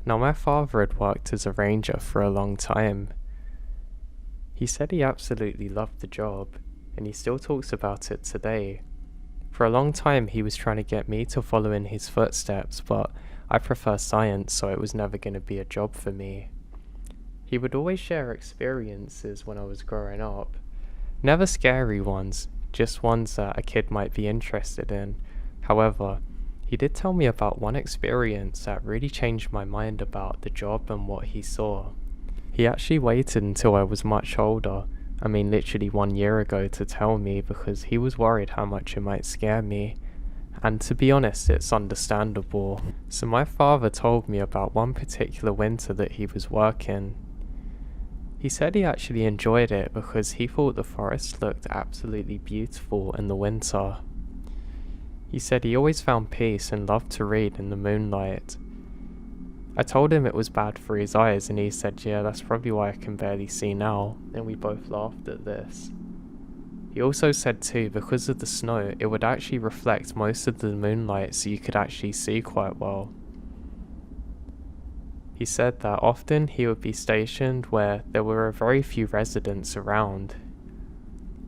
Now my father had worked as a ranger for a long time. He said he absolutely loved the job, and he still talks about it today. For a long time he was trying to get me to follow in his footsteps, but I prefer science, so it was never going to be a job for me. He would always share experiences when I was growing up. Never scary ones, just ones that a kid might be interested in. However, he did tell me about one experience that really changed my mind about the job and what he saw. He actually waited until I was much older, I mean literally 1 year ago, to tell me because he was worried how much it might scare me. And to be honest, it's understandable. So my father told me about one particular winter that he was working. He said he actually enjoyed it because he thought the forest looked absolutely beautiful in the winter. He said he always found peace and loved to read in the moonlight. I told him it was bad for his eyes, and he said, yeah, that's probably why I can barely see now, and we both laughed at this. He also said too, because of the snow, it would actually reflect most of the moonlight so you could actually see quite well. He said that often he would be stationed where there were very few residents around.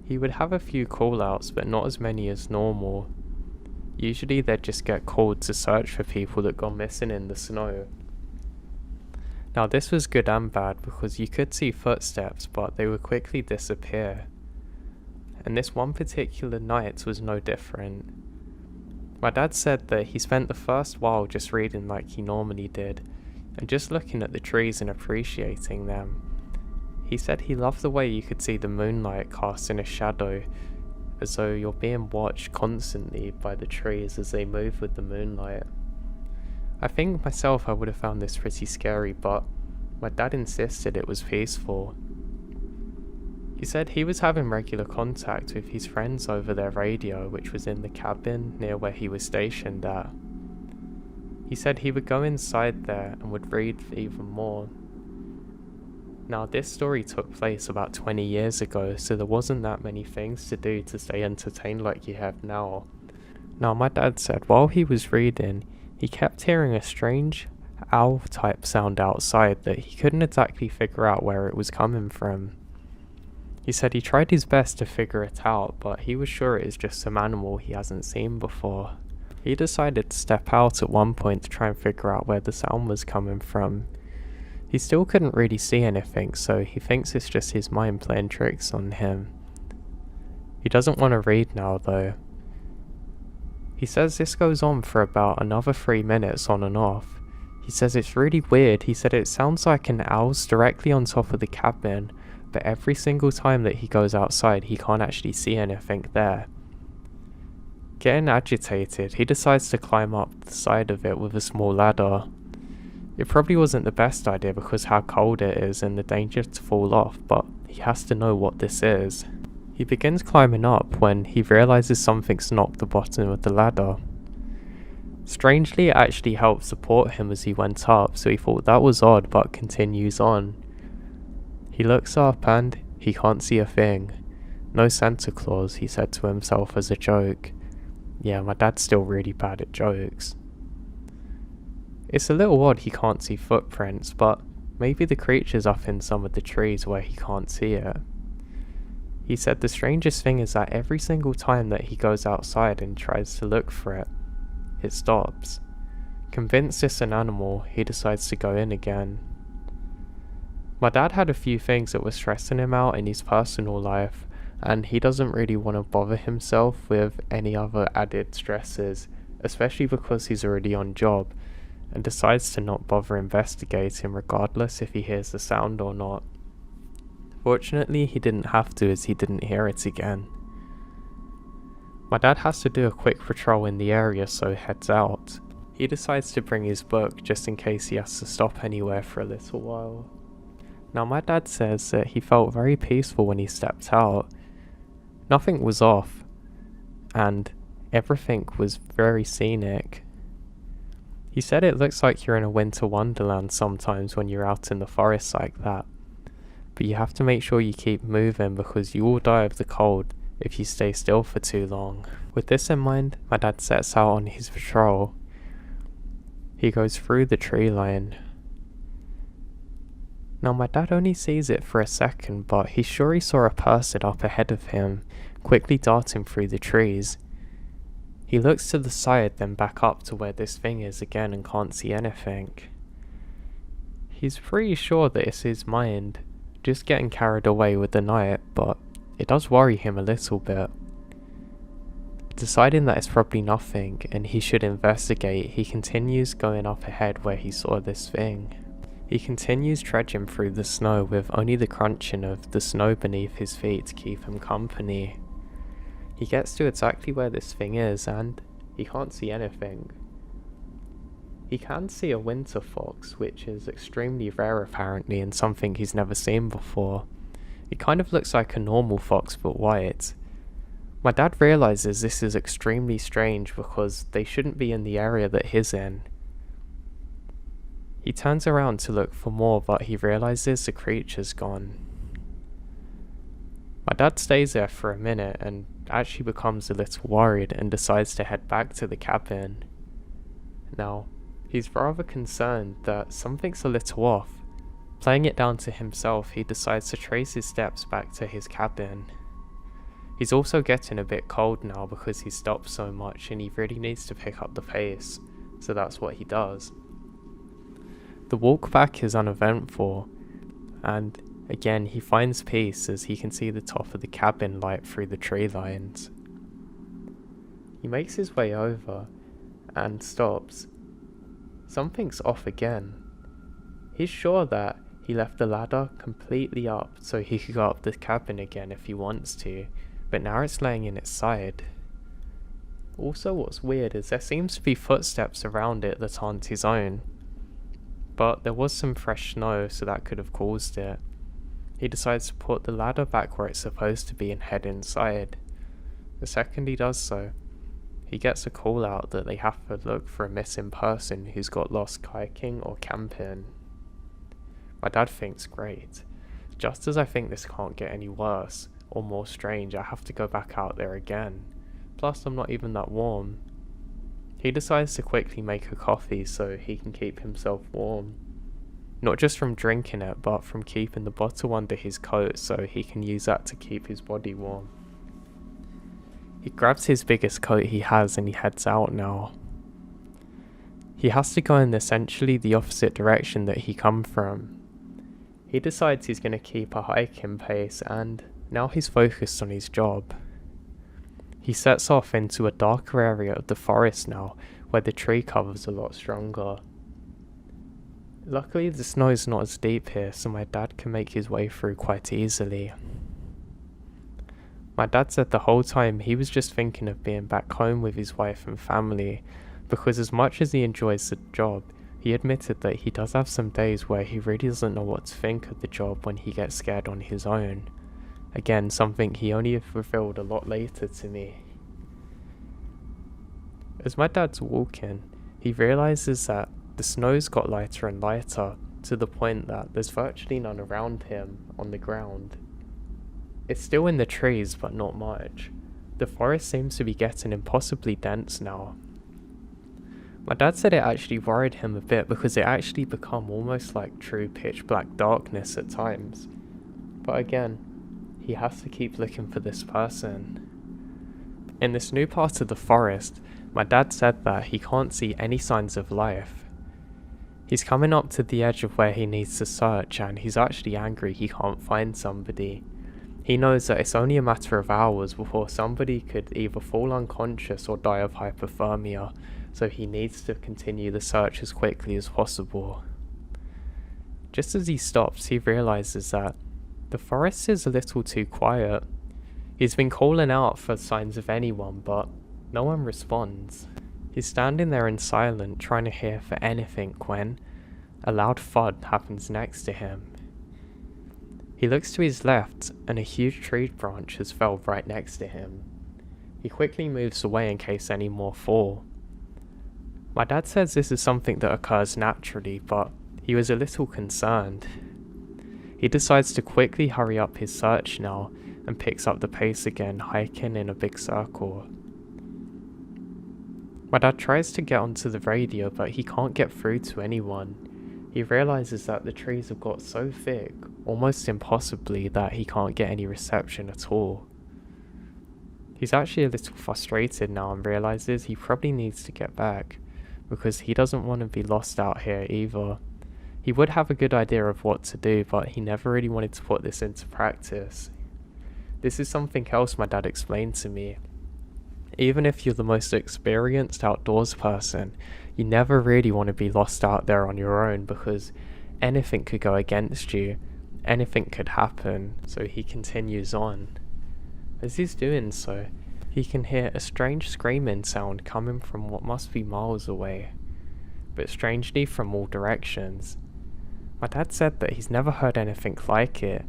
He would have a few call-outs, but not as many as normal. Usually they'd just get called to search for people that gone missing in the snow. Now this was good and bad because you could see footsteps, but they would quickly disappear. And this one particular night was no different. My dad said that he spent the first while just reading like he normally did, and just looking at the trees and appreciating them. He said he loved the way you could see the moonlight casting a shadow, as though you're being watched constantly by the trees as they move with the moonlight. I think myself I would have found this pretty scary, but my dad insisted it was peaceful. He said he was having regular contact with his friends over their radio, which was in the cabin near where he was stationed at. He said he would go inside there and would read even more. Now this story took place about 20 years ago, so there wasn't that many things to do to stay entertained like you have now. Now my dad said while he was reading, he kept hearing a strange owl type sound outside that he couldn't exactly figure out where it was coming from. He said he tried his best to figure it out, but he was sure it is just some animal he hasn't seen before. He decided to step out at one point to try and figure out where the sound was coming from. He still couldn't really see anything, so he thinks it's just his mind playing tricks on him. He doesn't want to read now though. He says this goes on for about another 3 minutes on and off. He says it's really weird. He said it sounds like an owl's directly on top of the cabin, but every single time that he goes outside he can't actually see anything there. Getting agitated, he decides to climb up the side of it with a small ladder. It probably wasn't the best idea because how cold it is and the danger to fall off, but he has to know what this is. He begins climbing up when he realizes something's knocked the bottom of the ladder. Strangely, it actually helped support him as he went up, so he thought that was odd but continues on. He looks up and he can't see a thing. No Santa Claus, he said to himself as a joke. Yeah, my dad's still really bad at jokes. It's a little odd he can't see footprints, but maybe the creature's up in some of the trees where he can't see it. He said the strangest thing is that every single time that he goes outside and tries to look for it, it stops. Convinced it's an animal, he decides to go in again. My dad had a few things that were stressing him out in his personal life, and he doesn't really want to bother himself with any other added stresses, especially because he's already on job, and decides to not bother investigating regardless if he hears the sound or not. Fortunately, he didn't have to as he didn't hear it again. My dad has to do a quick patrol in the area, so heads out. He decides to bring his book just in case he has to stop anywhere for a little while. Now my dad says that he felt very peaceful when he stepped out. Nothing was off, and everything was very scenic. He said it looks like you're in a winter wonderland sometimes when you're out in the forest like that, but you have to make sure you keep moving because you will die of the cold if you stay still for too long. With this in mind, my dad sets out on his patrol. He goes through the tree line. Now my dad only sees it for a second, but he's sure he saw a person up ahead of him, quickly darting through the trees. He looks to the side, then back up to where this thing is again and can't see anything. He's pretty sure that it's his mind, just getting carried away with the night, but it does worry him a little bit. Deciding that it's probably nothing and he should investigate, he continues going up ahead where he saw this thing. He continues trudging through the snow with only the crunching of the snow beneath his feet to keep him company. He gets to exactly where this thing is and he can't see anything. He can see a winter fox, which is extremely rare apparently and something he's never seen before. It kind of looks like a normal fox but white. My dad realizes this is extremely strange because they shouldn't be in the area that he's in. He turns around to look for more, but he realizes the creature's gone. My dad stays there for a minute and actually becomes a little worried and decides to head back to the cabin. Now, he's rather concerned that something's a little off. Playing it down to himself, he decides to trace his steps back to his cabin. He's also getting a bit cold now because he stopped so much and he really needs to pick up the pace, so that's what he does. The walk back is uneventful, and again he finds peace as he can see the top of the cabin light through the tree lines. He makes his way over and stops. Something's off again. He's sure that he left the ladder completely up so he could go up the cabin again if he wants to, but now it's laying in its side. Also, what's weird is there seems to be footsteps around it that aren't his own. But there was some fresh snow, so that could have caused it. He decides to put the ladder back where it's supposed to be and head inside. The second he does so, he gets a call out that they have to look for a missing person who's got lost kayaking or camping. My dad thinks great. Just as I think this can't get any worse or more strange, I have to go back out there again. Plus I'm not even that warm. He decides to quickly make a coffee so he can keep himself warm. Not just from drinking it, but from keeping the bottle under his coat so he can use that to keep his body warm. He grabs his biggest coat he has and he heads out now. He has to go in essentially the opposite direction that he come from. He decides he's going to keep a hiking pace and now he's focused on his job. He sets off into a darker area of the forest now, where the tree cover's a lot stronger. Luckily the snow's not as deep here, so my dad can make his way through quite easily. My dad said the whole time he was just thinking of being back home with his wife and family, because as much as he enjoys the job, he admitted that he does have some days where he really doesn't know what to think of the job when he gets scared on his own. Again, something he only revealed a lot later to me. As my dad's walking, he realizes that the snow's got lighter and lighter, to the point that there's virtually none around him on the ground. It's still in the trees, but not much. The forest seems to be getting impossibly dense now. My dad said it actually worried him a bit because it actually become almost like true pitch black darkness at times. But again, he has to keep looking for this person. In this new part of the forest, my dad said that he can't see any signs of life. He's coming up to the edge of where he needs to search and he's actually angry he can't find somebody. He knows that it's only a matter of hours before somebody could either fall unconscious or die of hypothermia, so he needs to continue the search as quickly as possible. Just as he stops, he realizes that the forest is a little too quiet. He's been calling out for signs of anyone, but no one responds. He's standing there in silence, trying to hear for anything when a loud thud happens next to him. He looks to his left and a huge tree branch has fell right next to him. He quickly moves away in case any more fall. My dad says this is something that occurs naturally, but he was a little concerned. He decides to quickly hurry up his search now and picks up the pace again, hiking in a big circle. My dad tries to get onto the radio, but he can't get through to anyone. He realizes that the trees have got so thick, almost impossibly, that he can't get any reception at all. He's actually a little frustrated now and realizes he probably needs to get back, because he doesn't want to be lost out here either. He would have a good idea of what to do, but he never really wanted to put this into practice. This is something else my dad explained to me. Even if you're the most experienced outdoors person, you never really want to be lost out there on your own, because anything could go against you, anything could happen. So he continues on. As he's doing so, he can hear a strange screaming sound coming from what must be miles away, but strangely from all directions. My dad said that he's never heard anything like it.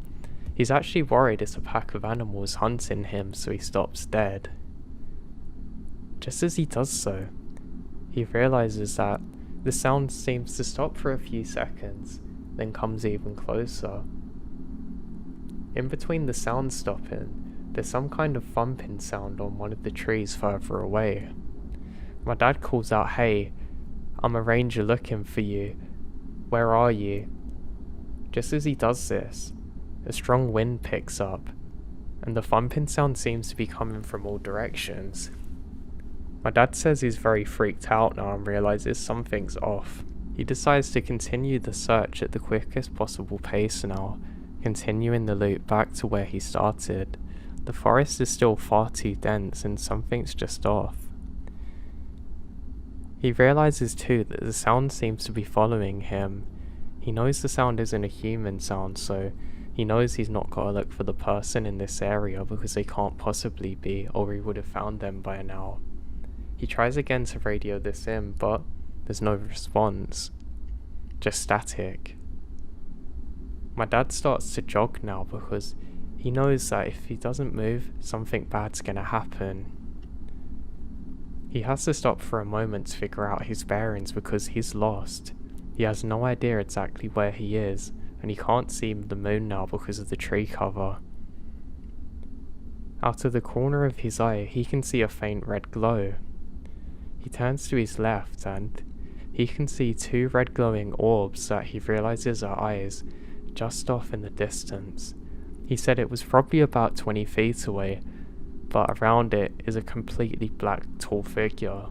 He's actually worried it's a pack of animals hunting him, so he stops dead. Just as he does so, he realizes that the sound seems to stop for a few seconds, then comes even closer. In between the sound stopping, there's some kind of thumping sound on one of the trees further away. My dad calls out, "Hey, I'm a ranger looking for you. Where are you?" Just as he does this, a strong wind picks up, and the thumping sound seems to be coming from all directions. My dad says he's very freaked out now and realizes something's off. He decides to continue the search at the quickest possible pace now, continuing the loop back to where he started. The forest is still far too dense and something's just off. He realizes too that the sound seems to be following him. He knows the sound isn't a human sound, so he knows he's not got to look for the person in this area because they can't possibly be, or he would have found them by now. He tries again to radio this in, but there's no response. Just static. My dad starts to jog now because he knows that if he doesn't move, something bad's gonna happen. He has to stop for a moment to figure out his bearings because he's lost. He has no idea exactly where he is, and he can't see the moon now because of the tree cover. Out of the corner of his eye, he can see a faint red glow. He turns to his left and he can see two red glowing orbs that he realizes are eyes just off in the distance. He said it was probably about 20 feet away, but around it is a completely black tall figure.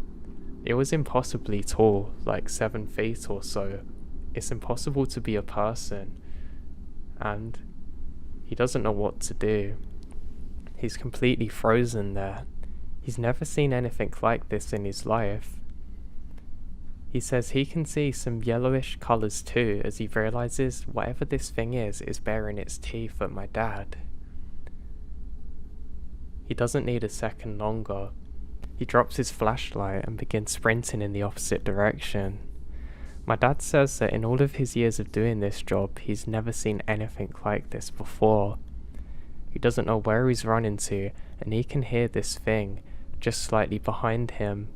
It was impossibly tall, like 7 feet or so. It's impossible to be a person, and he doesn't know what to do. He's completely frozen there. He's never seen anything like this in his life. He says he can see some yellowish colours too, as he realises whatever this thing is baring its teeth at my dad. He doesn't need a second longer. He drops his flashlight and begins sprinting in the opposite direction. My dad says that in all of his years of doing this job, he's never seen anything like this before. He doesn't know where he's running to, and he can hear this thing just slightly behind him.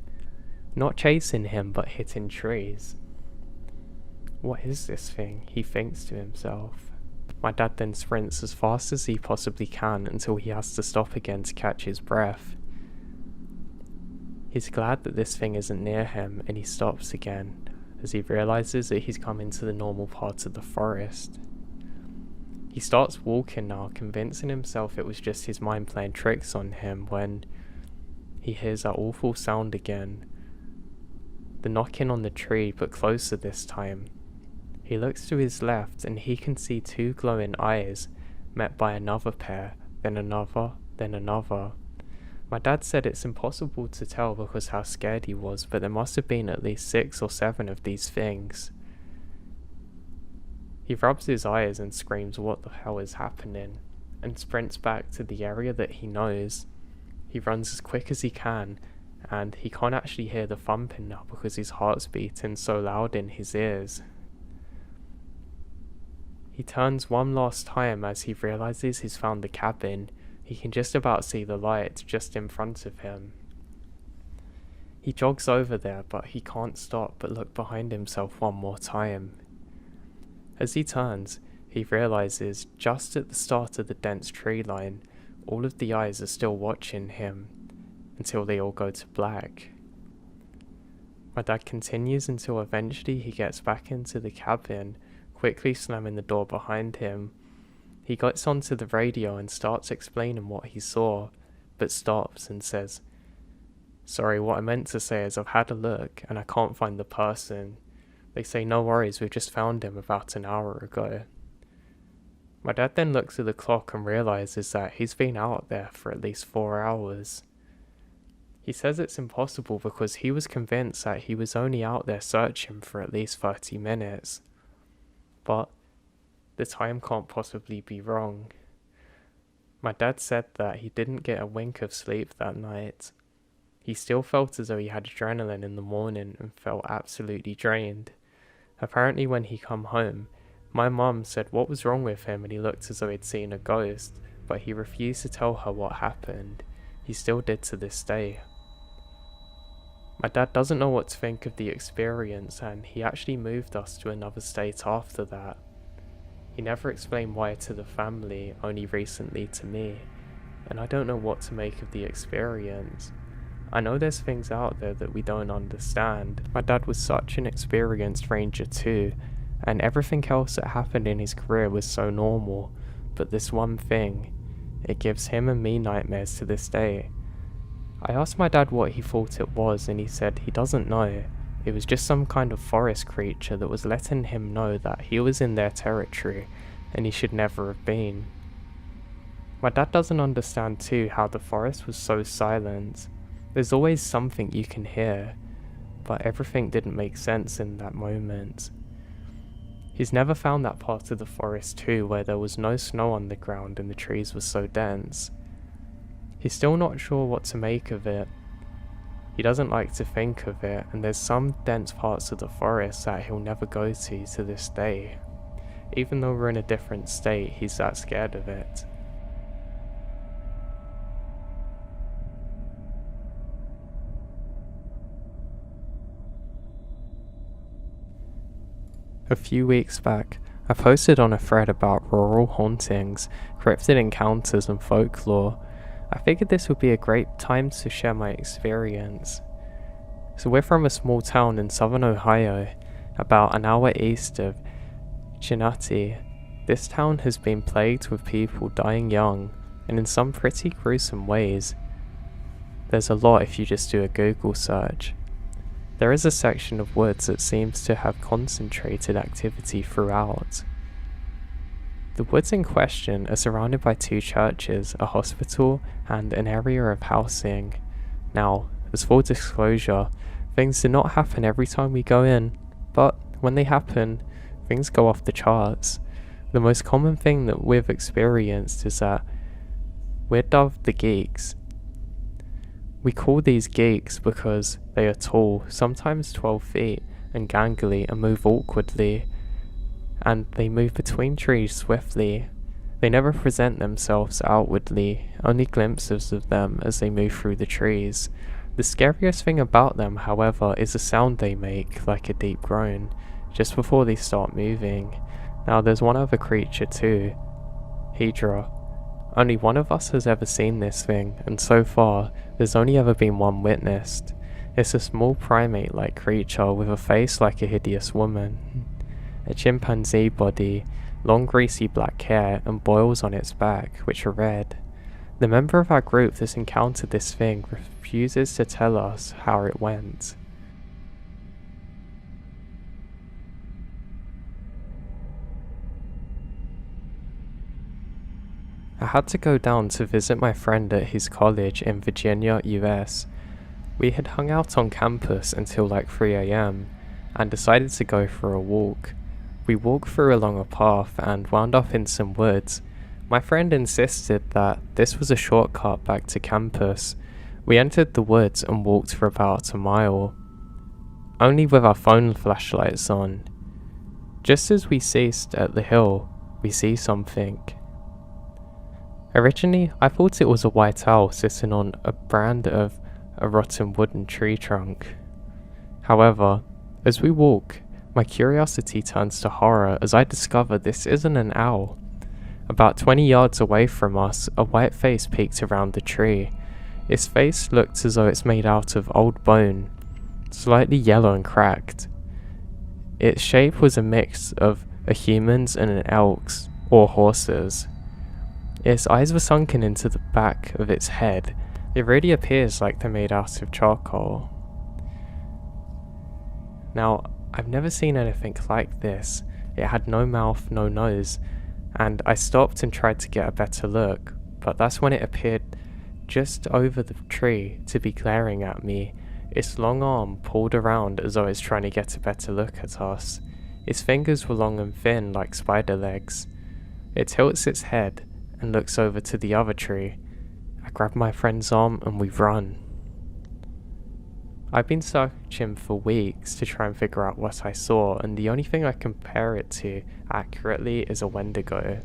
Not chasing him, but hitting trees. What is this thing? He thinks to himself. My dad then sprints as fast as he possibly can until he has to stop again to catch his breath. He's glad that this thing isn't near him, and he stops again as he realizes that he's come into the normal part of the forest. He starts walking now, convincing himself it was just his mind playing tricks on him, when he hears that awful sound again. The knocking on the tree, but closer this time. He looks to his left and he can see two glowing eyes, met by another pair, then another, then another. My dad said it's impossible to tell because how scared he was, but there must have been at least 6 or 7 of these things. He rubs his eyes and screams what the hell is happening, and sprints back to the area that he knows. He runs as quick as he can, and he can't actually hear the thumping now because his heart's beating so loud in his ears. He turns one last time as he realizes he's found the cabin. He can just about see the light just in front of him. He jogs over there, but he can't stop but look behind himself one more time. As he turns, he realizes just at the start of the dense tree line, all of the eyes are still watching him, until they all go to black. My dad continues until eventually he gets back into the cabin, quickly slamming the door behind him. He gets onto the radio and starts explaining what he saw, but stops and says, "Sorry, what I meant to say is I've had a look and I can't find the person. They say no worries, we've just found him about an hour ago." My dad then looks at the clock and realizes that he's been out there for at least 4 hours. He says it's impossible because he was convinced that he was only out there searching for at least 30 minutes. But the time can't possibly be wrong. My dad said that he didn't get a wink of sleep that night. He still felt as though he had adrenaline in the morning and felt absolutely drained. Apparently when he come home, my mum said what was wrong with him and he looked as though he'd seen a ghost, but he refused to tell her what happened. He still did to this day. My dad doesn't know what to think of the experience and he actually moved us to another state after that. He never explained why to the family, only recently to me, and I don't know what to make of the experience. I know there's things out there that we don't understand. My dad was such an experienced ranger too, and everything else that happened in his career was so normal, but this one thing, it gives him and me nightmares to this day. I asked my dad what he thought it was and he said he doesn't know. It was just some kind of forest creature that was letting him know that he was in their territory and he should never have been. My dad doesn't understand too how the forest was so silent. There's always something you can hear, but everything didn't make sense in that moment. He's never found that part of the forest too where there was no snow on the ground and the trees were so dense. He's still not sure what to make of it. He doesn't like to think of it, and there's some dense parts of the forest that he'll never go to this day. Even though we're in a different state, he's that scared of it. A few weeks back, I posted on a thread about rural hauntings, cryptid encounters and folklore. I figured this would be a great time to share my experience. So we're from a small town in southern Ohio, about an hour east of Cincinnati. This town has been plagued with people dying young, and in some pretty gruesome ways. There's a lot if you just do a Google search. There is a section of woods that seems to have concentrated activity throughout. The woods in question are surrounded by 2 churches, a hospital, and an area of housing. Now, as full disclosure, things do not happen every time we go in, but when they happen, things go off the charts. The most common thing that we've experienced is that we're dubbed the geeks. We call these geeks because they are tall, sometimes 12 feet, and gangly and move awkwardly. And they move between trees swiftly. They never present themselves outwardly, only glimpses of them as they move through the trees. The scariest thing about them, however, is the sound they make, like a deep groan, just before they start moving. Now there's one other creature too, Hydra. Only one of us has ever seen this thing, and so far, there's only ever been one witnessed. It's a small primate-like creature with a face like a hideous woman. A chimpanzee body, long greasy black hair, and boils on its back, which are red. The member of our group that's encountered this thing refuses to tell us how it went. I had to go down to visit my friend at his college in Virginia, US. We had hung out on campus until like 3 AM and decided to go for a walk. We walked through along a path and wound up in some woods. My friend insisted that this was a shortcut back to campus. We entered the woods and walked for about a mile, only with our phone flashlights on. Just as we ceased at the hill, we see something. Originally, I thought it was a white owl sitting on a brand of a rotten wooden tree trunk. However, as we walk, my curiosity turns to horror as I discover this isn't an owl. About 20 yards away from us, a white face peeked around the tree. Its face looked as though it's made out of old bone. slightly yellow and cracked. Its shape was a mix of a human's and an elk's, or horse's. Its eyes were sunken into the back of its head. It really appears like they're made out of charcoal. Now, I've never seen anything like this. It had no mouth, no nose, and I stopped and tried to get a better look, but that's when it appeared just over the tree to be glaring at me. Its long arm pulled around as though it's trying to get a better look at us. Its fingers were long and thin like spider legs. It tilts its head and looks over to the other tree. I grab my friend's arm and we run. I've been searching for weeks to try and figure out what I saw, and the only thing I compare it to accurately is a wendigo.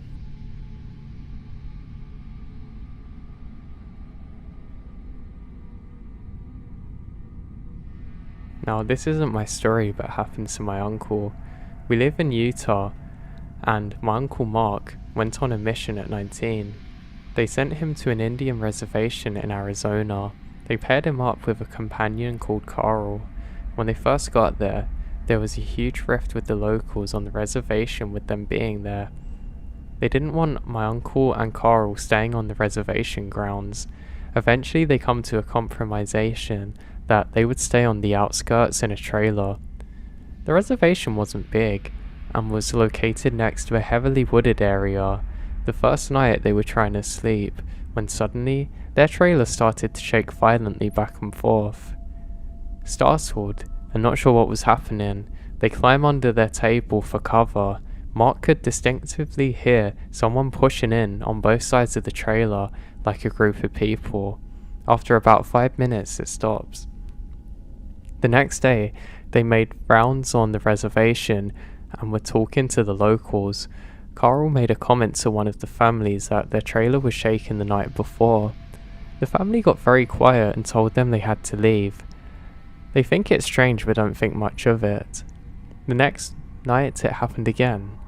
Now, this isn't my story, but happened to my uncle. We live in Utah, and my uncle Mark went on a mission at 19. They sent him to an Indian reservation in Arizona. They paired him up with a companion called Carl. When they first got there was a huge rift with the locals on the reservation with them being there. They didn't want my uncle and Carl staying on the reservation grounds. Eventually they come to a compromisation that they would stay on the outskirts in a trailer. The reservation wasn't big and was located next to a heavily wooded area. The first night they were trying to sleep when suddenly their trailer started to shake violently back and forth. Startled and not sure what was happening, they climb under their table for cover. Mark could distinctively hear someone pushing in on both sides of the trailer like a group of people. After about 5 minutes it stops. The next day they made rounds on the reservation and were talking to the locals. Carl made a comment to one of the families that their trailer was shaking the night before. The family got very quiet and told them they had to leave. They think it's strange but don't think much of it. The next night it happened again.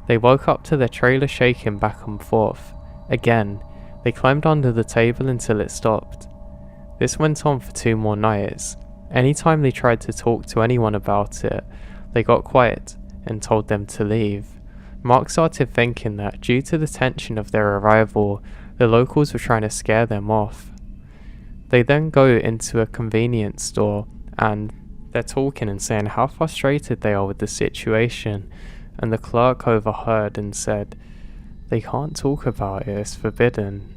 They woke up to their trailer shaking back and forth. Again, they climbed under the table until it stopped. This went on for 2 more nights. Anytime they tried to talk to anyone about it, they got quiet and told them to leave. Mark started thinking that due to the tension of their arrival, the locals were trying to scare them off. They then go into a convenience store and they're talking and saying how frustrated they are with the situation, and the clerk overheard and said, "They can't talk about it, it's forbidden."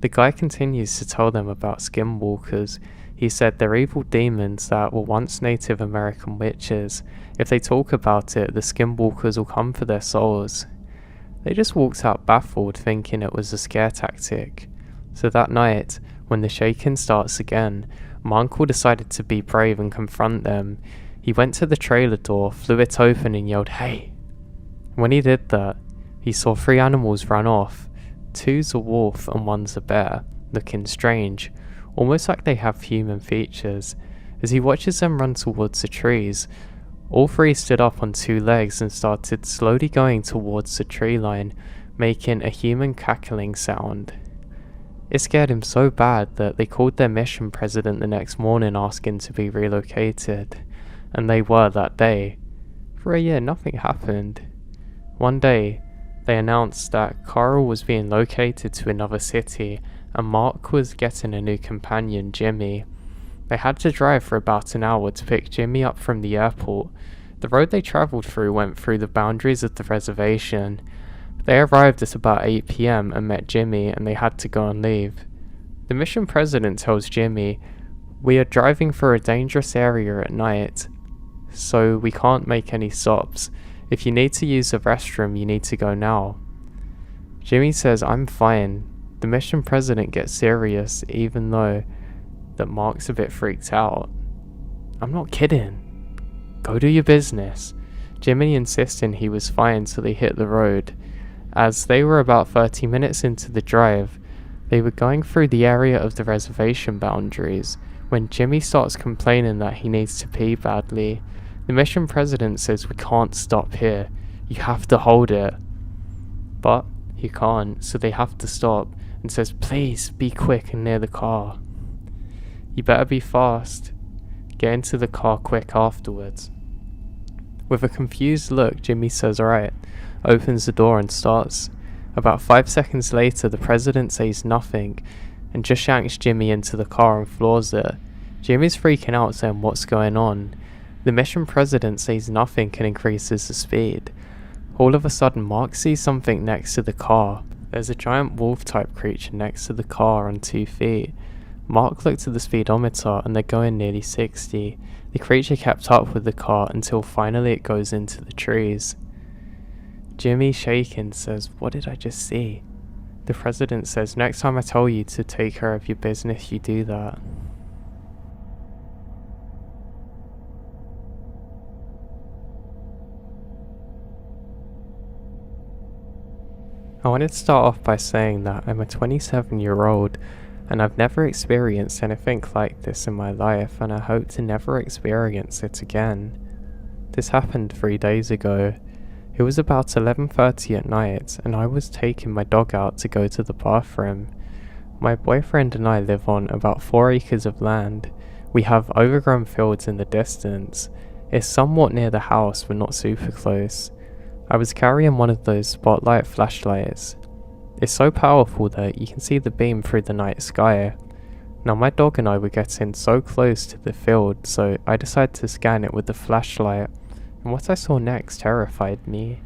The guy continues to tell them about skinwalkers. He said they're evil demons that were once Native American witches. If they talk about it, the skinwalkers will come for their souls. They just walked out baffled, thinking it was a scare tactic. So that night, when the shaking starts again, my uncle decided to be brave and confront them. He went to the trailer door, flew it open and yelled, "Hey!" When he did that, he saw 3 animals run off. 2's a wolf and 1's a bear, looking strange, almost like they have human features. As he watches them run towards the trees, all 3 stood up on 2 legs and started slowly going towards the tree line, making a human cackling sound. It scared him so bad that they called their mission president the next morning asking to be relocated, and they were that day. For a year nothing happened. One day, they announced that Carl was being located to another city and Mark was getting a new companion, Jimmy. They had to drive for about an hour to pick Jimmy up from the airport. The road they travelled through went through the boundaries of the reservation. They arrived at about 8 PM and met Jimmy, and they had to go and leave. The mission president tells Jimmy, "We are driving through a dangerous area at night, so we can't make any stops. If you need to use the restroom, you need to go now." Jimmy says, "I'm fine." The mission president gets serious, even though that Mark's a bit freaked out. "I'm not kidding. Go do your business." Jimmy insisting he was fine, so they hit the road. As they were about 30 minutes into the drive, they were going through the area of the reservation boundaries when Jimmy starts complaining that he needs to pee badly. The mission president says, "We can't stop here. You have to hold it." But he can't, so they have to stop, and says, "Please be quick and near the car. You better be fast. Get into the car quick afterwards. With a confused look, Jimmy says alright, opens the door and starts. About 5 seconds later, the president says nothing and just yanks Jimmy into the car and floors it. Jimmy's freaking out, saying what's going on. The mission president says nothing and increases the speed. All of a sudden, Mark sees something next to the car. There's a giant wolf type creature next to the car on 2 feet. Mark looked at the speedometer and they're going nearly 60. The creature kept up with the car until finally it goes into the trees. Jimmy, shaken, says, "What did I just see?" The president says, "Next time I tell you to take care of your business, you do that." I wanted to start off by saying that I'm a 27-year-old and I've never experienced anything like this in my life, and I hope to never experience it again. This happened 3 days ago. It was about 11:30 at night and I was taking my dog out to go to the bathroom. My boyfriend and I live on about 4 acres of land. We have overgrown fields in the distance. It's somewhat near the house but not super close. I was carrying one of those spotlight flashlights. It's so powerful that you can see the beam through the night sky. Now my dog and I were getting so close to the field, so I decided to scan it with the flashlight, and what I saw next terrified me.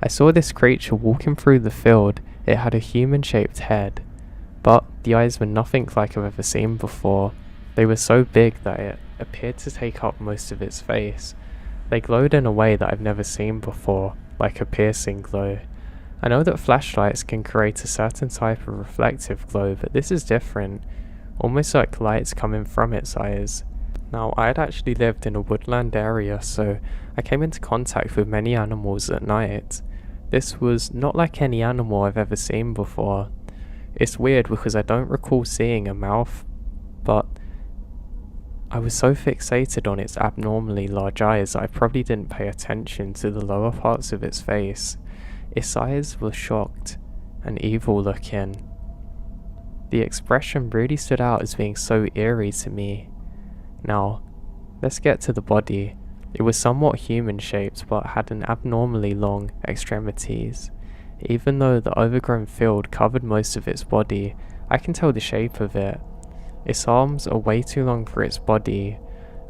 I saw this creature walking through the field. It had a human-shaped head, but the eyes were nothing like I've ever seen before. They were so big that it appeared to take up most of its face. They glowed in a way that I've never seen before, like a piercing glow. I know that flashlights can create a certain type of reflective glow, but this is different, almost like lights coming from its eyes. Now, I had actually lived in a woodland area, so I came into contact with many animals at night. This was not like any animal I've ever seen before. It's weird because I don't recall seeing a mouth, but I was so fixated on its abnormally large eyes that I probably didn't pay attention to the lower parts of its face. Its eyes were shocked and evil looking. The expression really stood out as being so eerie to me. Now, let's get to the body. It was somewhat human shaped but had an abnormally long extremities. Even though the overgrown field covered most of its body, I can tell the shape of it. Its arms are way too long for its body.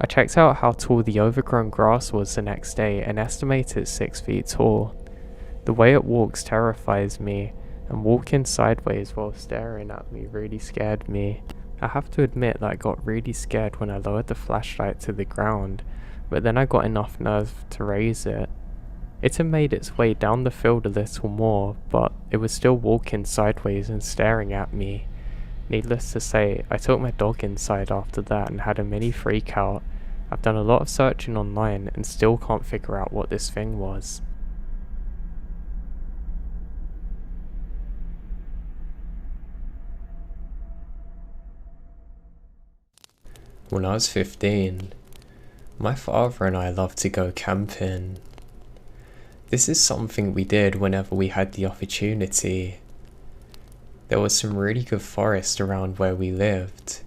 I checked out how tall the overgrown grass was the next day and estimated it's 6 feet tall. The way it walks terrifies me, and walking sideways while staring at me really scared me. I have to admit that I got really scared when I lowered the flashlight to the ground, but then I got enough nerve to raise it. It had made its way down the field a little more, but it was still walking sideways and staring at me. Needless to say, I took my dog inside after that and had a mini freak out. I've done a lot of searching online and still can't figure out what this thing was. When I was 15, my father and I loved to go camping. This is something we did whenever we had the opportunity. There was some really good forest around where we lived,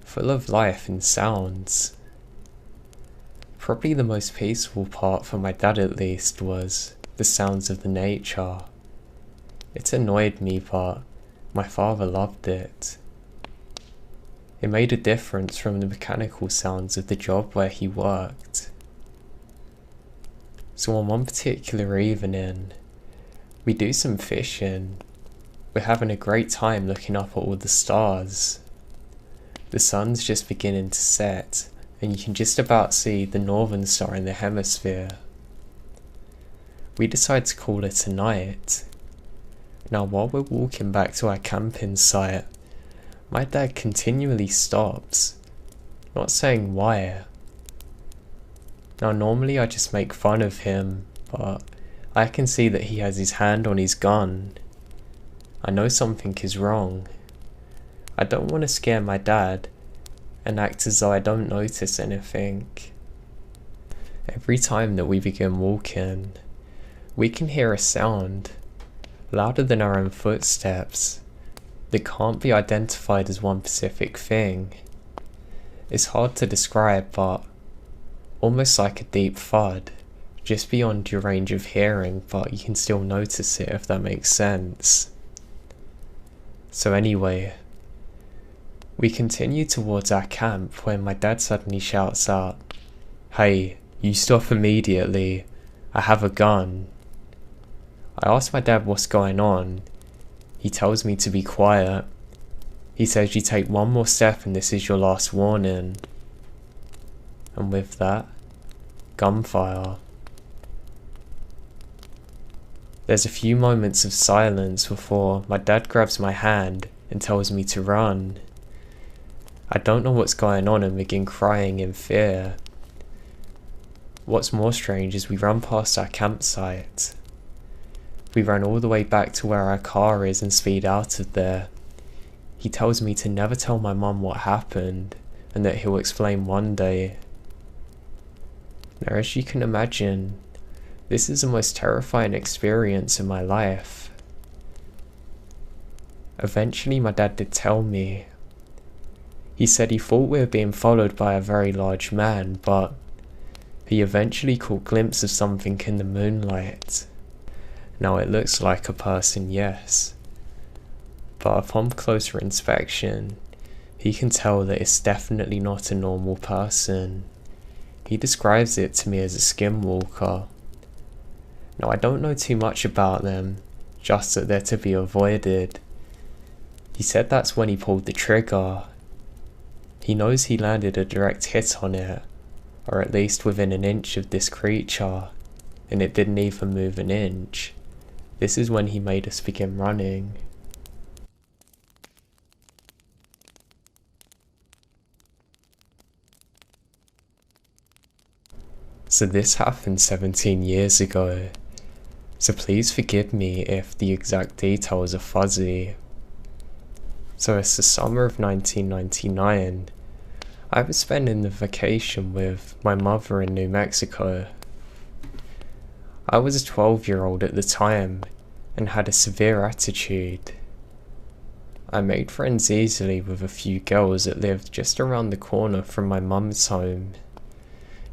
full of life and sounds. Probably the most peaceful part, for my dad at least, was the sounds of the nature. It annoyed me, but my father loved it. It made a difference from the mechanical sounds of the job where he worked. So on one particular evening, we do some fishing. We're having a great time looking up at all the stars. The sun's just beginning to set, and you can just about see the northern star in the hemisphere. We decide to call it a night. Now while we're walking back to our camping site, my dad continually stops, not saying why. Now normally I just make fun of him, but I can see that he has his hand on his gun. I know something is wrong. I don't want to scare my dad and act as though I don't notice anything. Every time that we begin walking, we can hear a sound, louder than our own footsteps, that can't be identified as one specific thing. It's hard to describe, but almost like a deep thud, just beyond your range of hearing, but you can still notice it, if that makes sense. So anyway, we continue towards our camp when my dad suddenly shouts out, "Hey, you stop immediately, I have a gun." I ask my dad what's going on. He tells me to be quiet. He says you take one more step and this is your last warning. And with that, gunfire. There's a few moments of silence before my dad grabs my hand and tells me to run. I don't know what's going on and begin crying in fear. What's more strange is we run past our campsite. We run all the way back to where our car is and speed out of there. He tells me to never tell my mum what happened and that he'll explain one day. Now, as you can imagine, this is the most terrifying experience in my life. Eventually my dad did tell me. He said he thought we were being followed by a very large man, but he eventually caught a glimpse of something in the moonlight. Now it looks like a person, yes, but upon closer inspection, he can tell that it's definitely not a normal person. He describes it to me as a skinwalker. Now I don't know too much about them, just that they're to be avoided. He said that's when he pulled the trigger. He knows he landed a direct hit on it, or at least within an inch of this creature, and it didn't even move an inch. This is when he made us begin running. So this happened 17 years ago, so please forgive me if the exact details are fuzzy. So it's the summer of 1999. I was spending the vacation with my mother in New Mexico. I was a 12-year-old at the time and had a severe attitude. I made friends easily with a few girls that lived just around the corner from my mum's home.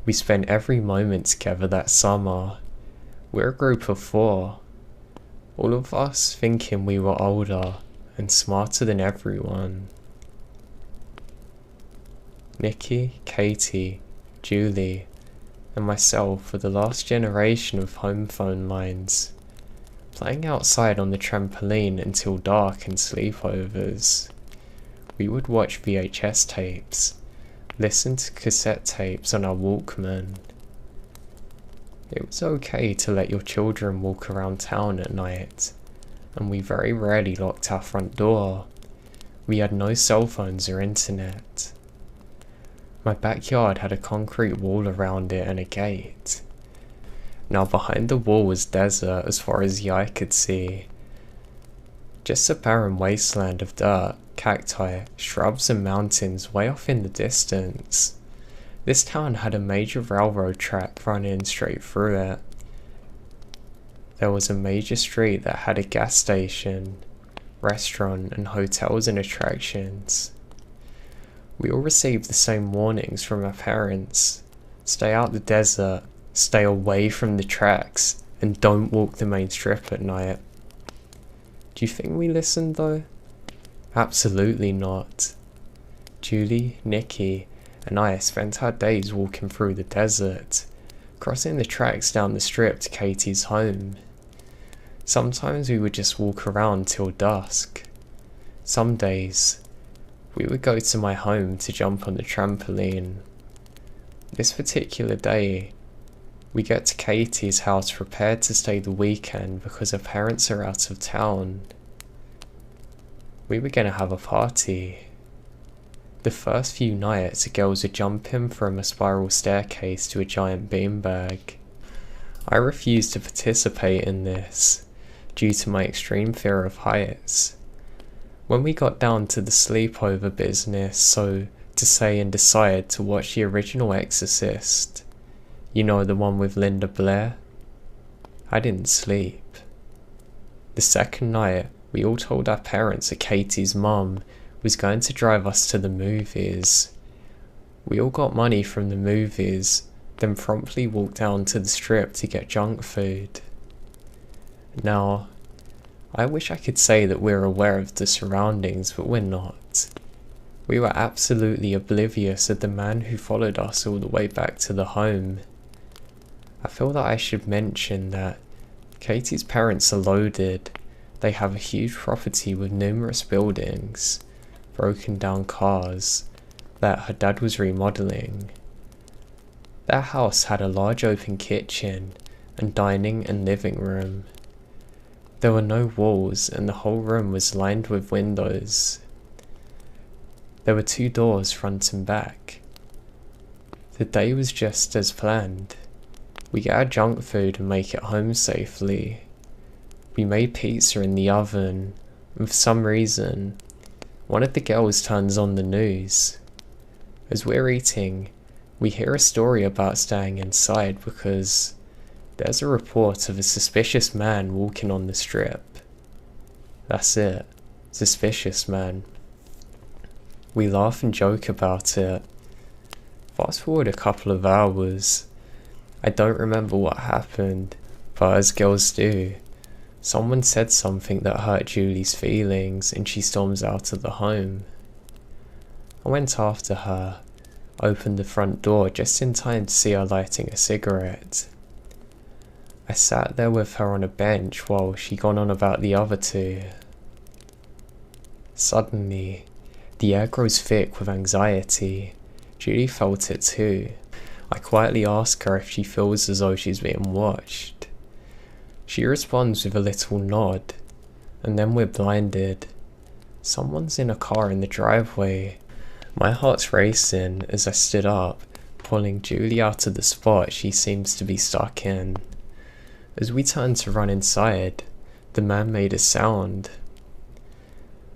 We spent every moment together that summer. We're a group of 4, all of us thinking we were older and smarter than everyone. Nikki, Katie, Julie, and myself were the last generation of home phone lines, playing outside on the trampoline until dark in sleepovers. We would watch VHS tapes, listen to cassette tapes on our Walkman. It was okay to let your children walk around town at night, and we very rarely locked our front door. We had no cell phones or internet. My backyard had a concrete wall around it and a gate. Now behind the wall was desert as far as the eye could see. Just a barren wasteland of dirt, cacti, shrubs and mountains way off in the distance. This town had a major railroad track running straight through it. There was a major street that had a gas station, restaurant and hotels and attractions. We all received the same warnings from our parents. Stay out the desert, stay away from the tracks, and don't walk the main strip at night. Do you think we listened though? Absolutely not. Julie, Nikki, and I spent our days walking through the desert, crossing the tracks down the strip to Katie's home. Sometimes we would just walk around till dusk. Some days, we would go to my home to jump on the trampoline. This particular day, we get to Katie's house prepared to stay the weekend because her parents are out of town. We were going to have a party. The first few nights, the girls were jumping from a spiral staircase to a giant beanbag. I refused to participate in this, due to my extreme fear of heights. When we got down to the sleepover business, so to say, and decided to watch the original Exorcist, you know, the one with Linda Blair, I didn't sleep. The second night, we all told our parents that Katie's mum was going to drive us to the movies. We all got money from the movies, then promptly walked down to the strip to get junk food. Now, I wish I could say that we're aware of the surroundings, but we're not. We were absolutely oblivious of the man who followed us all the way back to the home. I feel that I should mention that Katie's parents are loaded. They have a huge property with numerous buildings, broken down cars, that her dad was remodeling. Their house had a large open kitchen and dining and living room. There were no walls and the whole room was lined with windows. There were 2 doors front and back. The day was just as planned. We get our junk food and make it home safely. We made pizza in the oven, and for some reason, one of the girls turns on the news. As we're eating, we hear a story about staying inside because there's a report of a suspicious man walking on the strip. That's it, suspicious man. We laugh and joke about it. Fast forward a couple of hours. I don't remember what happened, but as girls do, someone said something that hurt Julie's feelings and she storms out of the home. I went after her, opened the front door just in time to see her lighting a cigarette. I sat there with her on a bench while she got on about the other 2. Suddenly, the air grows thick with anxiety. Julie felt it too. I quietly ask her if she feels as though she's being watched. She responds with a little nod, and then we're blinded. Someone's in a car in the driveway. My heart's racing as I stood up, pulling Julie out of the spot she seems to be stuck in. As we turned to run inside, the man made a sound.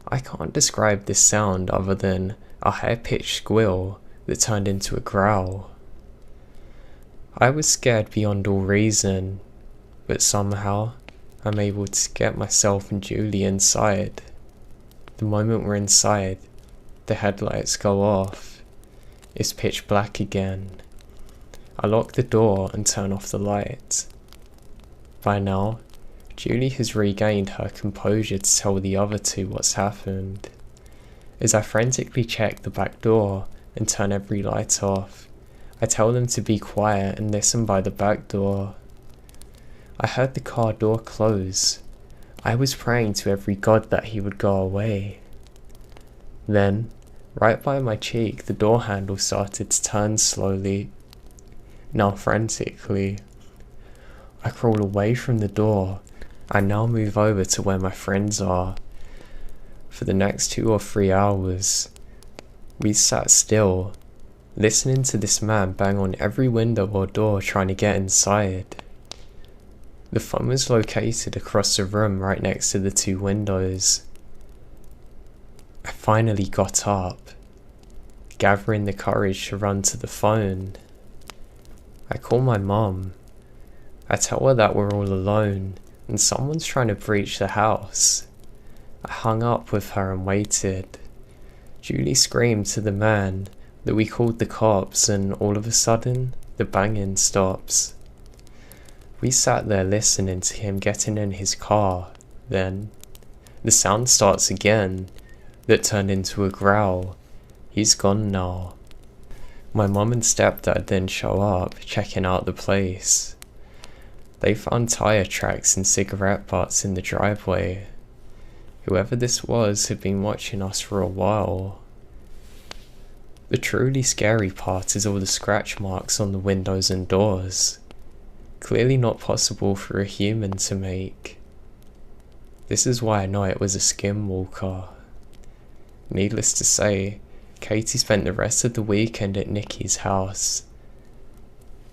I can't describe this sound other than a high-pitched squeal that turned into a growl. I was scared beyond all reason, but somehow I'm able to get myself and Julie inside. The moment we're inside, the headlights go off. It's pitch black again. I lock the door and turn off the light. By now, Julie has regained her composure to tell the other 2 what's happened. As I frantically check the back door and turn every light off, I tell them to be quiet and listen by the back door. I heard the car door close. I was praying to every god that he would go away. Then, right by my cheek, the door handle started to turn slowly, now frantically. I crawl away from the door. I now move over to where my friends are. For the next 2 or 3 hours, we sat still, listening to this man bang on every window or door trying to get inside. The phone was located across the room right next to the 2 windows. I finally got up, gathering the courage to run to the phone. I call my mum. I tell her that we're all alone and someone's trying to breach the house. I hung up with her and waited. Julie screamed to the man that we called the cops, and all of a sudden, the banging stops. We sat there listening to him getting in his car. Then, the sound starts again, that turned into a growl. He's gone now. My mum and stepdad then show up, checking out the place. They found tire tracks and cigarette butts in the driveway. Whoever this was had been watching us for a while. The truly scary part is all the scratch marks on the windows and doors. Clearly not possible for a human to make. This is why I know it was a skinwalker. Needless to say, Katie spent the rest of the weekend at Nikki's house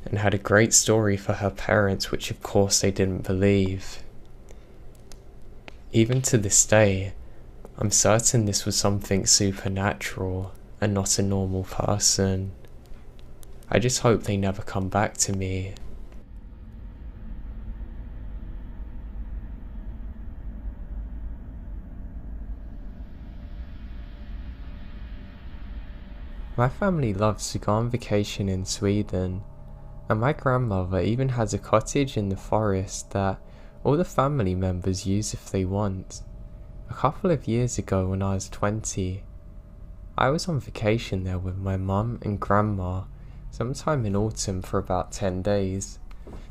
and had a great story for her parents, which of course they didn't believe. Even to this day, I'm certain this was something supernatural and not a normal person. I just hope they never come back to me. My family loves to go on vacation in Sweden, and my grandmother even has a cottage in the forest that all the family members use if they want. A couple of years ago when I was 20, I was on vacation there with my mum and grandma sometime in autumn for about 10 days.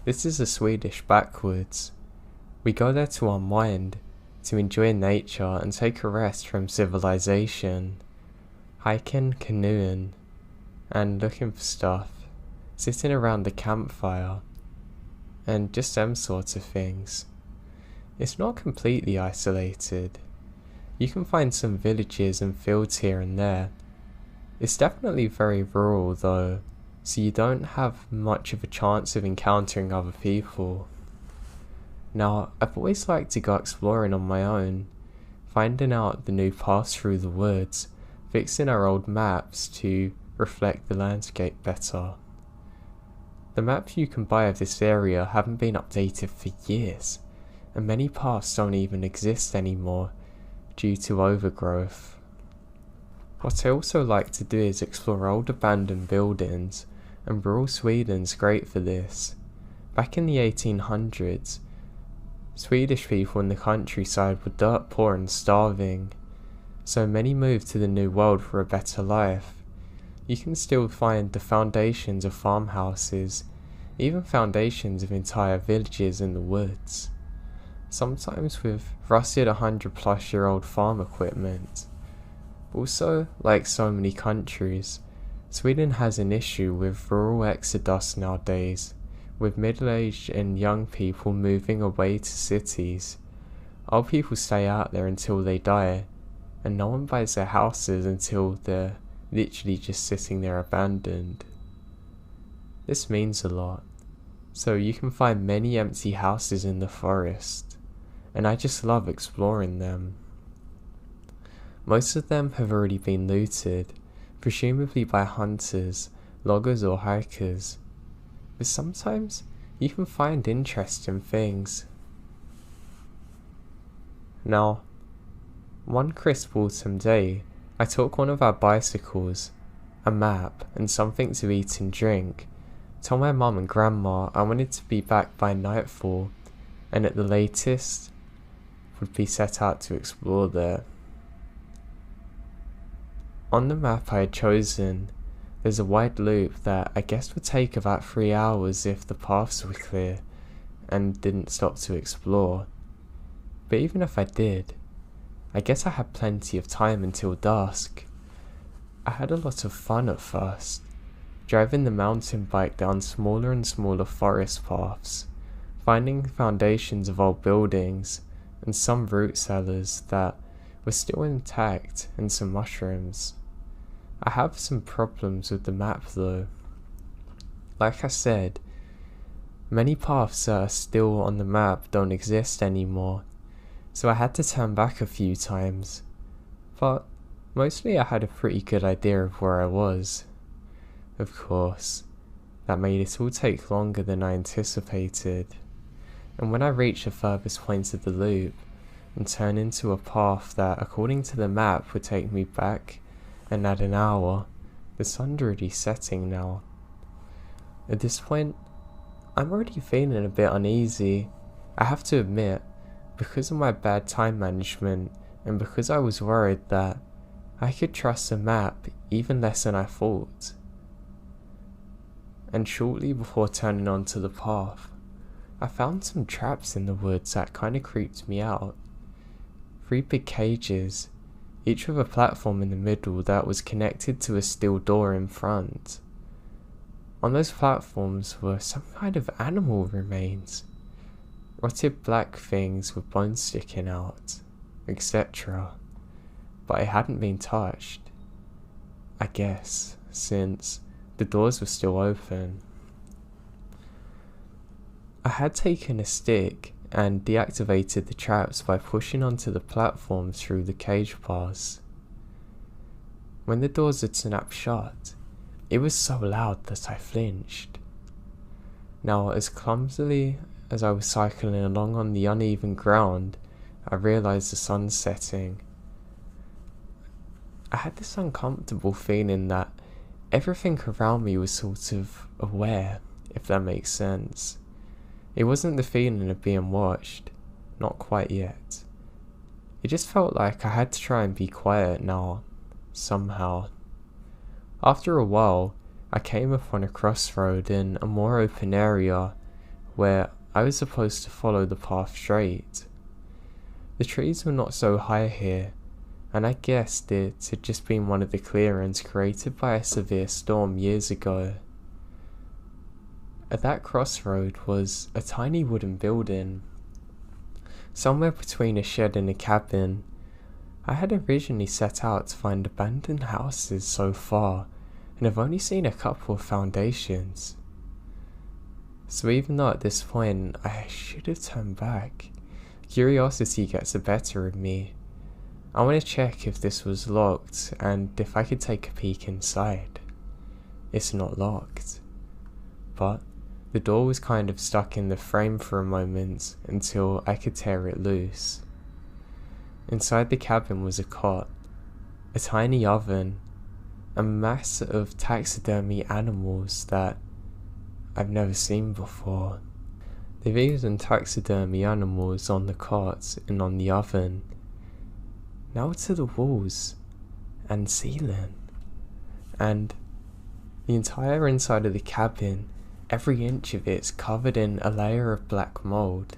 This is a Swedish backwoods. We go there to unwind, to enjoy nature and take a rest from civilization, hiking, canoeing, and looking for stuff, sitting around the campfire, and just them sorts of things. It's not completely isolated. You can find some villages and fields here and there. It's definitely very rural though, so you don't have much of a chance of encountering other people. Now, I've always liked to go exploring on my own, finding out the new paths through the woods, fixing our old maps to reflect the landscape better. The maps you can buy of this area haven't been updated for years, and many paths don't even exist anymore due to overgrowth. What I also like to do is explore old abandoned buildings, and rural Sweden's great for this. Back in the 1800s, Swedish people in the countryside were dirt poor and starving, so many moved to the New World for a better life. You can still find the foundations of farmhouses, even foundations of entire villages in the woods, sometimes with rusted 100-plus-year-old farm equipment. Also, like so many countries, Sweden has an issue with rural exodus nowadays, with middle-aged and young people moving away to cities. Old people stay out there until they die, and no one buys their houses until they're literally just sitting there abandoned. This means a lot, so you can find many empty houses in the forest, and I just love exploring them. Most of them have already been looted, presumably by hunters, loggers or hikers, but sometimes you can find interesting things. Now, one crisp autumn day, I took one of our bicycles, a map, and something to eat and drink, told my mum and grandma I wanted to be back by nightfall, and at the latest, would be set out to explore there. On the map I had chosen, there's a wide loop that I guess would take about 3 hours if the paths were clear and didn't stop to explore. But even if I did, I guess I had plenty of time until dusk. I had a lot of fun at first, driving the mountain bike down smaller and smaller forest paths, finding foundations of old buildings and some root cellars that were still intact and some mushrooms. I have some problems with the map though. Like I said, many paths that are still on the map don't exist anymore, so I had to turn back a few times, but mostly I had a pretty good idea of where I was. Of course, that made it all take longer than I anticipated, and when I reached the furthest point of the loop and turned into a path that according to the map would take me back and add an hour, the sun's already setting now. At this point, I'm already feeling a bit uneasy, I have to admit, because of my bad time management and because I was worried that I could trust the map even less than I thought. And shortly before turning onto the path, I found some traps in the woods that kinda creeped me out. 3 big cages, each with a platform in the middle that was connected to a steel door in front. On those platforms were some kind of animal remains, rotted black things with bones sticking out, etc. But it hadn't been touched, I guess, since the doors were still open. I had taken a stick and deactivated the traps by pushing onto the platforms through the cage bars. When the doors had snapped shut, it was so loud that I flinched. Now, as clumsily as I was cycling along on the uneven ground, I realised the sun's setting. I had this uncomfortable feeling that everything around me was sort of aware, if that makes sense. It wasn't the feeling of being watched, not quite yet. It just felt like I had to try and be quiet now, somehow. After a while, I came upon a crossroad in a more open area where I was supposed to follow the path straight. The trees were not so high here, and I guessed it had just been one of the clearings created by a severe storm years ago. At that crossroad was a tiny wooden building, somewhere between a shed and a cabin. I had originally set out to find abandoned houses so far, and I've only seen a couple of foundations. So even though at this point I should have turned back, curiosity gets the better of me. I want to check if this was locked and if I could take a peek inside. It's not locked, but the door was kind of stuck in the frame for a moment until I could tear it loose. Inside the cabin was a cot, a tiny oven, a mass of taxidermy animals that I've never seen before. They've even taxidermy animals on the cot and on the oven, now to the walls and ceiling, and the entire inside of the cabin, every inch of it's covered in a layer of black mold.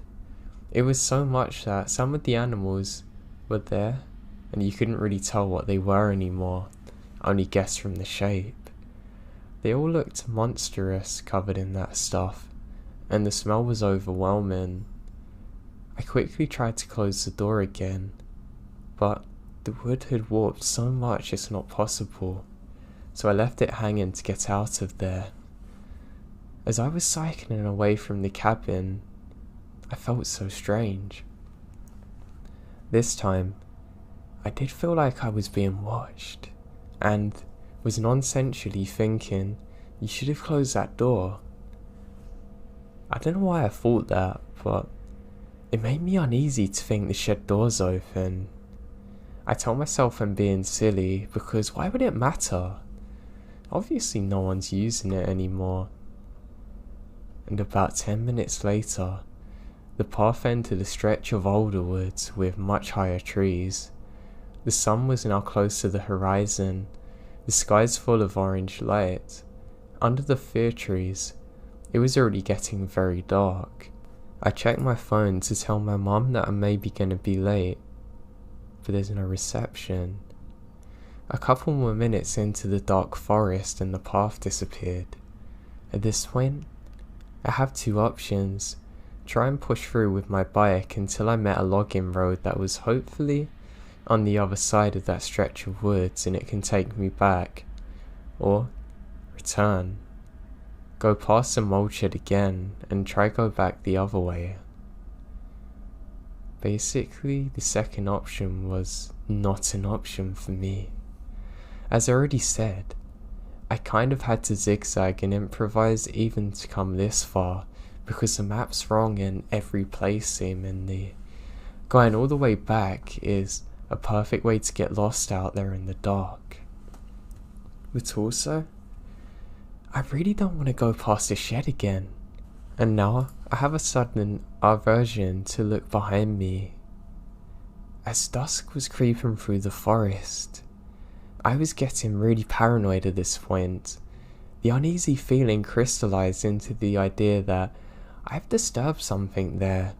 It was so much that some of the animals were there and you couldn't really tell what they were anymore, only guess from the shape. They all looked monstrous covered in that stuff, and the smell was overwhelming. I quickly tried to close the door again, but the wood had warped so much it's not possible, so I left it hanging to get out of there. As I was cycling away from the cabin, I felt so strange. This time, I did feel like I was being watched, and was nonsensely thinking, you should have closed that door. I don't know why I thought that, but it made me uneasy to think the shed door's open. I told myself I'm being silly, because why would it matter? Obviously no one's using it anymore. And about 10 minutes later, the path entered a stretch of older woods with much higher trees. The sun was now close to the horizon, the sky's full of orange light. Under the fir trees, it was already getting very dark. I checked my phone to tell my mum that I'm maybe gonna be late, but there's no reception. A couple more minutes into the dark forest and the path disappeared. At this point, I have two options. Try and push through with my bike until I met a logging road that was hopefully on the other side of that stretch of woods and it can take me back, or return, go past the mold shed again and try go back the other way. Basically, the second option was not an option for me. As I already said, I kind of had to zigzag and improvise even to come this far, because the map's wrong in every place seemingly. Going all the way back is a perfect way to get lost out there in the dark. But also, I really don't want to go past the shed again. And now I have a sudden aversion to look behind me. As dusk was creeping through the forest, I was getting really paranoid at this point. The uneasy feeling crystallized into the idea that I've disturbed something there.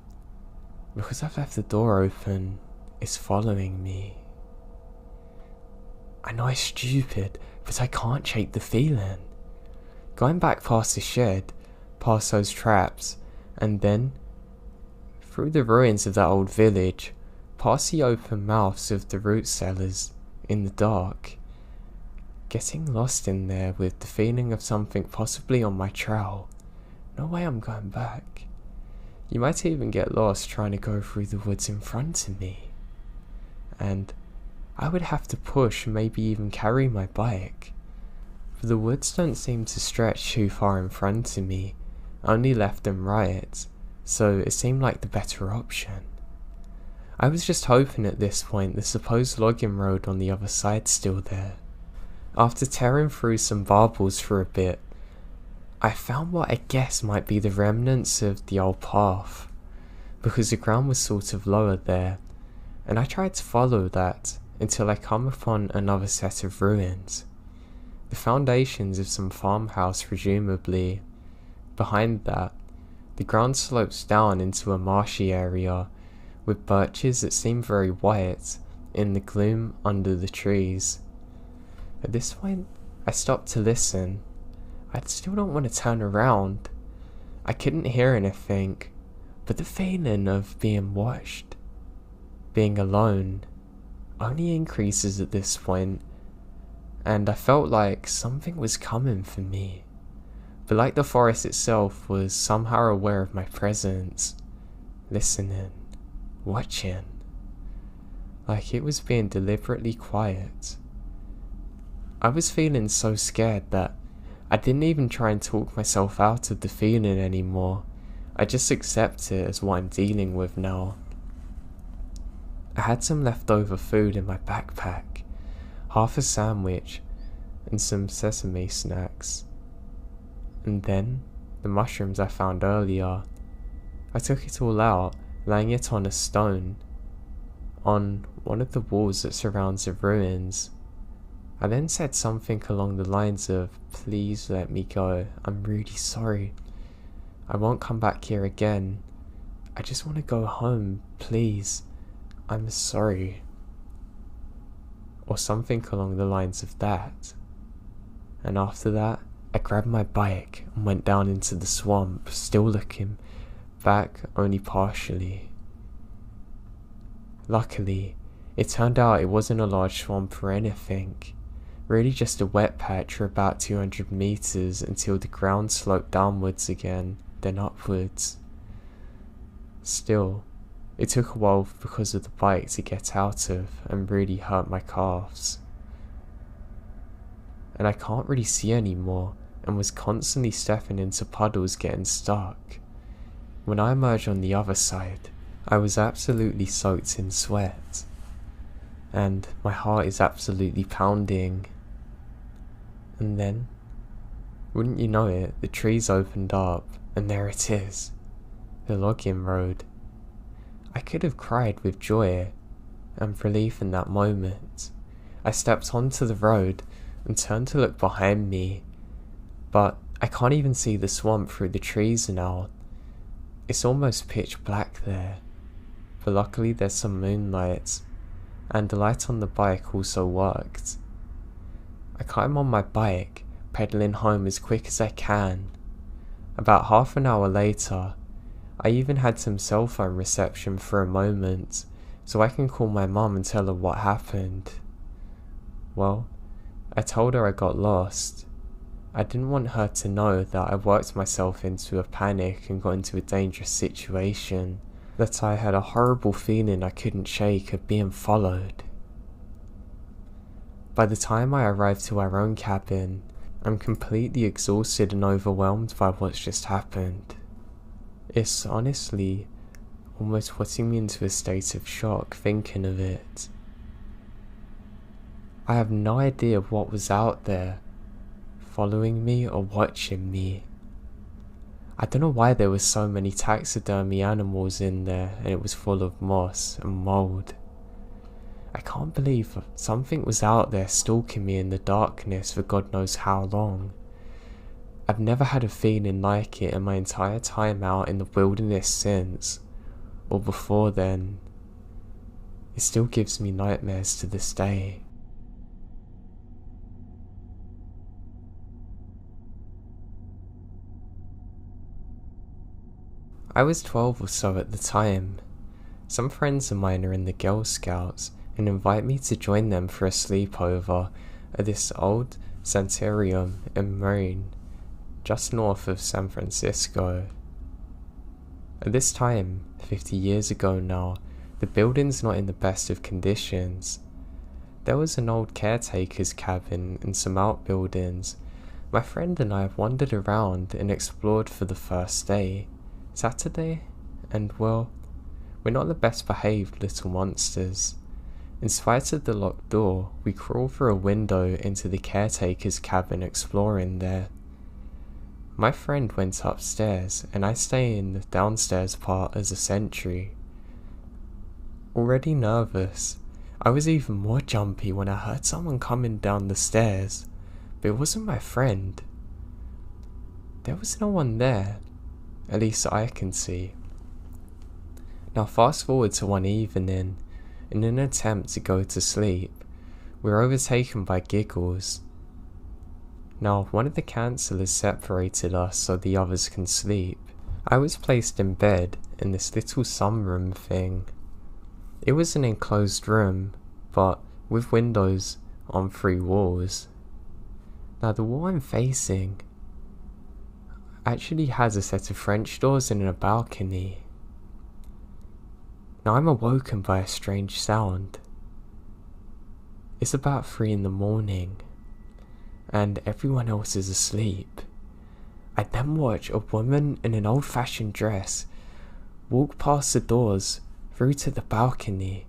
Because I've left the door open, it's following me. I know it's stupid, but I can't shake the feeling. Going back past the shed, past those traps, and then through the ruins of that old village, past the open mouths of the root cellars in the dark, getting lost in there with the feeling of something possibly on my trail. No way I'm going back. You might even get lost trying to go through the woods in front of me. And I would have to push, maybe even carry my bike. For the woods don't seem to stretch too far in front of me, only left and right, so it seemed like the better option. I was just hoping at this point the supposed logging road on the other side's still there. After tearing through some barbels for a bit, I found what I guess might be the remnants of the old path, because the ground was sort of lower there, and I tried to follow that until I come upon another set of ruins. The foundations of some farmhouse presumably. Behind that, the ground slopes down into a marshy area, with birches that seem very white in the gloom under the trees. At this point, I stopped to listen. I still don't want to turn around. I couldn't hear anything, but the feeling of being watched, being alone, only increases at this point, and I felt like something was coming for me. But like the forest itself was somehow aware of my presence, listening, watching, like it was being deliberately quiet. I was feeling so scared that I didn't even try and talk myself out of the feeling anymore. I just accept it as what I'm dealing with now. I had some leftover food in my backpack, half a sandwich and some sesame snacks. And then, the mushrooms I found earlier. I took it all out, laying it on a stone, on one of the walls that surrounds the ruins. I then said something along the lines of, "Please let me go, I'm really sorry. I won't come back here again. I just want to go home, please. I'm sorry." Or something along the lines of that. And after that, I grabbed my bike and went down into the swamp, still looking back only partially. Luckily, it turned out it wasn't a large swamp or anything. Really just a wet patch for about 200 meters until the ground sloped downwards again, then upwards. Still, it took a while because of the bike to get out of and really hurt my calves. And I can't really see anymore and was constantly stepping into puddles getting stuck. When I emerged on the other side, I was absolutely soaked in sweat, and my heart is absolutely pounding. And then, wouldn't you know it, the trees opened up, and there it is, the logging road. I could have cried with joy and relief in that moment. I stepped onto the road and turned to look behind me, but I can't even see the swamp through the trees now. It's almost pitch black there, but luckily there's some moonlight, and the light on the bike also worked. I climb on my bike, pedaling home as quick as I can. About half an hour later, I even had some cell phone reception for a moment, so I can call my mum and tell her what happened. Well, I told her I got lost. I didn't want her to know that I worked myself into a panic and got into a dangerous situation, that I had a horrible feeling I couldn't shake of being followed. By the time I arrived to our own cabin, I'm completely exhausted and overwhelmed by what's just happened. It's honestly almost putting me into a state of shock thinking of it. I have no idea what was out there, following me or watching me. I don't know why there were so many taxidermy animals in there and it was full of moss and mould. I can't believe something was out there stalking me in the darkness for God knows how long. I've never had a feeling like it in my entire time out in the wilderness since, or before then. It still gives me nightmares to this day. I was 12 or so at the time. Some friends of mine are in the Girl Scouts and invite me to join them for a sleepover at this old sanitarium in Maine, just north of San Francisco. At this time, 50 years ago now, the building's not in the best of conditions. There was an old caretaker's cabin and some outbuildings. My friend and I wandered around and explored for the first day, Saturday, and well, we're not the best behaved little monsters. In spite of the locked door, we crawl through a window into the caretaker's cabin exploring there. My friend went upstairs and I stay in the downstairs part as a sentry. Already nervous, I was even more jumpy when I heard someone coming down the stairs, but it wasn't my friend. There was no one there, at least I can see. Now fast forward to one evening. In an attempt to go to sleep, we're overtaken by giggles. Now, one of the counsellors separated us so the others can sleep. I was placed in bed in this little sunroom thing. It was an enclosed room, but with windows on 3 walls. Now, the wall I'm facing actually has a set of French doors and a balcony. Now I'm awoken by a strange sound. It's about 3 in the morning, and everyone else is asleep. I then watch a woman in an old-fashioned dress walk past the doors through to the balcony,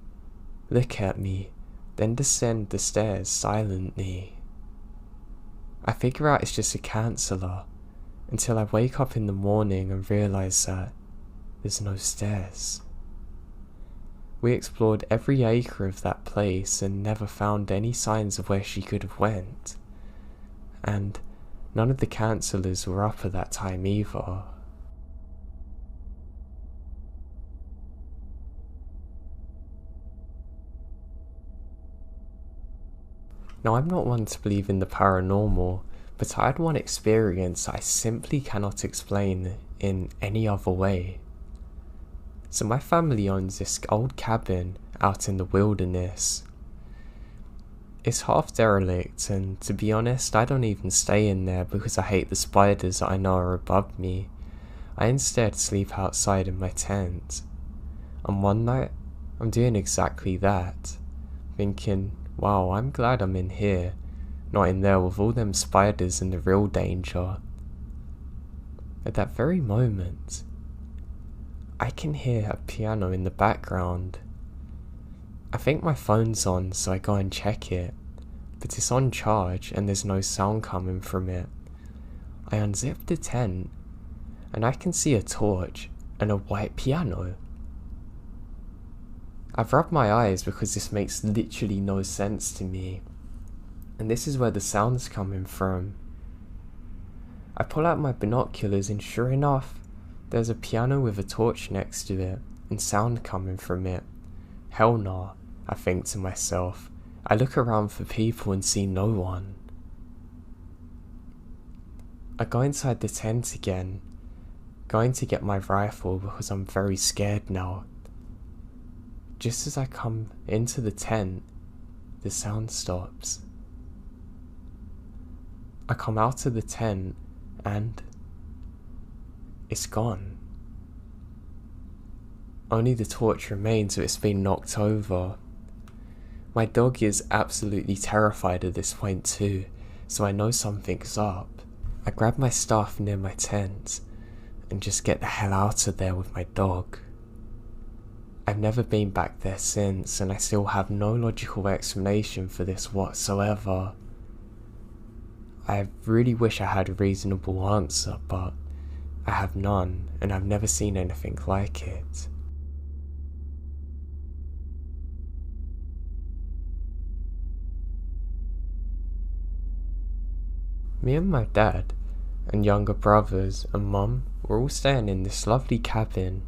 look at me, then descend the stairs silently. I figure out it's just a counsellor, until I wake up in the morning and realise that there's no stairs. We explored every acre of that place and never found any signs of where she could have went. And none of the counsellors were up at that time either. Now I'm not one to believe in the paranormal, but I had one experience I simply cannot explain in any other way. So my family owns this old cabin out in the wilderness. It's half derelict, and to be honest, I don't even stay in there because I hate the spiders that I know are above me. I instead sleep outside in my tent. And one night, I'm doing exactly that, thinking, wow, I'm glad I'm in here, not in there with all them spiders and the real danger. At that very moment, I can hear a piano in the background. I think my phone's on, so I go and check it, but it's on charge and there's no sound coming from it. I unzip the tent and I can see a torch and a white piano. I've rubbed my eyes because this makes literally no sense to me, and this is where the sound's coming from. I pull out my binoculars and sure enough, there's a piano with a torch next to it, and sound coming from it. Hell nah, I think to myself. I look around for people and see no one. I go inside the tent again, going to get my rifle because I'm very scared now. Just as I come into the tent, the sound stops. I come out of the tent and it's gone. Only the torch remains, so it's been knocked over. My dog is absolutely terrified at this point too, so I know something's up. I grab my stuff near my tent and just get the hell out of there with my dog. I've never been back there since, and I still have no logical explanation for this whatsoever. I really wish I had a reasonable answer, but I have none, and I've never seen anything like it. Me and my dad, and younger brothers and mum were all staying in this lovely cabin,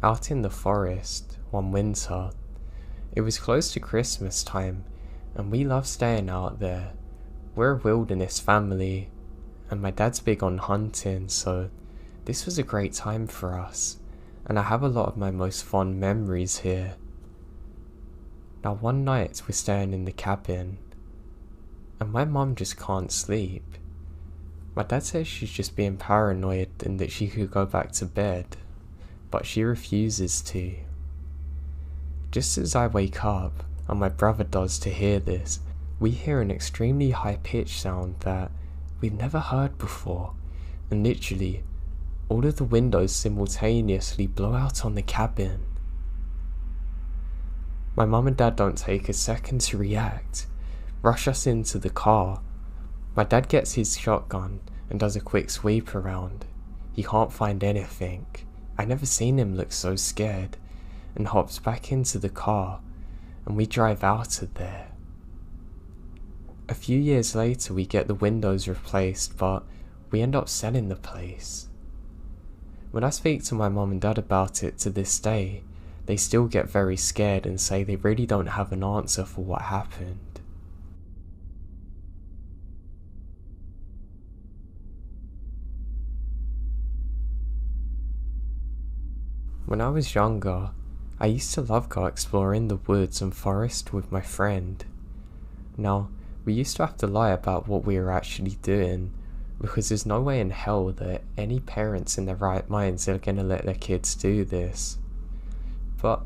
out in the forest, one winter. It was close to Christmas time, and we love staying out there. We're a wilderness family, and my dad's big on hunting, so this was a great time for us, and I have a lot of my most fond memories here. Now one night we're staying in the cabin, and my mum just can't sleep. My dad says she's just being paranoid and that she could go back to bed, but she refuses to. Just as I wake up, and my brother does to hear this, we hear an extremely high-pitched sound that we've never heard before, and literally, all of the windows simultaneously blow out on the cabin. My mum and dad don't take a second to react, rush us into the car. My dad gets his shotgun and does a quick sweep around. He can't find anything. I never seen him look so scared, and hops back into the car, and we drive out of there. A few years later we get the windows replaced, but we end up selling the place. When I speak to my mum and dad about it to this day, they still get very scared and say they really don't have an answer for what happened. When I was younger, I used to love go exploring the woods and forest with my friend. Now, we used to have to lie about what we were actually doing, because there's no way in hell that any parents in their right minds are gonna let their kids do this. But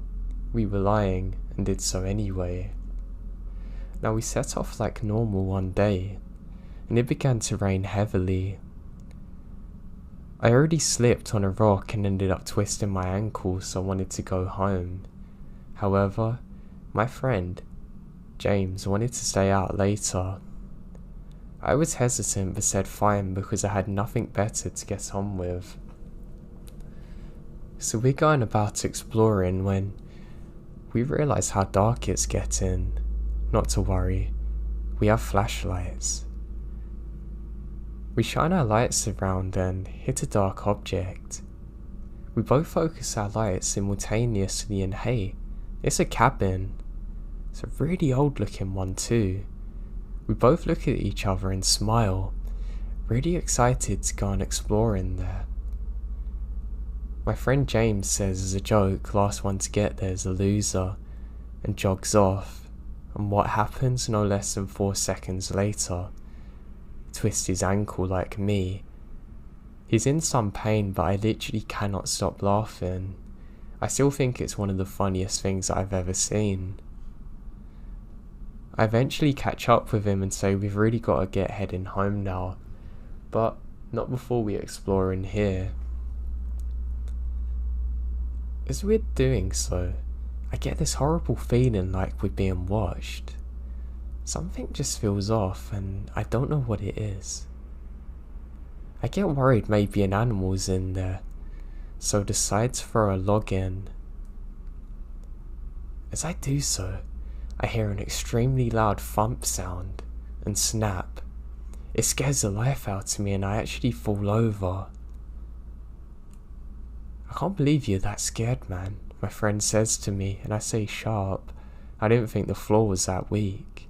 we were lying and did so anyway. Now we set off like normal one day, and it began to rain heavily. I already slipped on a rock and ended up twisting my ankle, so I wanted to go home. However, my friend, James, wanted to stay out later. I was hesitant but said fine because I had nothing better to get on with. So we're going about exploring when we realise how dark it's getting. Not to worry, we have flashlights. We shine our lights around and hit a dark object. We both focus our lights simultaneously and hey, it's a cabin. It's a really old looking one too. We both look at each other and smile, really excited to go and explore in there. My friend James says as a joke, last one to get there is a loser, and jogs off, and what happens no less than 4 seconds later? Twist his ankle like me. He's in some pain, but I literally cannot stop laughing. I still think it's one of the funniest things I've ever seen. I eventually catch up with him and say we've really got to get heading home now, but not before we explore in here. As we're doing so, I get this horrible feeling like we're being watched. Something just feels off and I don't know what it is. I get worried maybe an animal's in there, so decide to throw a log in. As I do so, I hear an extremely loud thump sound and snap. It scares the life out of me and I actually fall over. I can't believe you're that scared, man, my friend says to me, and I say sharp. I didn't think the floor was that weak.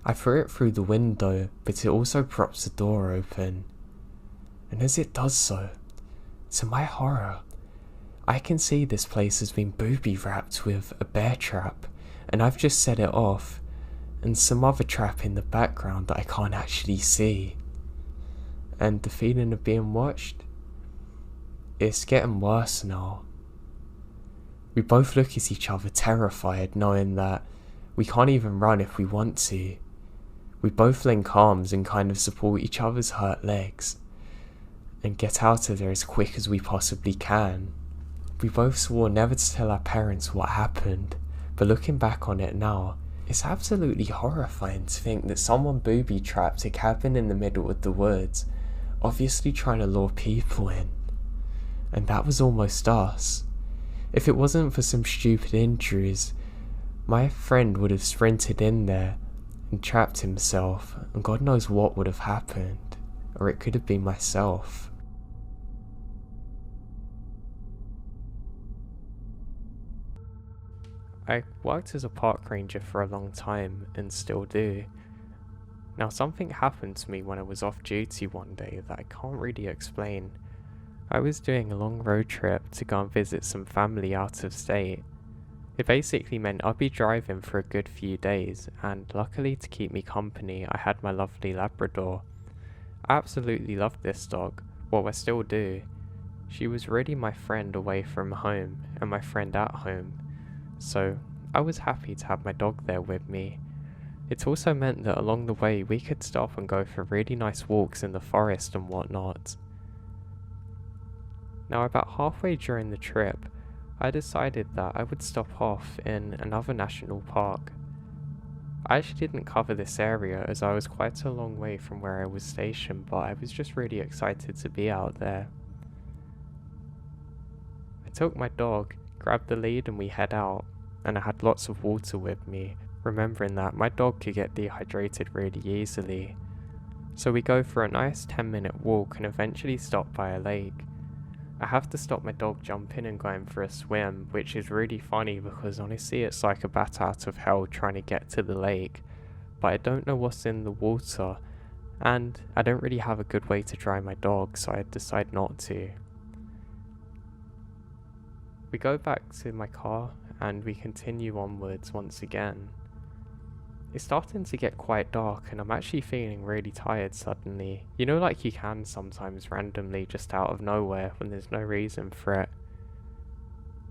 I threw it through the window, but it also props the door open. And as it does so, to my horror, I can see this place has been booby-trapped with a bear trap, and I've just set it off, and some other trap in the background that I can't actually see. And the feeling of being watched? It's getting worse now. We both look at each other terrified, knowing that we can't even run if we want to. We both link arms and kind of support each other's hurt legs, and get out of there as quick as we possibly can. We both swore never to tell our parents what happened, but looking back on it now, it's absolutely horrifying to think that someone booby-trapped a cabin in the middle of the woods, obviously trying to lure people in. And that was almost us. If it wasn't for some stupid injuries, my friend would have sprinted in there and trapped himself, and God knows what would have happened, or it could have been myself. I worked as a park ranger for a long time, and still do. Now something happened to me when I was off duty one day that I can't really explain. I was doing a long road trip to go and visit some family out of state. It basically meant I'd be driving for a good few days, and luckily to keep me company I had my lovely Labrador. I absolutely loved this dog, well I still do. She was really my friend away from home, and my friend at home, so I was happy to have my dog there with me. It also meant that along the way we could stop and go for really nice walks in the forest and whatnot. Now about halfway during the trip, I decided that I would stop off in another national park. I actually didn't cover this area as I was quite a long way from where I was stationed, but I was just really excited to be out there. I took my dog, grabbed the lead and we head out, and I had lots of water with me, remembering that my dog could get dehydrated really easily. So we go for a nice 10-minute walk and eventually stop by a lake. I have to stop my dog jumping and going for a swim, which is really funny because honestly it's like a bat out of hell trying to get to the lake, but I don't know what's in the water, and I don't really have a good way to dry my dog, so I decide not to. We go back to my car and we continue onwards once again. It's starting to get quite dark and I'm actually feeling really tired suddenly. You know, like you can sometimes randomly just out of nowhere when there's no reason for it.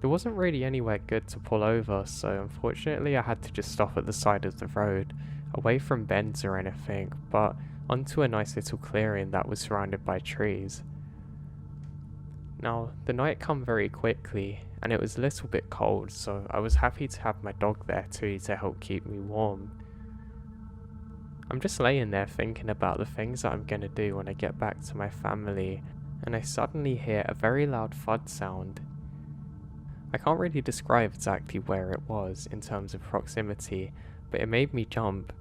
There wasn't really anywhere good to pull over, so unfortunately I had to just stop at the side of the road, away from bends or anything, but onto a nice little clearing that was surrounded by trees. Now, the night come very quickly and it was a little bit cold, so I was happy to have my dog there too to help keep me warm. I'm just laying there thinking about the things that I'm gonna do when I get back to my family, and I suddenly hear a very loud thud sound. I can't really describe exactly where it was in terms of proximity, but it made me jump,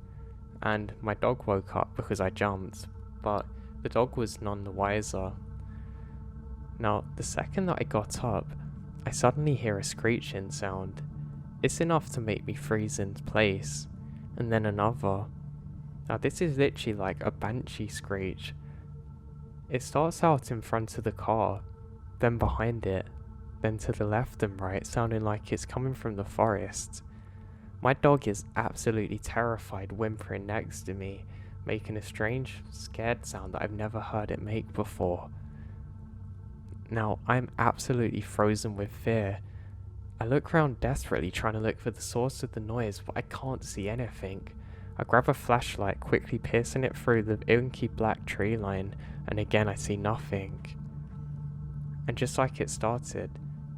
and my dog woke up because I jumped, but the dog was none the wiser. Now, the second that I got up, I suddenly hear a screeching sound. It's enough to make me freeze in place, and then another. Now this is literally like a Banshee screech. It starts out in front of the car, then behind it, then to the left and right, sounding like it's coming from the forest. My dog is absolutely terrified, whimpering next to me, making a strange, scared sound that I've never heard it make before. Now, I'm absolutely frozen with fear. I look around desperately trying to look for the source of the noise, but I can't see anything. I grab a flashlight, quickly piercing it through the inky black tree line, and again I see nothing. And just like it started,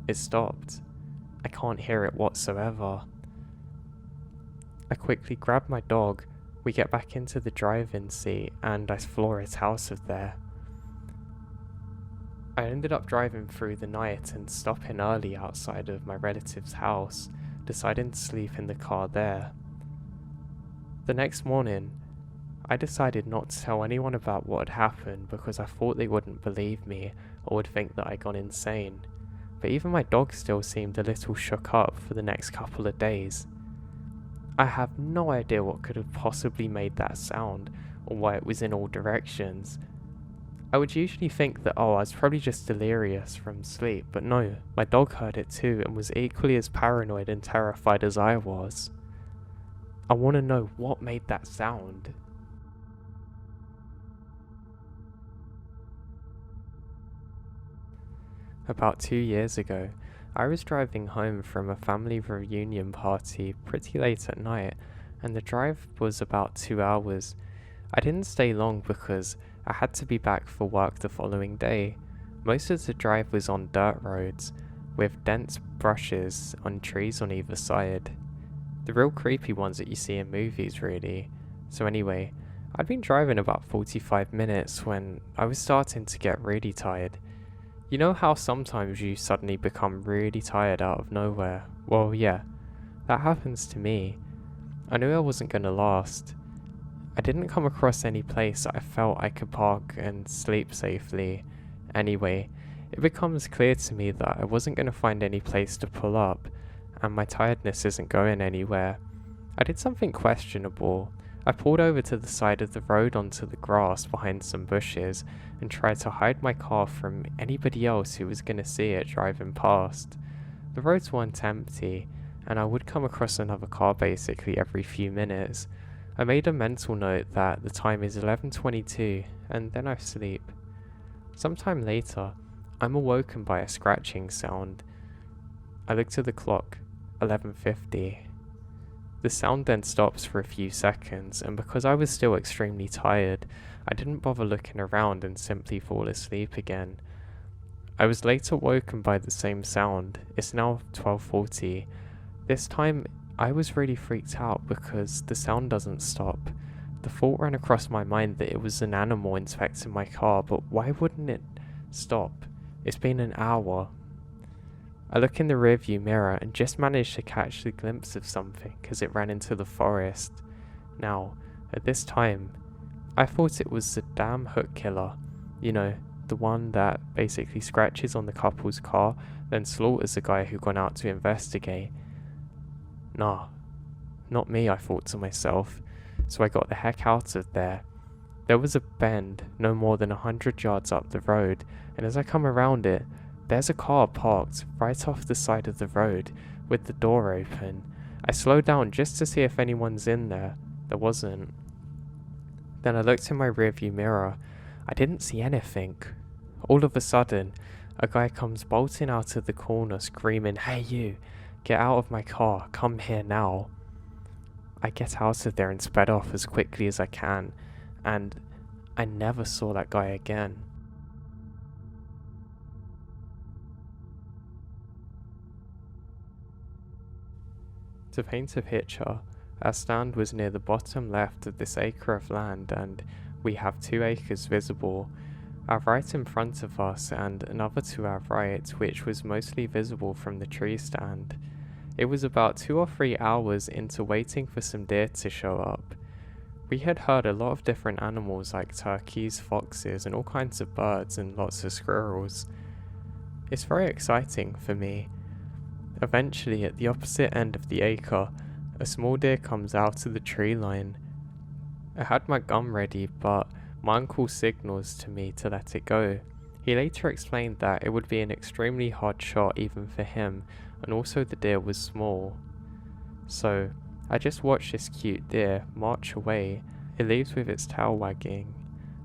it stopped. I can't hear it whatsoever. I quickly grab my dog, we get back into the driving seat, and I floor it out of there. I ended up driving through the night and stopping early outside of my relative's house, deciding to sleep in the car there. The next morning, I decided not to tell anyone about what had happened because I thought they wouldn't believe me or would think that I'd gone insane, but even my dog still seemed a little shook up for the next couple of days. I have no idea what could have possibly made that sound or why it was in all directions. I would usually think that, I was probably just delirious from sleep, but no, my dog heard it too and was equally as paranoid and terrified as I was. I want to know what made that sound. About 2 years ago, I was driving home from a family reunion party pretty late at night, and the drive was about 2 hours. I didn't stay long because I had to be back for work the following day. Most of the drive was on dirt roads, with dense brushes on trees on either side. The real creepy ones that you see in movies, really. So anyway, I'd been driving about 45 minutes when I was starting to get really tired. You know how sometimes you suddenly become really tired out of nowhere? Well, yeah, that happens to me. I knew I wasn't going to last. I didn't come across any place that I felt I could park and sleep safely. Anyway, it becomes clear to me that I wasn't going to find any place to pull up, and my tiredness isn't going anywhere. I did something questionable. I pulled over to the side of the road onto the grass behind some bushes and tried to hide my car from anybody else who was going to see it driving past. The roads weren't empty, and I would come across another car basically every few minutes. I made a mental note that the time is 11:22, and then I sleep. Sometime later, I'm awoken by a scratching sound. I looked at the clock, 11:50. The sound then stops for a few seconds, and because I was still extremely tired, I didn't bother looking around and simply fall asleep again. I was later woken by the same sound. It's now 12:40. This time, I was really freaked out because the sound doesn't stop. The thought ran across my mind that it was an animal inspecting my car, but why wouldn't it stop? It's been an hour. I look in the rearview mirror and just managed to catch a glimpse of something as it ran into the forest. Now, at this time, I thought it was the damn hook killer. You know, the one that basically scratches on the couple's car, then slaughters the guy who gone out to investigate. Nah, not me, I thought to myself, so I got the heck out of there. There was a bend no more than 100 yards up the road, and as I come around it, there's a car parked right off the side of the road with the door open. I slowed down just to see if anyone's in there. There wasn't. Then I looked in my rearview mirror. I didn't see anything. All of a sudden, a guy comes bolting out of the corner screaming, "Hey you, get out of my car, come here now." I get out of there and sped off as quickly as I can, and I never saw that guy again. To paint a picture, our stand was near the bottom left of this acre of land, and we have 2 acres visible, our right in front of us and another to our right, which was mostly visible from the tree stand. It was about 2 or 3 hours into waiting for some deer to show up. We had heard a lot of different animals like turkeys, foxes, and all kinds of birds, and lots of squirrels. It's very exciting for me. Eventually, at the opposite end of the acre, a small deer comes out of the tree line. I had my gun ready, but my uncle signals to me to let it go. He later explained that it would be an extremely hard shot even for him, and also the deer was small. So, I just watched this cute deer march away. It leaves with its tail wagging.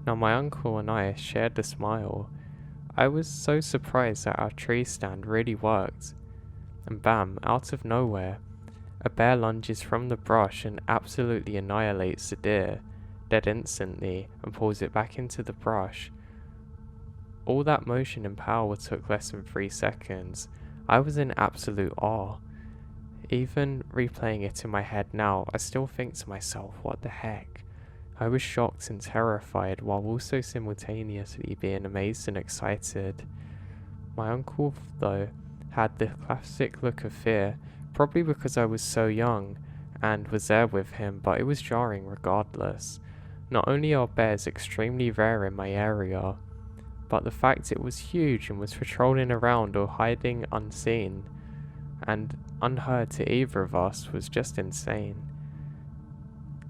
Now my uncle and I shared a smile. I was so surprised that our tree stand really worked. And bam, out of nowhere, a bear lunges from the brush and absolutely annihilates the deer, dead instantly, and pulls it back into the brush. All that motion and power took less than 3 seconds. I was in absolute awe. Even replaying it in my head now, I still think to myself, what the heck? I was shocked and terrified while also simultaneously being amazed and excited. My uncle, though, had the classic look of fear, probably because I was so young and was there with him, but it was jarring regardless. Not only are bears extremely rare in my area, but the fact it was huge and was patrolling around or hiding unseen and unheard to either of us was just insane.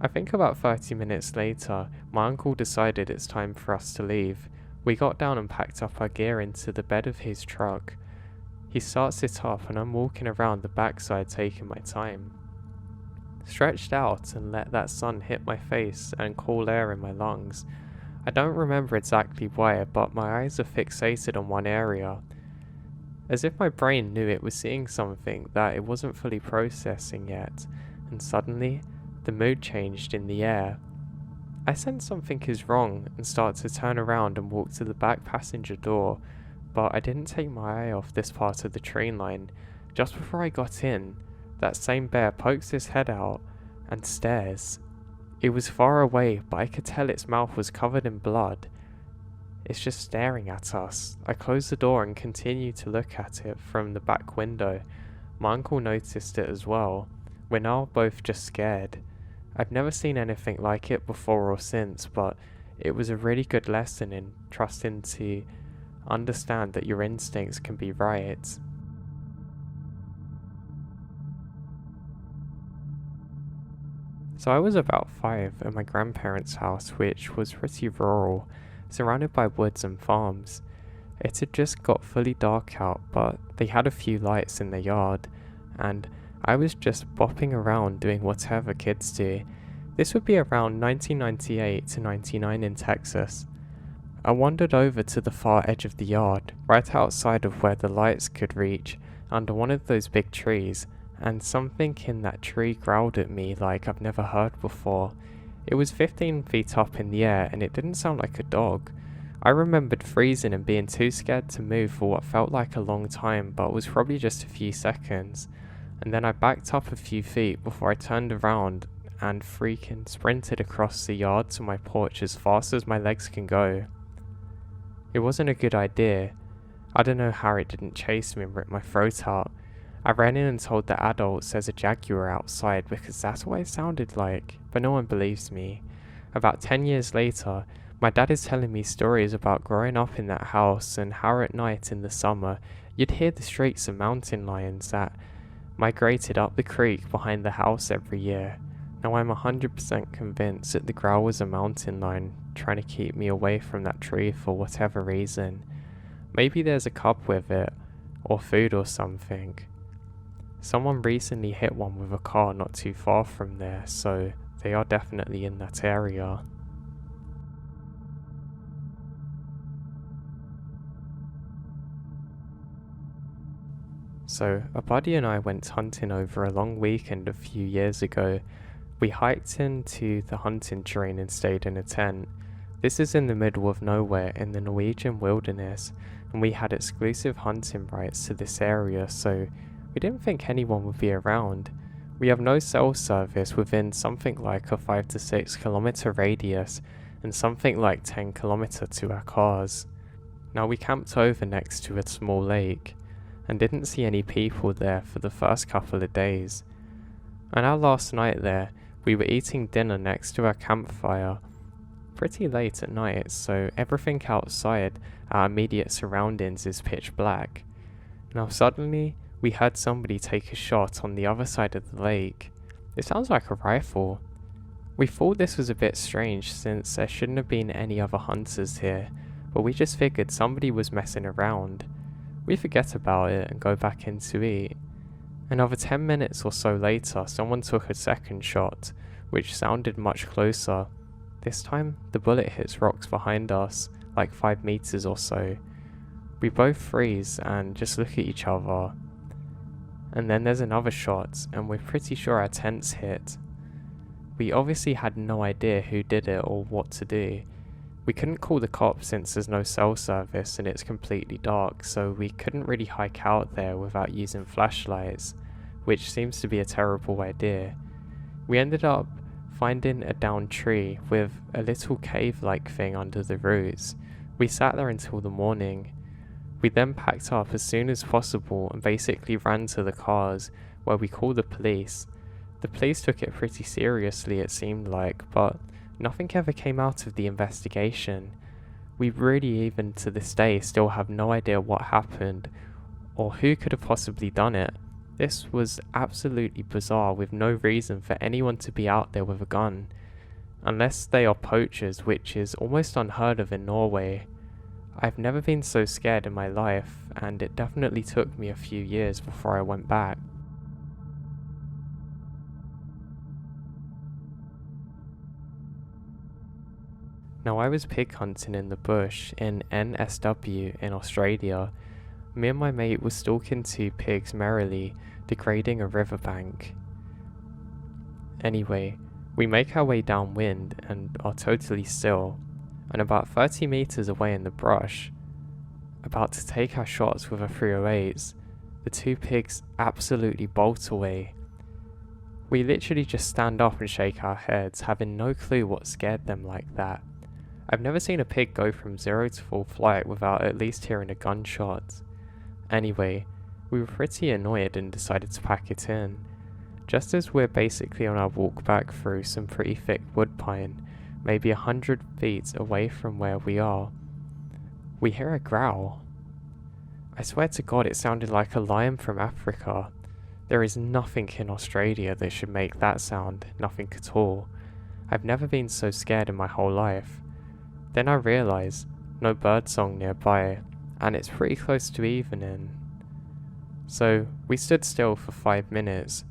I think about 30 minutes later, my uncle decided it's time for us to leave. We got down and packed up our gear into the bed of his truck. He starts it up and I'm walking around the backside taking my time. Stretched out and let that sun hit my face and cool air in my lungs. I don't remember exactly why, but my eyes are fixated on one area. As if my brain knew it was seeing something that it wasn't fully processing yet, and suddenly, the mood changed in the air. I sense something is wrong and start to turn around and walk to the back passenger door, but I didn't take my eye off this part of the train line. Just before I got in, that same bear pokes his head out and stares. It was far away, but I could tell its mouth was covered in blood. It's just staring at us. I closed the door and continued to look at it from the back window. My uncle noticed it as well. We're now both just scared. I've never seen anything like it before or since, but it was a really good lesson in trusting to understand that your instincts can be right. So I was about 5 at my grandparents' house, which was pretty rural, surrounded by woods and farms. It had just got fully dark out, but they had a few lights in the yard, and I was just bopping around doing whatever kids do. This would be around 1998 to 99 in Texas. I wandered over to the far edge of the yard, right outside of where the lights could reach, under one of those big trees, and something in that tree growled at me like I've never heard before. It was 15 feet up in the air and it didn't sound like a dog. I remembered freezing and being too scared to move for what felt like a long time, but was probably just a few seconds, and then I backed up a few feet before I turned around and freaking sprinted across the yard to my porch as fast as my legs can go. It wasn't a good idea. I don't know how it didn't chase me and rip my throat out. I ran in and told the adults there's a jaguar outside because that's what it sounded like, but no one believes me. About 10 years later, my dad is telling me stories about growing up in that house and how at night in the summer you'd hear the streaks of mountain lions that migrated up the creek behind the house every year. Now I'm 100% convinced that the growl was a mountain lion trying to keep me away from that tree for whatever reason. Maybe there's a cub with it, or food or something. Someone recently hit one with a car not too far from there, so they are definitely in that area. So, a buddy and I went hunting over a long weekend a few years ago. We hiked into the hunting terrain and stayed in a tent. This is in the middle of nowhere in the Norwegian wilderness, and we had exclusive hunting rights to this area, so we didn't think anyone would be around. We have no cell service within something like a 5 to 6 kilometer radius and something like 10 kilometer to our cars. Now we camped over next to a small lake and didn't see any people there for the first couple of days. On our last night there, we were eating dinner next to our campfire pretty late at night, so everything outside our immediate surroundings is pitch black. Now suddenly, we heard somebody take a shot on the other side of the lake. It sounds like a rifle. We thought this was a bit strange since there shouldn't have been any other hunters here, but we just figured somebody was messing around. We forget about it and go back in to eat. Another 10 minutes or so later, someone took a second shot, which sounded much closer. This time, the bullet hits rocks behind us, like 5 meters or so. We both freeze and just look at each other. And then there's another shot, and we're pretty sure our tent's hit. We obviously had no idea who did it or what to do. We couldn't call the cops since there's no cell service and it's completely dark, so we couldn't really hike out there without using flashlights, which seems to be a terrible idea. We ended up finding a downed tree with a little cave-like thing under the roots. We sat there until the morning. We then packed up as soon as possible and basically ran to the cars, where we called the police. The police took it pretty seriously, it seemed like, but nothing ever came out of the investigation. We really, even to this day, still have no idea what happened or who could have possibly done it. This was absolutely bizarre, with no reason for anyone to be out there with a gun, unless they are poachers, which is almost unheard of in Norway. I've never been so scared in my life, and it definitely took me a few years before I went back. Now I was pig hunting in the bush in NSW in Australia. Me and my mate were stalking 2 pigs merrily, degrading a riverbank. Anyway, we make our way downwind and are totally still, and about 30 meters away in the brush, about to take our shots with a 308s, the 2 pigs absolutely bolt away. We literally just stand up and shake our heads, having no clue what scared them like that. I've never seen a pig go from 0 to full flight without at least hearing a gunshot. Anyway, we were pretty annoyed and decided to pack it in. Just as we're basically on our walk back through some pretty thick wood pine, maybe 100 feet away from where we are, we hear a growl. I swear to God, it sounded like a lion from Africa. There is nothing in Australia that should make that sound, nothing at all. I've never been so scared in my whole life. Then I realise no birdsong nearby, and it's pretty close to evening. So we stood still for 5 minutes,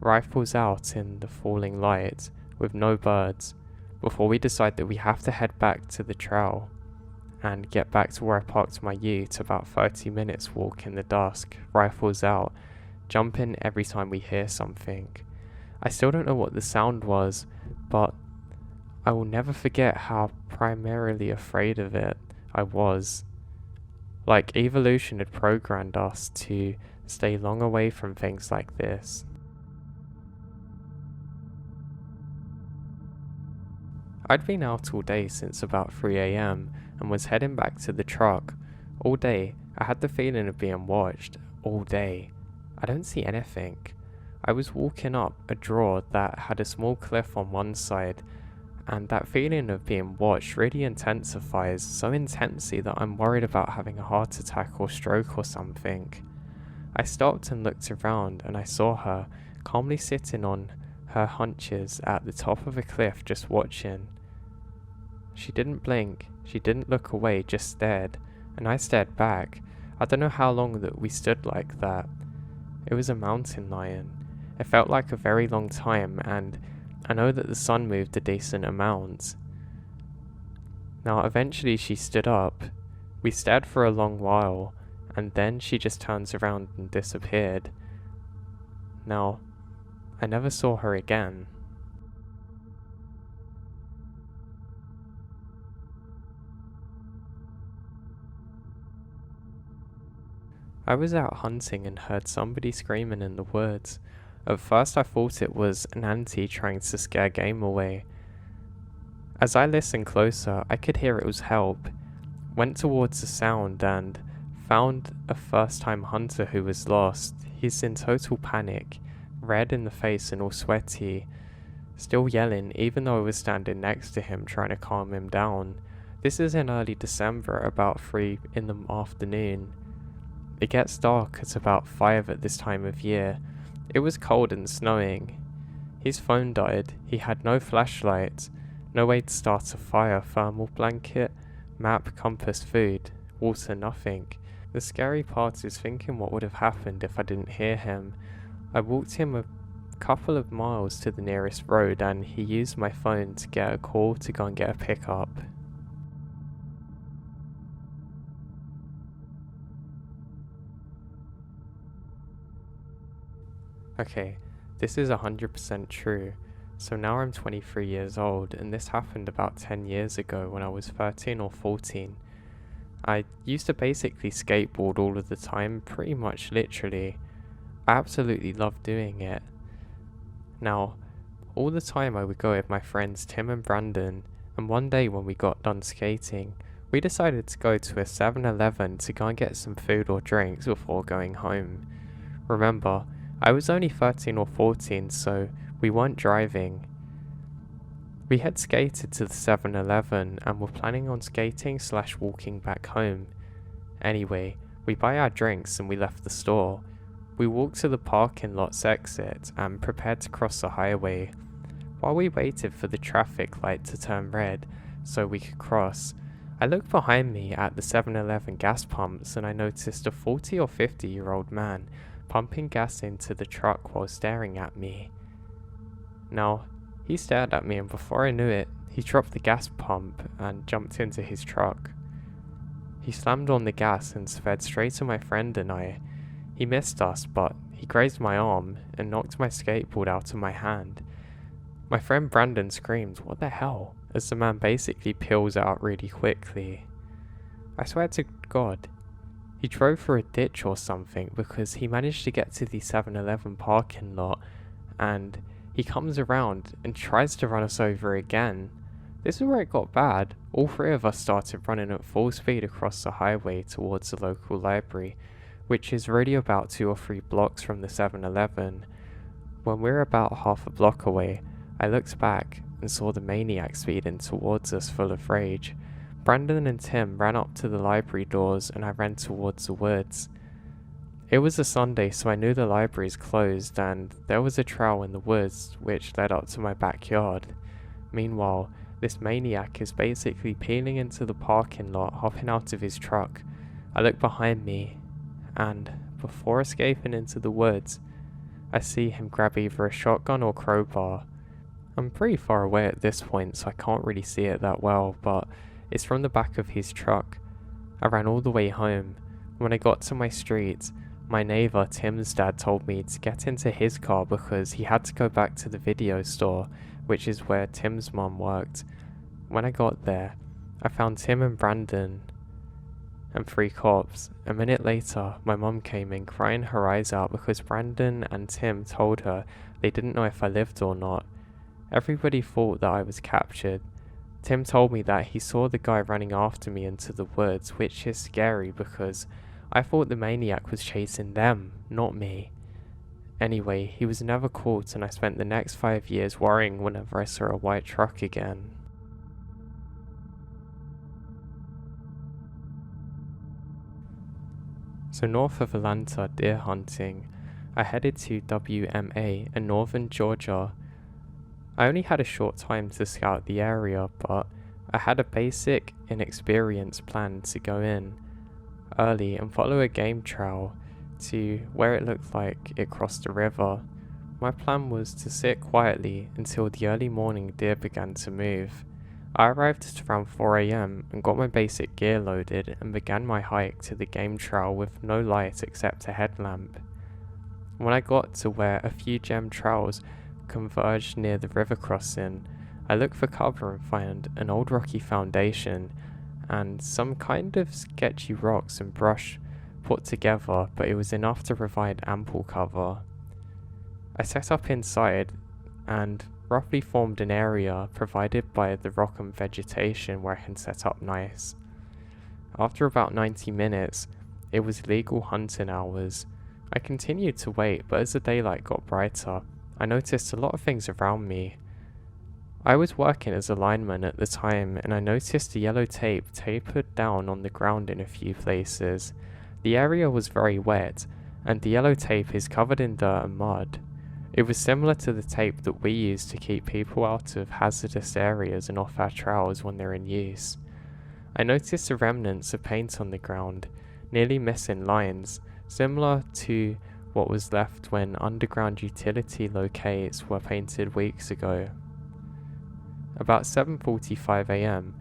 rifles out in the falling light, with no birds, before we decide that we have to head back to the trail and get back to where I parked my ute. About 30 minutes walk in the dusk, rifles out, jumping every time we hear something. I still don't know what the sound was, but I will never forget how primarily afraid of it I was. Like, evolution had programmed us to stay long away from things like this. I'd been out all day since about 3 AM and was heading back to the truck. All day, I had the feeling of being watched. All day. I don't see anything. I was walking up a draw that had a small cliff on one side, and that feeling of being watched really intensifies so intensely that I'm worried about having a heart attack or stroke or something. I stopped and looked around, and I saw her calmly sitting on her hunches at the top of a cliff just watching. She didn't blink, she didn't look away, just stared, and I stared back. I don't know how long that we stood like that. It was a mountain lion. It felt like a very long time, and I know that the sun moved a decent amount. Now eventually she stood up. We stared for a long while, and then she just turns around and disappeared. Now, I never saw her again. I was out hunting and heard somebody screaming in the woods. At first I thought it was an auntie trying to scare game away. As I listened closer, I could hear it was help. Went towards the sound and found a first-time hunter who was lost. He's in total panic, red in the face and all sweaty, still yelling even though I was standing next to him trying to calm him down. This is in early December, about 3 in the afternoon. It gets dark at about 5 at this time of year. It was cold and snowing. His phone died. He had no flashlight, no way to start a fire, thermal blanket, map, compass, food, water, nothing. The scary part is thinking what would have happened if I didn't hear him. I walked him a couple of miles to the nearest road and he used my phone to get a call to go and get a pickup. Okay, this is 100% true. So now I'm 23 years old, and this happened about 10 years ago when I was 13 or 14. I used to basically skateboard all of the time, pretty much literally. I absolutely loved doing it. Now, all the time I would go with my friends Tim and Brandon, and one day when we got done skating, we decided to go to a 7-Eleven to go and get some food or drinks before going home. Remember, I was only 13 or 14, so we weren't driving. We had skated to the 7-Eleven and were planning on skating/walking back home. Anyway, we buy our drinks and we left the store. We walked to the parking lot's exit and prepared to cross the highway. While we waited for the traffic light to turn red so we could cross, I looked behind me at the 7-Eleven gas pumps and I noticed a 40 or 50-year-old man pumping gas into the truck while staring at me. Now, he stared at me and before I knew it, he dropped the gas pump and jumped into his truck. He slammed on the gas and sped straight to my friend and I. He missed us, but he grazed my arm and knocked my skateboard out of my hand. My friend Brandon screamed, "What the hell?" as the man basically peels out really quickly. I swear to God, he drove through a ditch or something because he managed to get to the 7-Eleven parking lot and he comes around and tries to run us over again. This is where it got bad. All three of us started running at full speed across the highway towards the local library, which is really about 2 or 3 blocks from the 7-Eleven. When we were about half a block away, I looked back and saw the maniac speeding towards us full of rage. Brandon and Tim ran up to the library doors and I ran towards the woods. It was a Sunday, so I knew the library's closed and there was a trail in the woods which led up to my backyard. Meanwhile, this maniac is basically peeling into the parking lot, hopping out of his truck. I look behind me and, before escaping into the woods, I see him grab either a shotgun or crowbar. I'm pretty far away at this point, so I can't really see it that well, but it's from the back of his truck. I ran all the way home. When I got to my street, my neighbour Tim's dad told me to get into his car because he had to go back to the video store, which is where Tim's mum worked. When I got there, I found Tim and Brandon and 3 cops. A minute later, my mum came in crying her eyes out because Brandon and Tim told her they didn't know if I lived or not. Everybody thought that I was captured. Tim told me that he saw the guy running after me into the woods, which is scary because I thought the maniac was chasing them, not me. Anyway, he was never caught, and I spent the next 5 years worrying whenever I saw a white truck again. So north of Atlanta deer hunting, I headed to WMA in northern Georgia. I only had a short time to scout the area, but I had a basic, inexperienced plan to go in early and follow a game trail to where it looked like it crossed a river. My plan was to sit quietly until the early morning deer began to move. I arrived at around 4 AM and got my basic gear loaded and began my hike to the game trail with no light except a headlamp. When I got to where a few gem trails converged near the river crossing, I looked for cover and found an old rocky foundation and some kind of sketchy rocks and brush put together, but it was enough to provide ample cover. I set up inside and roughly formed an area provided by the rock and vegetation where I can set up nice. After about 90 minutes, it was legal hunting hours. I continued to wait, but as the daylight got brighter, I noticed a lot of things around me. I was working as a lineman at the time, and I noticed the yellow tape tapered down on the ground in a few places. The area was very wet, and the yellow tape is covered in dirt and mud. It was similar to the tape that we use to keep people out of hazardous areas and off our trails when they're in use. I noticed the remnants of paint on the ground, nearly missing lines, similar to what was left when underground utility locates were painted weeks ago. About 7:45 AM,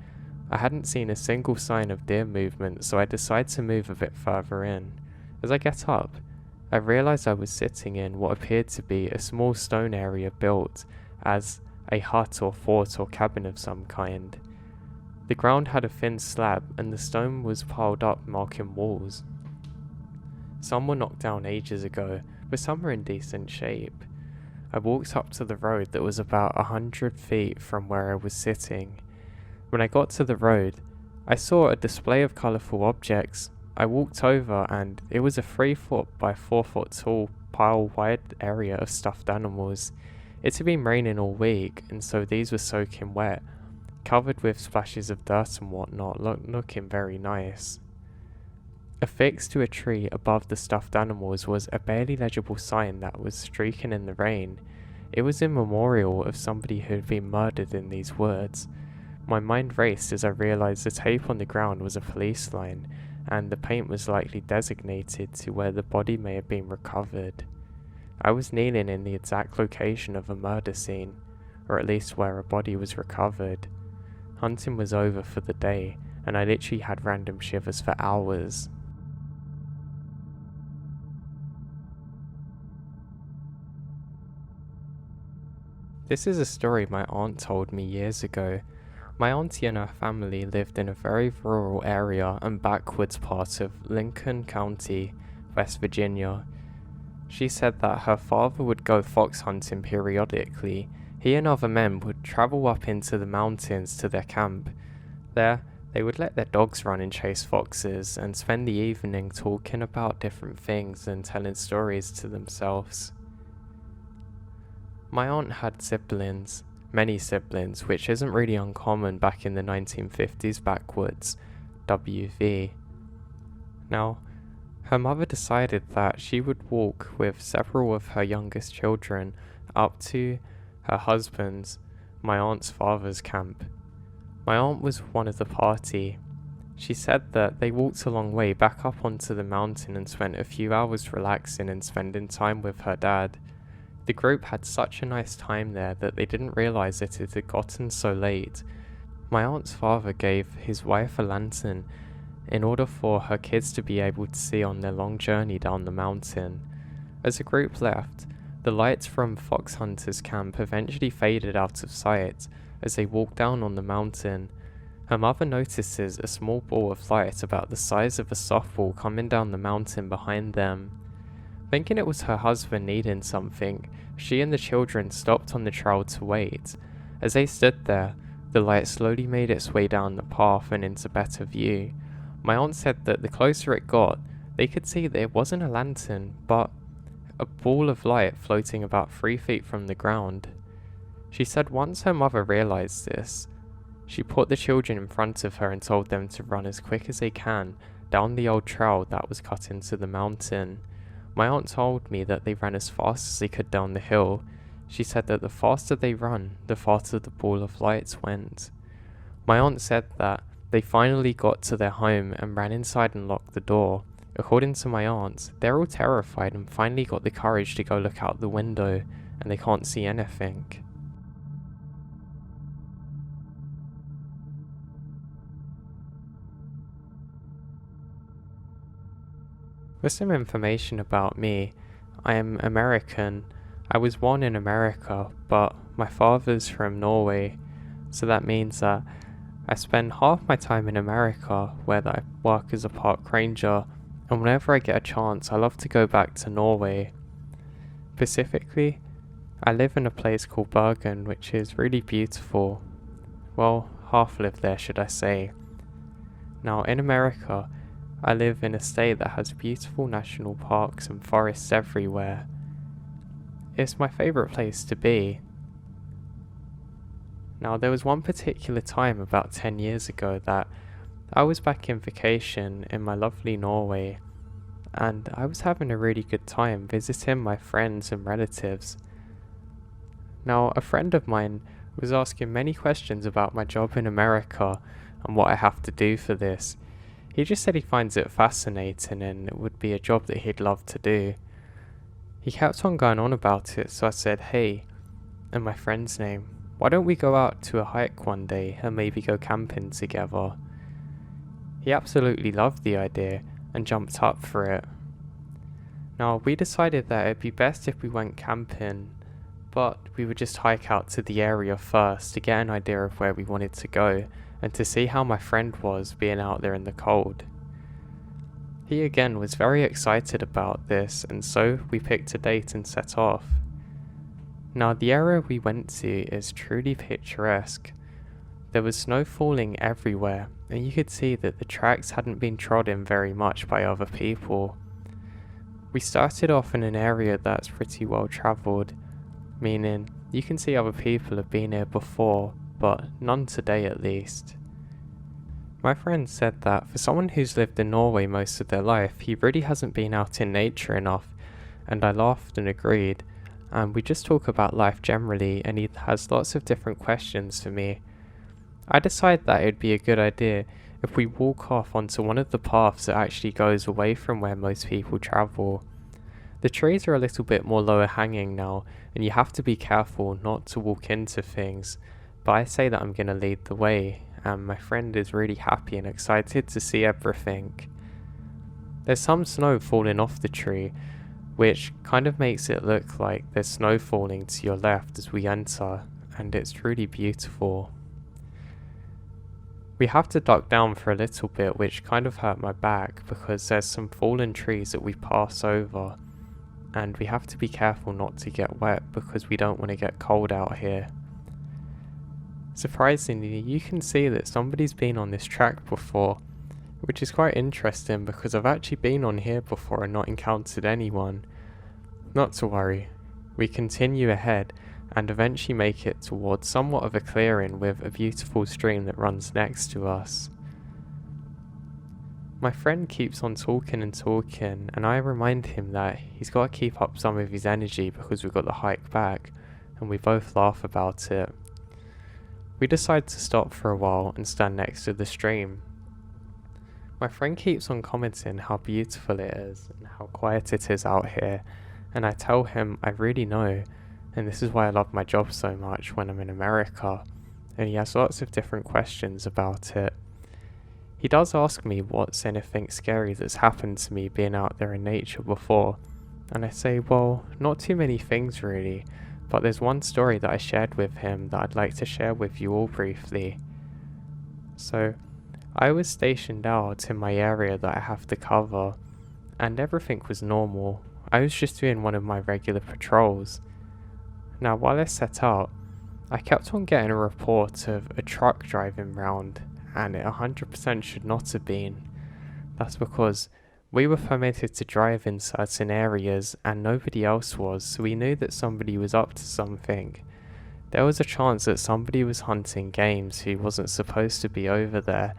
I hadn't seen a single sign of deer movement, so I decided to move a bit further in. As I get up, I realized I was sitting in what appeared to be a small stone area built as a hut or fort or cabin of some kind. The ground had a thin slab and the stone was piled up marking walls. Some were knocked down ages ago, but some were in decent shape. I walked up to the road that was about 100 feet from where I was sitting. When I got to the road, I saw a display of colourful objects. I walked over and it was a 3-foot by 4-foot tall pile-wide area of stuffed animals. It had been raining all week, and so these were soaking wet, covered with splashes of dirt and whatnot, looking very nice. Affixed to a tree above the stuffed animals was a barely legible sign that was streaking in the rain. It was a memorial of somebody who had been murdered in these woods. My mind raced as I realized the tape on the ground was a police line, and the paint was likely designated to where the body may have been recovered. I was kneeling in the exact location of a murder scene, or at least where a body was recovered. Hunting was over for the day, and I literally had random shivers for hours. This is a story my aunt told me years ago. My auntie and her family lived in a very rural area and backwoods part of Lincoln County, West Virginia. She said that her father would go fox hunting periodically. He and other men would travel up into the mountains to their camp. There, they would let their dogs run and chase foxes and spend the evening talking about different things and telling stories to themselves. My aunt had siblings, many siblings, which isn't really uncommon back in the 1950s backwoods, WV. Now, her mother decided that she would walk with several of her youngest children up to her husband's, my aunt's father's camp. My aunt was one of the party. She said that they walked a long way back up onto the mountain and spent a few hours relaxing and spending time with her dad. The group had such a nice time there that they didn't realize that it had gotten so late. My aunt's father gave his wife a lantern in order for her kids to be able to see on their long journey down the mountain. As the group left, the lights from Fox Hunter's camp eventually faded out of sight as they walked down on the mountain, Her mother notices a small ball of light about the size of a softball coming down the mountain behind them. Thinking it was her husband needing something, she and the children stopped on the trail to wait. As they stood there, the light slowly made its way down the path and into better view. My aunt said that the closer it got, they could see that it wasn't a lantern, but a ball of light floating about 3 feet from the ground. She said once her mother realized this, she put the children in front of her and told them to run as quick as they can down the old trail that was cut into the mountain. My aunt told me that they ran as fast as they could down the hill. She said that the faster they run, the faster the ball of light went. My aunt said that they finally got to their home and ran inside and locked the door. According to my aunt, they're all terrified and finally got the courage to go look out the window, and they can't see anything. For some information about me, I am American. I was born in America, but my father's from Norway, so that means that I spend half my time in America where I work as a park ranger, and whenever I get a chance I love to go back to Norway. Specifically, I live in a place called Bergen, which is really beautiful. Well, half live there should I say. Now in America, I live in a state that has beautiful national parks and forests everywhere. It's my favourite place to be. Now there was one particular time about 10 years ago that I was back in vacation in my lovely Norway, and I was having a really good time visiting my friends and relatives. Now a friend of mine was asking many questions about my job in America and what I have to do for this. He just said he finds it fascinating and it would be a job that he'd love to do. He kept on going on about it, so I said, "Hey," and my friend's name, "why don't we go out to a hike one day and maybe go camping together?" He absolutely loved the idea and jumped up for it. Now we decided that it'd be best if we went camping, but we would just hike out to the area first to get an idea of where we wanted to go and to see how my friend was being out there in the cold. He again was very excited about this, and so we picked a date and set off. Now the area we went to is truly picturesque. There was snow falling everywhere, and you could see that the tracks hadn't been trodden very much by other people. We started off in an area that's pretty well travelled, meaning you can see other people have been here before, but none today at least. My friend said that for someone who's lived in Norway most of their life, he really hasn't been out in nature enough, and I laughed and agreed, and we just talk about life generally, and he has lots of different questions for me. I decided that it would be a good idea if we walk off onto one of the paths that actually goes away from where most people travel. The trees are a little bit more lower hanging now, and you have to be careful not to walk into things, but I say that I'm going to lead the way, and my friend is really happy and excited to see everything. There's some snow falling off the tree, which kind of makes it look like there's snow falling to your left as we enter, and it's really beautiful. We have to duck down for a little bit, which kind of hurt my back because there's some fallen trees that we pass over, and we have to be careful not to get wet because we don't want to get cold out here. Surprisingly, you can see that somebody's been on this track before, which is quite interesting because I've actually been on here before and not encountered anyone. Not to worry, we continue ahead and eventually make it towards somewhat of a clearing with a beautiful stream that runs next to us. My friend keeps on talking and talking, and I remind him that he's got to keep up some of his energy because we've got the hike back, and we both laugh about it. We decide to stop for a while and stand next to the stream. My friend keeps on commenting how beautiful it is and how quiet it is out here, and I tell him I really know, and this is why I love my job so much when I'm in America, and he has lots of different questions about it. He does ask me what's anything scary that's happened to me being out there in nature before, and I say, well, not too many things really, but there's one story that I shared with him that I'd like to share with you all briefly. So I was stationed out in my area that I have to cover, and everything was normal. I was just doing one of my regular patrols. Now while I set out, I kept on getting a report of a truck driving round, and it 100% should not have been. That's because we were permitted to drive in certain areas and nobody else was, so we knew that somebody was up to something. There was a chance that somebody was hunting games who wasn't supposed to be over there,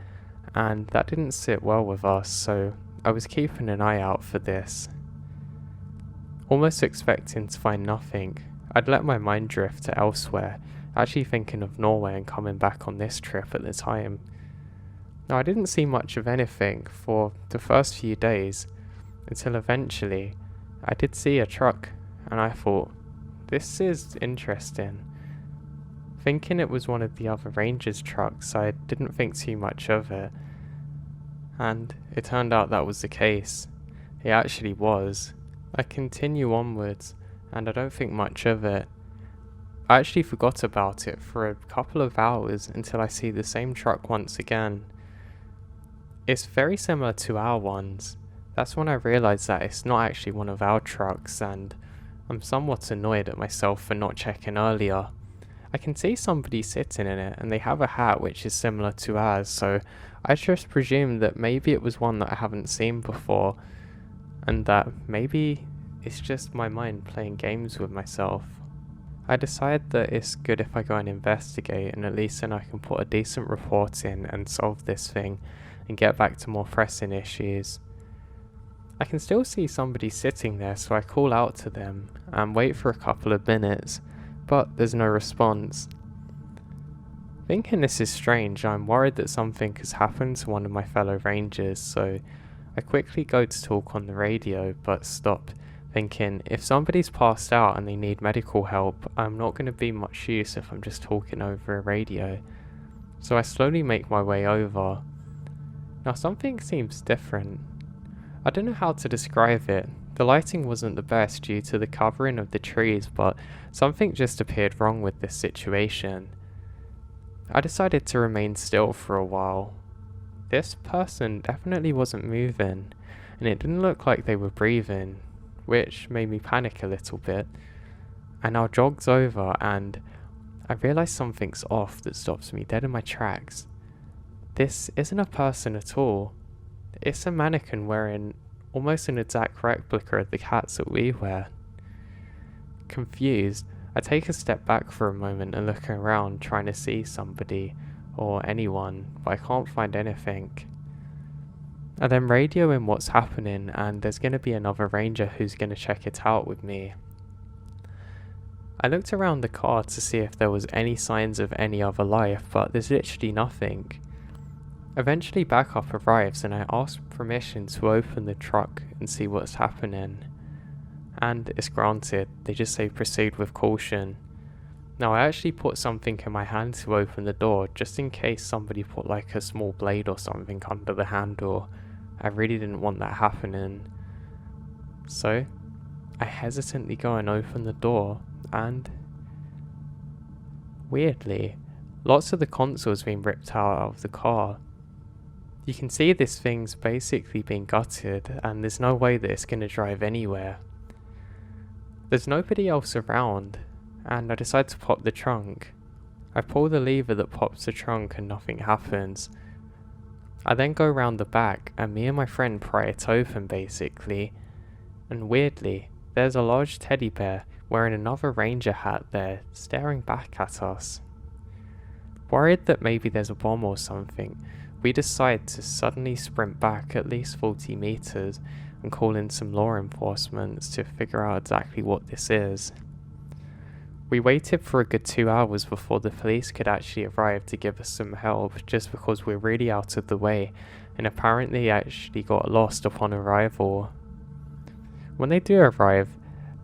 and that didn't sit well with us, so I was keeping an eye out for this. Almost expecting to find nothing, I'd let my mind drift to elsewhere, actually thinking of Norway and coming back on this trip at the time. Now I didn't see much of anything for the first few days, until eventually I did see a truck, and I thought, this is interesting. Thinking it was one of the other rangers' trucks, I didn't think too much of it, and it turned out that was the case. It actually was. I continue onwards, and I don't think much of it. I actually forgot about it for a couple of hours until I see the same truck once again. It's very similar to our ones. That's when I realised that it's not actually one of our trucks, and I'm somewhat annoyed at myself for not checking earlier. I can see somebody sitting in it, and they have a hat which is similar to ours, so I just presumed that maybe it was one that I haven't seen before, and that maybe it's just my mind playing games with myself. I decide that it's good if I go and investigate, and at least then I can put a decent report in and solve this thing and get back to more pressing issues. I can still see somebody sitting there, so I call out to them and wait for a couple of minutes, but there's no response. Thinking this is strange, I'm worried that something has happened to one of my fellow rangers, so I quickly go to talk on the radio, but stop, thinking if somebody's passed out and they need medical help, I'm not going to be much use if I'm just talking over a radio. So I slowly make my way over. Now something seems different. I don't know how to describe it. The lighting wasn't the best due to the covering of the trees, but something just appeared wrong with this situation. I decided to remain still for a while. This person definitely wasn't moving, and it didn't look like they were breathing, which made me panic a little bit. I now jogged over, and I realised something's off that stops me dead in my tracks. This isn't a person at all. It's a mannequin wearing almost an exact replica of the hats that we wear. Confused, I take a step back for a moment and look around trying to see somebody or anyone, but I can't find anything. I then radio in what's happening, and there's going to be another ranger who's going to check it out with me. I looked around the car to see if there was any signs of any other life, but there's literally nothing. Eventually backup arrives, and I ask permission to open the truck and see what's happening. And it's granted. They just say proceed with caution. Now I actually put something in my hand to open the door, just in case somebody put like a small blade or something under the handle. I really didn't want that happening. So I hesitantly go and open the door, and weirdly, lots of the console's been ripped out of the car. You can see this thing's basically been gutted, and there's no way that it's going to drive anywhere. There's nobody else around, and I decide to pop the trunk. I pull the lever that pops the trunk and nothing happens. I then go round the back, and me and my friend pry it open basically, and weirdly, there's a large teddy bear wearing another ranger hat there, staring back at us. Worried that maybe there's a bomb or something, we decide to suddenly sprint back at least 40 meters and call in some law enforcement to figure out exactly what this is. We waited for a good 2 hours before the police could actually arrive to give us some help, just because we're really out of the way and apparently actually got lost upon arrival. When they do arrive,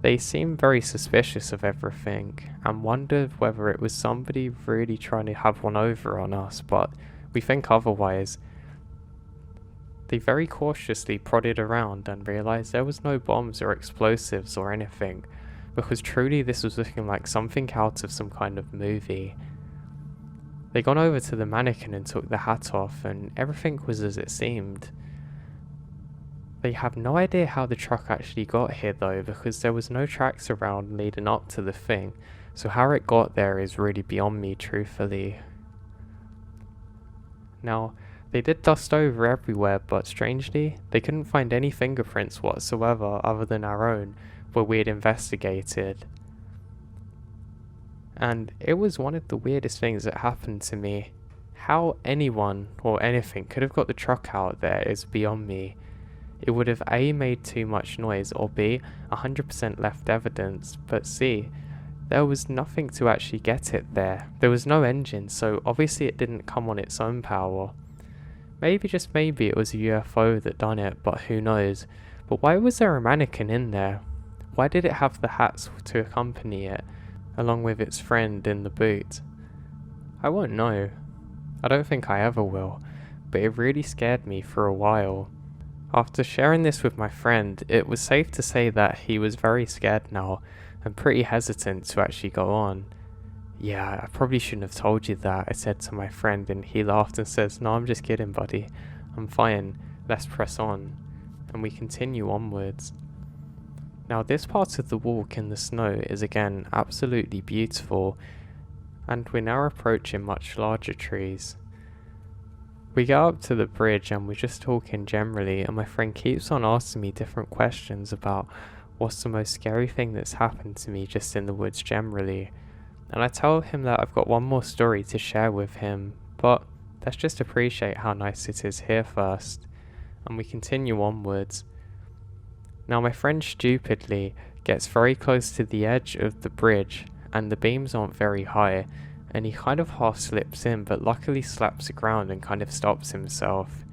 they seem very suspicious of everything and wondered whether it was somebody really trying to have one over on us, but we think otherwise. They very cautiously prodded around and realised there was no bombs or explosives or anything, because truly this was looking like something out of some kind of movie. They gone over to the mannequin and took the hat off, and everything was as it seemed. They have no idea how the truck actually got here though, because there was no tracks around leading up to the thing, so how it got there is really beyond me, truthfully. Now, they did dust over everywhere, but strangely, they couldn't find any fingerprints whatsoever other than our own, where we had investigated. And it was one of the weirdest things that happened to me. How anyone or anything could have got the truck out there is beyond me. It would have A, made too much noise, or B, 100% left evidence, but C, there was nothing to actually get it there. There was no engine, so obviously it didn't come on its own power. Maybe, just maybe, it was a UFO that done it, but who knows. But why was there a mannequin in there? Why did it have the hats to accompany it, along with its friend in the boot? I won't know. I don't think I ever will, but it really scared me for a while. After sharing this with my friend, it was safe to say that he was very scared now, and pretty hesitant to actually go on. Yeah, I probably shouldn't have told you that, I said to my friend, and he laughed and says, "No, I'm just kidding, buddy. I'm fine. Let's press on." And we continue onwards. Now, this part of the walk in the snow is again absolutely beautiful, and we're now approaching much larger trees. We get up to the bridge and we're just talking generally, and my friend keeps on asking me different questions about what's the most scary thing that's happened to me just in the woods generally. And I tell him that I've got one more story to share with him, but let's just appreciate how nice it is here first. And we continue onwards. Now, my friend stupidly gets very close to the edge of the bridge, and the beams aren't very high, and he kind of half slips in, but luckily slaps the ground and kind of stops himself.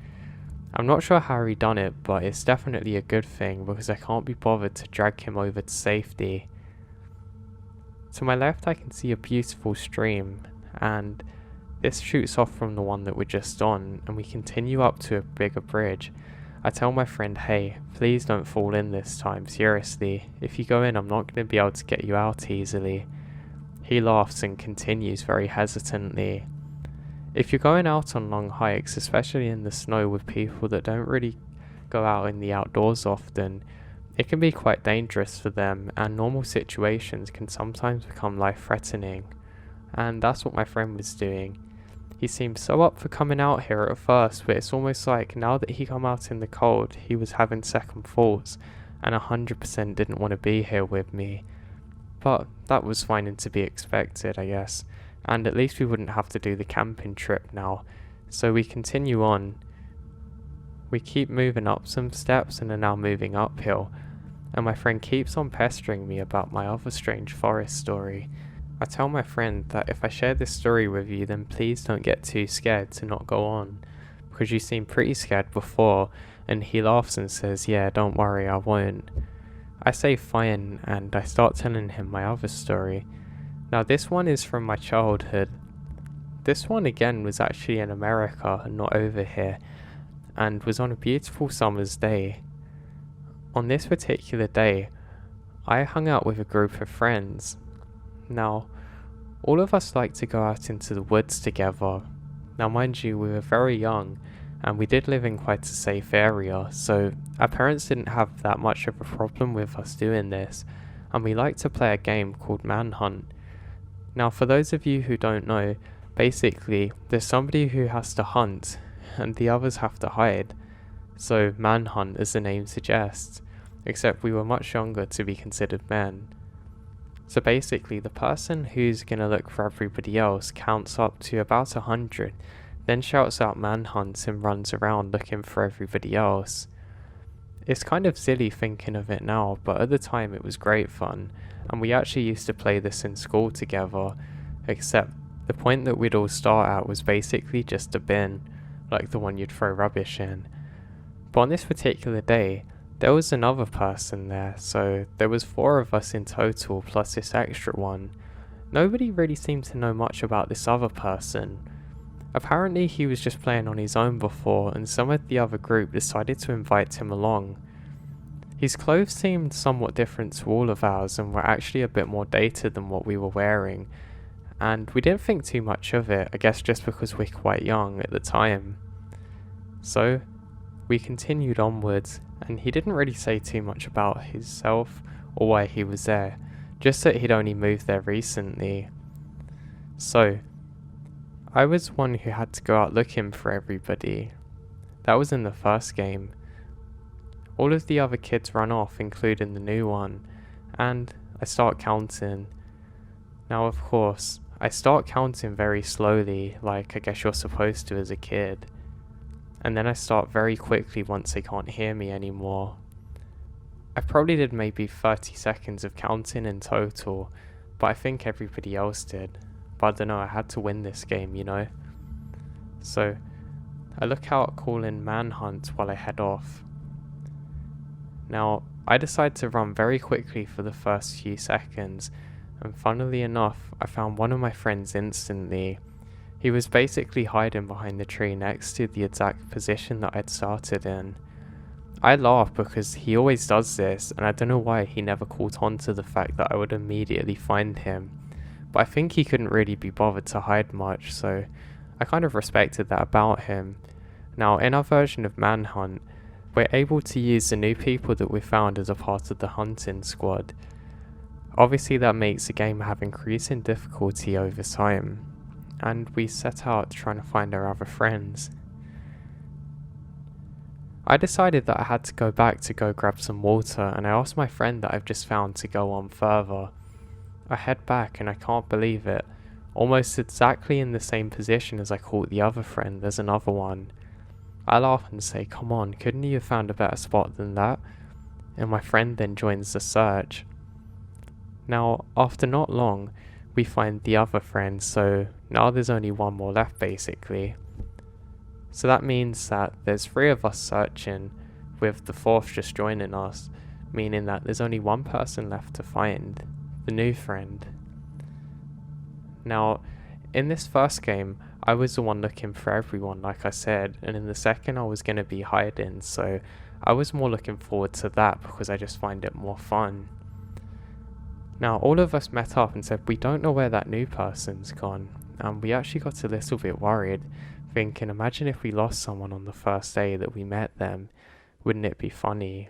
I'm not sure how he done it, but it's definitely a good thing, because I can't be bothered to drag him over to safety. To my left I can see a beautiful stream, and this shoots off from the one that we're just on, and we continue up to a bigger bridge. I tell my friend, "Hey, please don't fall in this time, seriously. If you go in, I'm not going to be able to get you out easily." He laughs and continues very hesitantly. If you're going out on long hikes, especially in the snow with people that don't really go out in the outdoors often, it can be quite dangerous for them, and normal situations can sometimes become life-threatening. And that's what my friend was doing. He seemed so up for coming out here at first, but it's almost like now that he come out in the cold, he was having second thoughts, and 100% didn't want to be here with me. But that was fine and to be expected, I guess, and at least we wouldn't have to do the camping trip now. So we continue on. We keep moving up some steps and are now moving uphill, and my friend keeps on pestering me about my other strange forest story. I tell my friend that if I share this story with you, then please don't get too scared to not go on, because you seemed pretty scared before, and he laughs and says, "Yeah, don't worry, I won't." I say fine, and I start telling him my other story. Now, this one is from my childhood. This one again was actually in America and not over here, and was on a beautiful summer's day. On this particular day, I hung out with a group of friends. Now, all of us like to go out into the woods together. Now, mind you, we were very young, and we did live in quite a safe area, so our parents didn't have that much of a problem with us doing this, and we like to play a game called Manhunt. Now, for those of you who don't know, basically, there's somebody who has to hunt, and the others have to hide. So, Manhunt, as the name suggests, except we were much younger to be considered men. So basically, the person who's going to look for everybody else counts up to about 100, then shouts out manhunt and runs around looking for everybody else. It's kind of silly thinking of it now, but at the time it was great fun, and we actually used to play this in school together, except the point that we'd all start at was basically just a bin, like the one you'd throw rubbish in. But on this particular day, there was another person there, so there was 4 of us in total plus this extra one. Nobody really seemed to know much about this other person. Apparently he was just playing on his own before, and some of the other group decided to invite him along. His clothes seemed somewhat different to all of ours and were actually a bit more dated than what we were wearing, and we didn't think too much of it, I guess just because we're quite young at the time. So we continued onwards, and he didn't really say too much about himself or why he was there, just that he'd only moved there recently. So I was one who had to go out looking for everybody. That was in the first game. All of the other kids run off, including the new one, and I start counting. Now, of course, I start counting very slowly, like I guess you're supposed to as a kid. And then I start very quickly once they can't hear me anymore. I probably did maybe 30 seconds of counting in total, but I think everybody else did. But I don't know, I had to win this game, you know? So I look out calling manhunt while I head off. Now, I decide to run very quickly for the first few seconds, and funnily enough, I found one of my friends instantly. He was basically hiding behind the tree next to the exact position that I'd started in. I laugh because he always does this, and I don't know why he never caught on to the fact that I would immediately find him. But I think he couldn't really be bothered to hide much, so I kind of respected that about him. Now, in our version of Manhunt, we're able to use the new people that we found as a part of the hunting squad. Obviously that makes the game have increasing difficulty over time, and we set out trying to find our other friends. I decided that I had to go back to go grab some water, and I asked my friend that I've just found to go on further. I head back and I can't believe it. Almost exactly in the same position as I caught the other friend, there's another one. I laugh and say, come on, couldn't you have found a better spot than that? And my friend then joins the search. Now, after not long, we find the other friend, so now there's only one more left basically. So that means that there's 3 of us searching, with the 4th just joining us, meaning that there's only one person left to find, the new friend. Now, in this first game, I was the one looking for everyone, like I said, and in the second I was going to be hiding, so I was more looking forward to that because I just find it more fun. Now, all of us met up and said we don't know where that new person's gone, and we actually got a little bit worried, thinking imagine if we lost someone on the first day that we met them, wouldn't it be funny?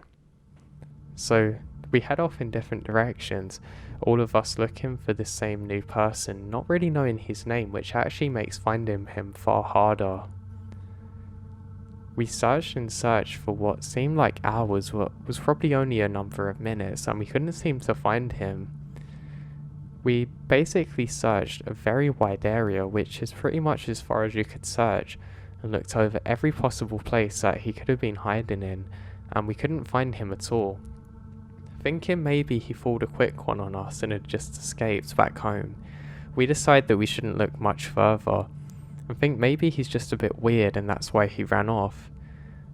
So we head off in different directions, all of us looking for the same new person, not really knowing his name, which actually makes finding him far harder. We searched and searched for what seemed like hours, but was probably only a number of minutes, and we couldn't seem to find him. We basically searched a very wide area, which is pretty much as far as you could search, and looked over every possible place that he could have been hiding in, and we couldn't find him at all. Thinking maybe he pulled a quick one on us and had just escaped back home, we decide that we shouldn't look much further, and think maybe he's just a bit weird and that's why he ran off.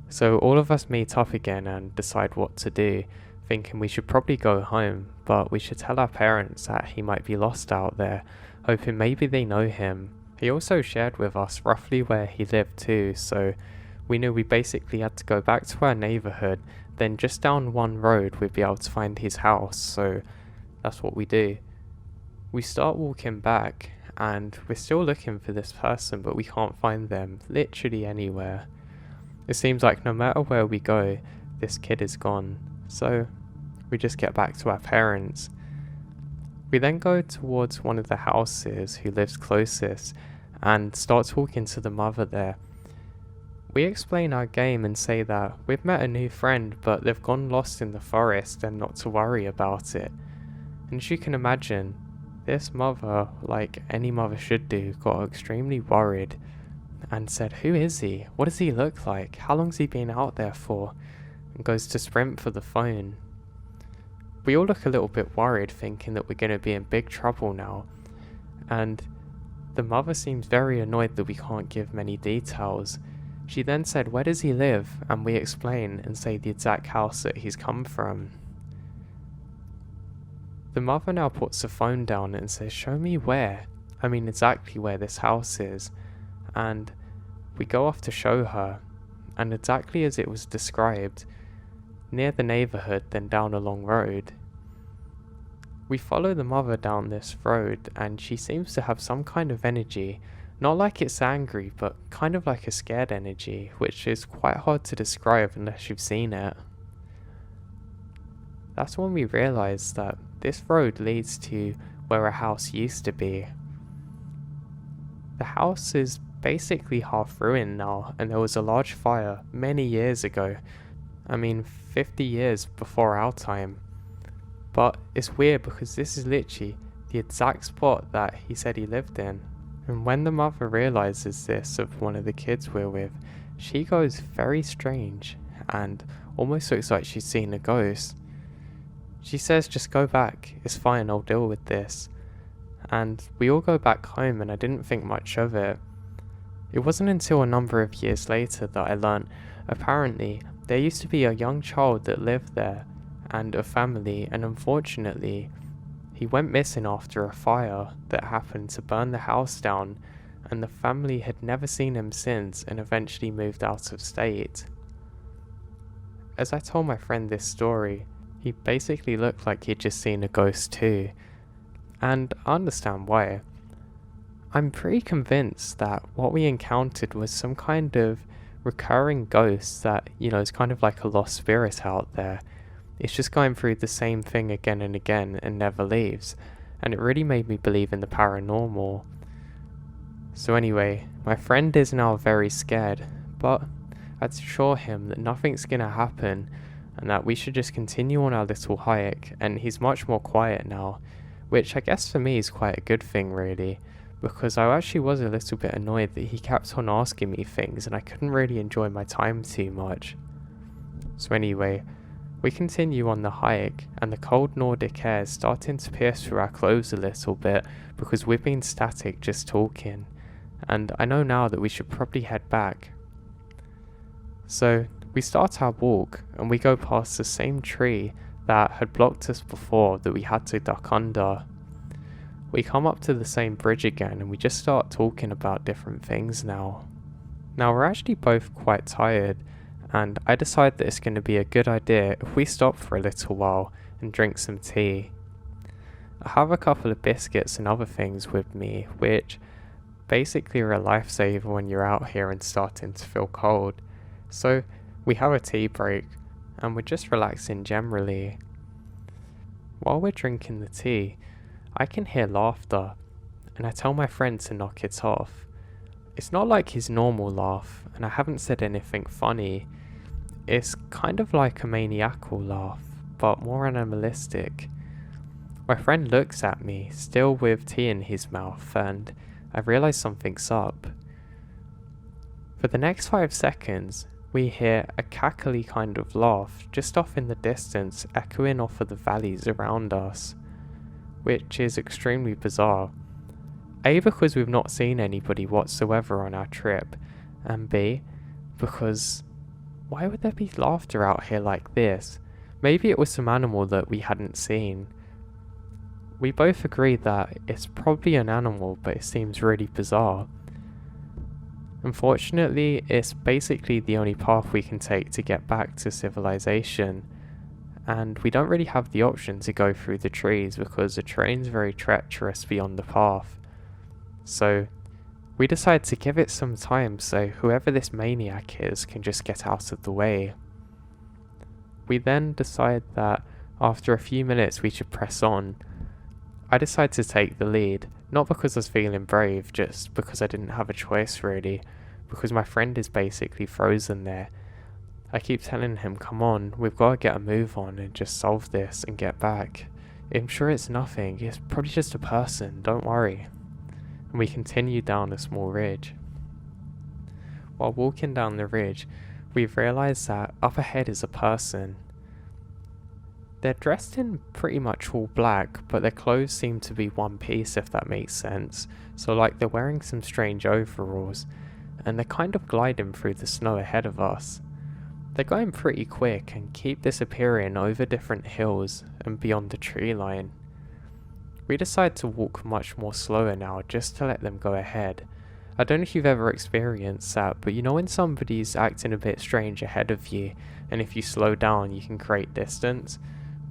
So all of us meet up again and decide what to do, thinking we should probably go home, but we should tell our parents that he might be lost out there, hoping maybe they know him. He also shared with us roughly where he lived too, so we knew we basically had to go back to our neighbourhood, then just down one road we'd be able to find his house, so that's what we do. We start walking back, and we're still looking for this person, but we can't find them literally anywhere. It seems like no matter where we go, this kid is gone, so we just get back to our parents. We then go towards one of the houses who lives closest, and start talking to the mother there. We explain our game and say that we've met a new friend, but they've gone lost in the forest and not to worry about it. And as you can imagine, this mother, like any mother should do, got extremely worried and said, who is he? What does he look like? How long's he been out there for? And goes to sprint for the phone. We all look a little bit worried, thinking that we're going to be in big trouble now. And the mother seems very annoyed that we can't give many details. She then said, where does he live? And we explain and say the exact house that he's come from. The mother now puts the phone down and says, show me where. I mean exactly where this house is. And we go off to show her. And exactly as it was described, near the neighbourhood, then down a long road. We follow the mother down this road and she seems to have some kind of energy, not like it's angry, but kind of like a scared energy, which is quite hard to describe unless you've seen it. That's when we realise that this road leads to where a house used to be. The house is basically half ruined now, and there was a large fire many years ago. 50 years before our time. But it's weird because this is literally the exact spot that he said he lived in. And when the mother realises this of one of the kids we're with, she goes very strange and almost looks like she's seen a ghost. She says, just go back, it's fine, I'll deal with this. And we all go back home and I didn't think much of it. It wasn't until a number of years later that I learnt, apparently, there used to be a young child that lived there, and a family, and unfortunately, he went missing after a fire that happened to burn the house down, and the family had never seen him since and eventually moved out of state. As I told my friend this story, he basically looked like he'd just seen a ghost too, and I understand why. I'm pretty convinced that what we encountered was some kind of recurring ghost that, is kind of like a lost spirit out there. It's just going through the same thing again and again and never leaves, and it really made me believe in the paranormal. So anyway, my friend is now very scared, but I assure him that nothing's gonna happen and that we should just continue on our little hike, and he's much more quiet now, which I guess for me is quite a good thing really, because I actually was a little bit annoyed that he kept on asking me things and I couldn't really enjoy my time too much. So anyway, we continue on the hike and the cold Nordic air is starting to pierce through our clothes a little bit because we've been static just talking, and I know now that we should probably head back. So we start our walk and we go past the same tree that had blocked us before that we had to duck under. We come up to the same bridge again and we just start talking about different things now. Now we're actually both quite tired, and I decide that it's going to be a good idea if we stop for a little while and drink some tea. I have a couple of biscuits and other things with me, which basically are a lifesaver when you're out here and starting to feel cold. So we have a tea break and we're just relaxing generally. While we're drinking the tea, I can hear laughter, and I tell my friend to knock it off. It's not like his normal laugh, and I haven't said anything funny. It's kind of like a maniacal laugh, but more animalistic. My friend looks at me, still with tea in his mouth, and I realise something's up. For the next 5 seconds, we hear a cackly kind of laugh just off in the distance, echoing off of the valleys around us, which is extremely bizarre. A, because we've not seen anybody whatsoever on our trip, and B, because why would there be laughter out here like this? Maybe it was some animal that we hadn't seen. We both agree that it's probably an animal, but it seems really bizarre. Unfortunately, it's basically the only path we can take to get back to civilization, and we don't really have the option to go through the trees because the terrain's very treacherous beyond the path. So we decide to give it some time so whoever this maniac is can just get out of the way. We then decide that after a few minutes we should press on. I decide to take the lead, not because I was feeling brave, just because I didn't have a choice really, because my friend is basically frozen there. I keep telling him, come on, we've got to get a move on and just solve this and get back. I'm sure it's nothing, it's probably just a person, don't worry. And we continue down a small ridge. While walking down the ridge, we've realised that up ahead is a person. They're dressed in pretty much all black, but their clothes seem to be one piece, if that makes sense. So like they're wearing some strange overalls, and they're kind of gliding through the snow ahead of us. They're going pretty quick and keep disappearing over different hills and beyond the tree line. We decide to walk much more slower now just to let them go ahead. I don't know if you've ever experienced that, but you know when somebody's acting a bit strange ahead of you, and if you slow down you can create distance?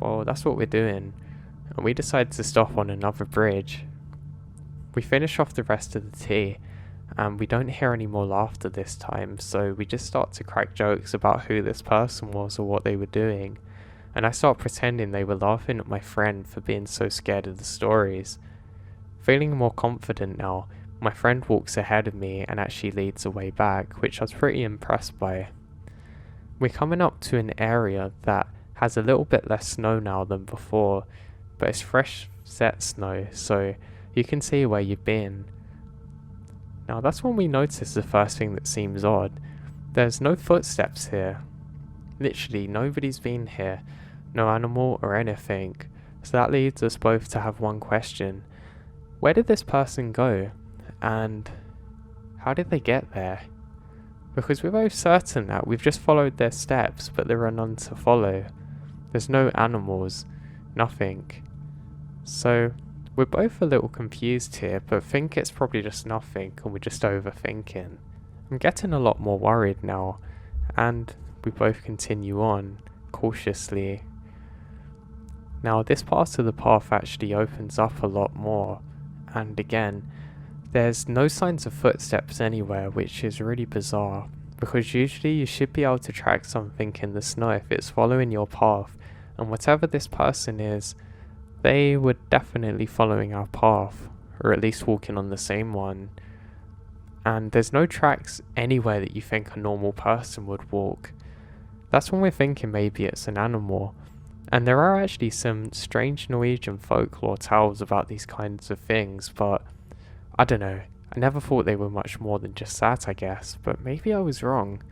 Well, that's what we're doing. and we decide to stop on another bridge. We finish off the rest of the tea, and we don't hear any more laughter this time, so we just start to crack jokes about who this person was or what they were doing, and I start pretending they were laughing at my friend for being so scared of the stories. Feeling more confident now, my friend walks ahead of me and actually leads the way back, which I was pretty impressed by. We're coming up to an area that has a little bit less snow now than before, but it's fresh set snow, so you can see where you've been. Now that's when we notice the first thing that seems odd. There's no footsteps here. Literally nobody's been here, no animal or anything, so that leads us both to have one question. Where did this person go? And how did they get there? Because we're both certain that we've just followed their steps, but there are none to follow. There's no animals, nothing. So we're both a little confused here, but think it's probably just nothing and we're just overthinking. I'm getting a lot more worried now, and we both continue on, cautiously. Now this part of the path actually opens up a lot more, and again, there's no signs of footsteps anywhere, which is really bizarre, because usually you should be able to track something in the snow if it's following your path, and whatever this person is, they were definitely following our path, or at least walking on the same one. And there's no tracks anywhere that you think a normal person would walk. That's when we're thinking maybe it's an animal. And there are actually some strange Norwegian folklore tales about these kinds of things, but I don't know. I never thought they were much more than just that, I guess, but maybe I was wrong.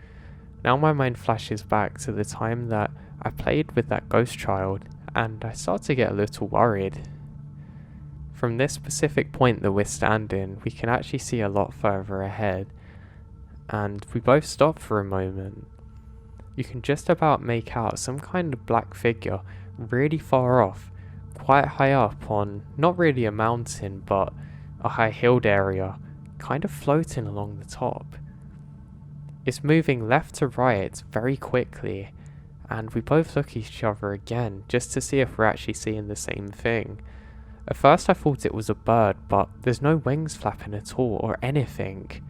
Now my mind flashes back to the time that I played with that ghost child, and I start to get a little worried. From this specific point that we're standing, we can actually see a lot further ahead, and we both stop for a moment. You can just about make out some kind of black figure really far off, quite high up on not really a mountain but a high-hilled area, kind of floating along the top. It's moving left to right very quickly, and we both look at each other again just to see if we're actually seeing the same thing. At first I thought it was a bird, but there's no wings flapping at all or anything.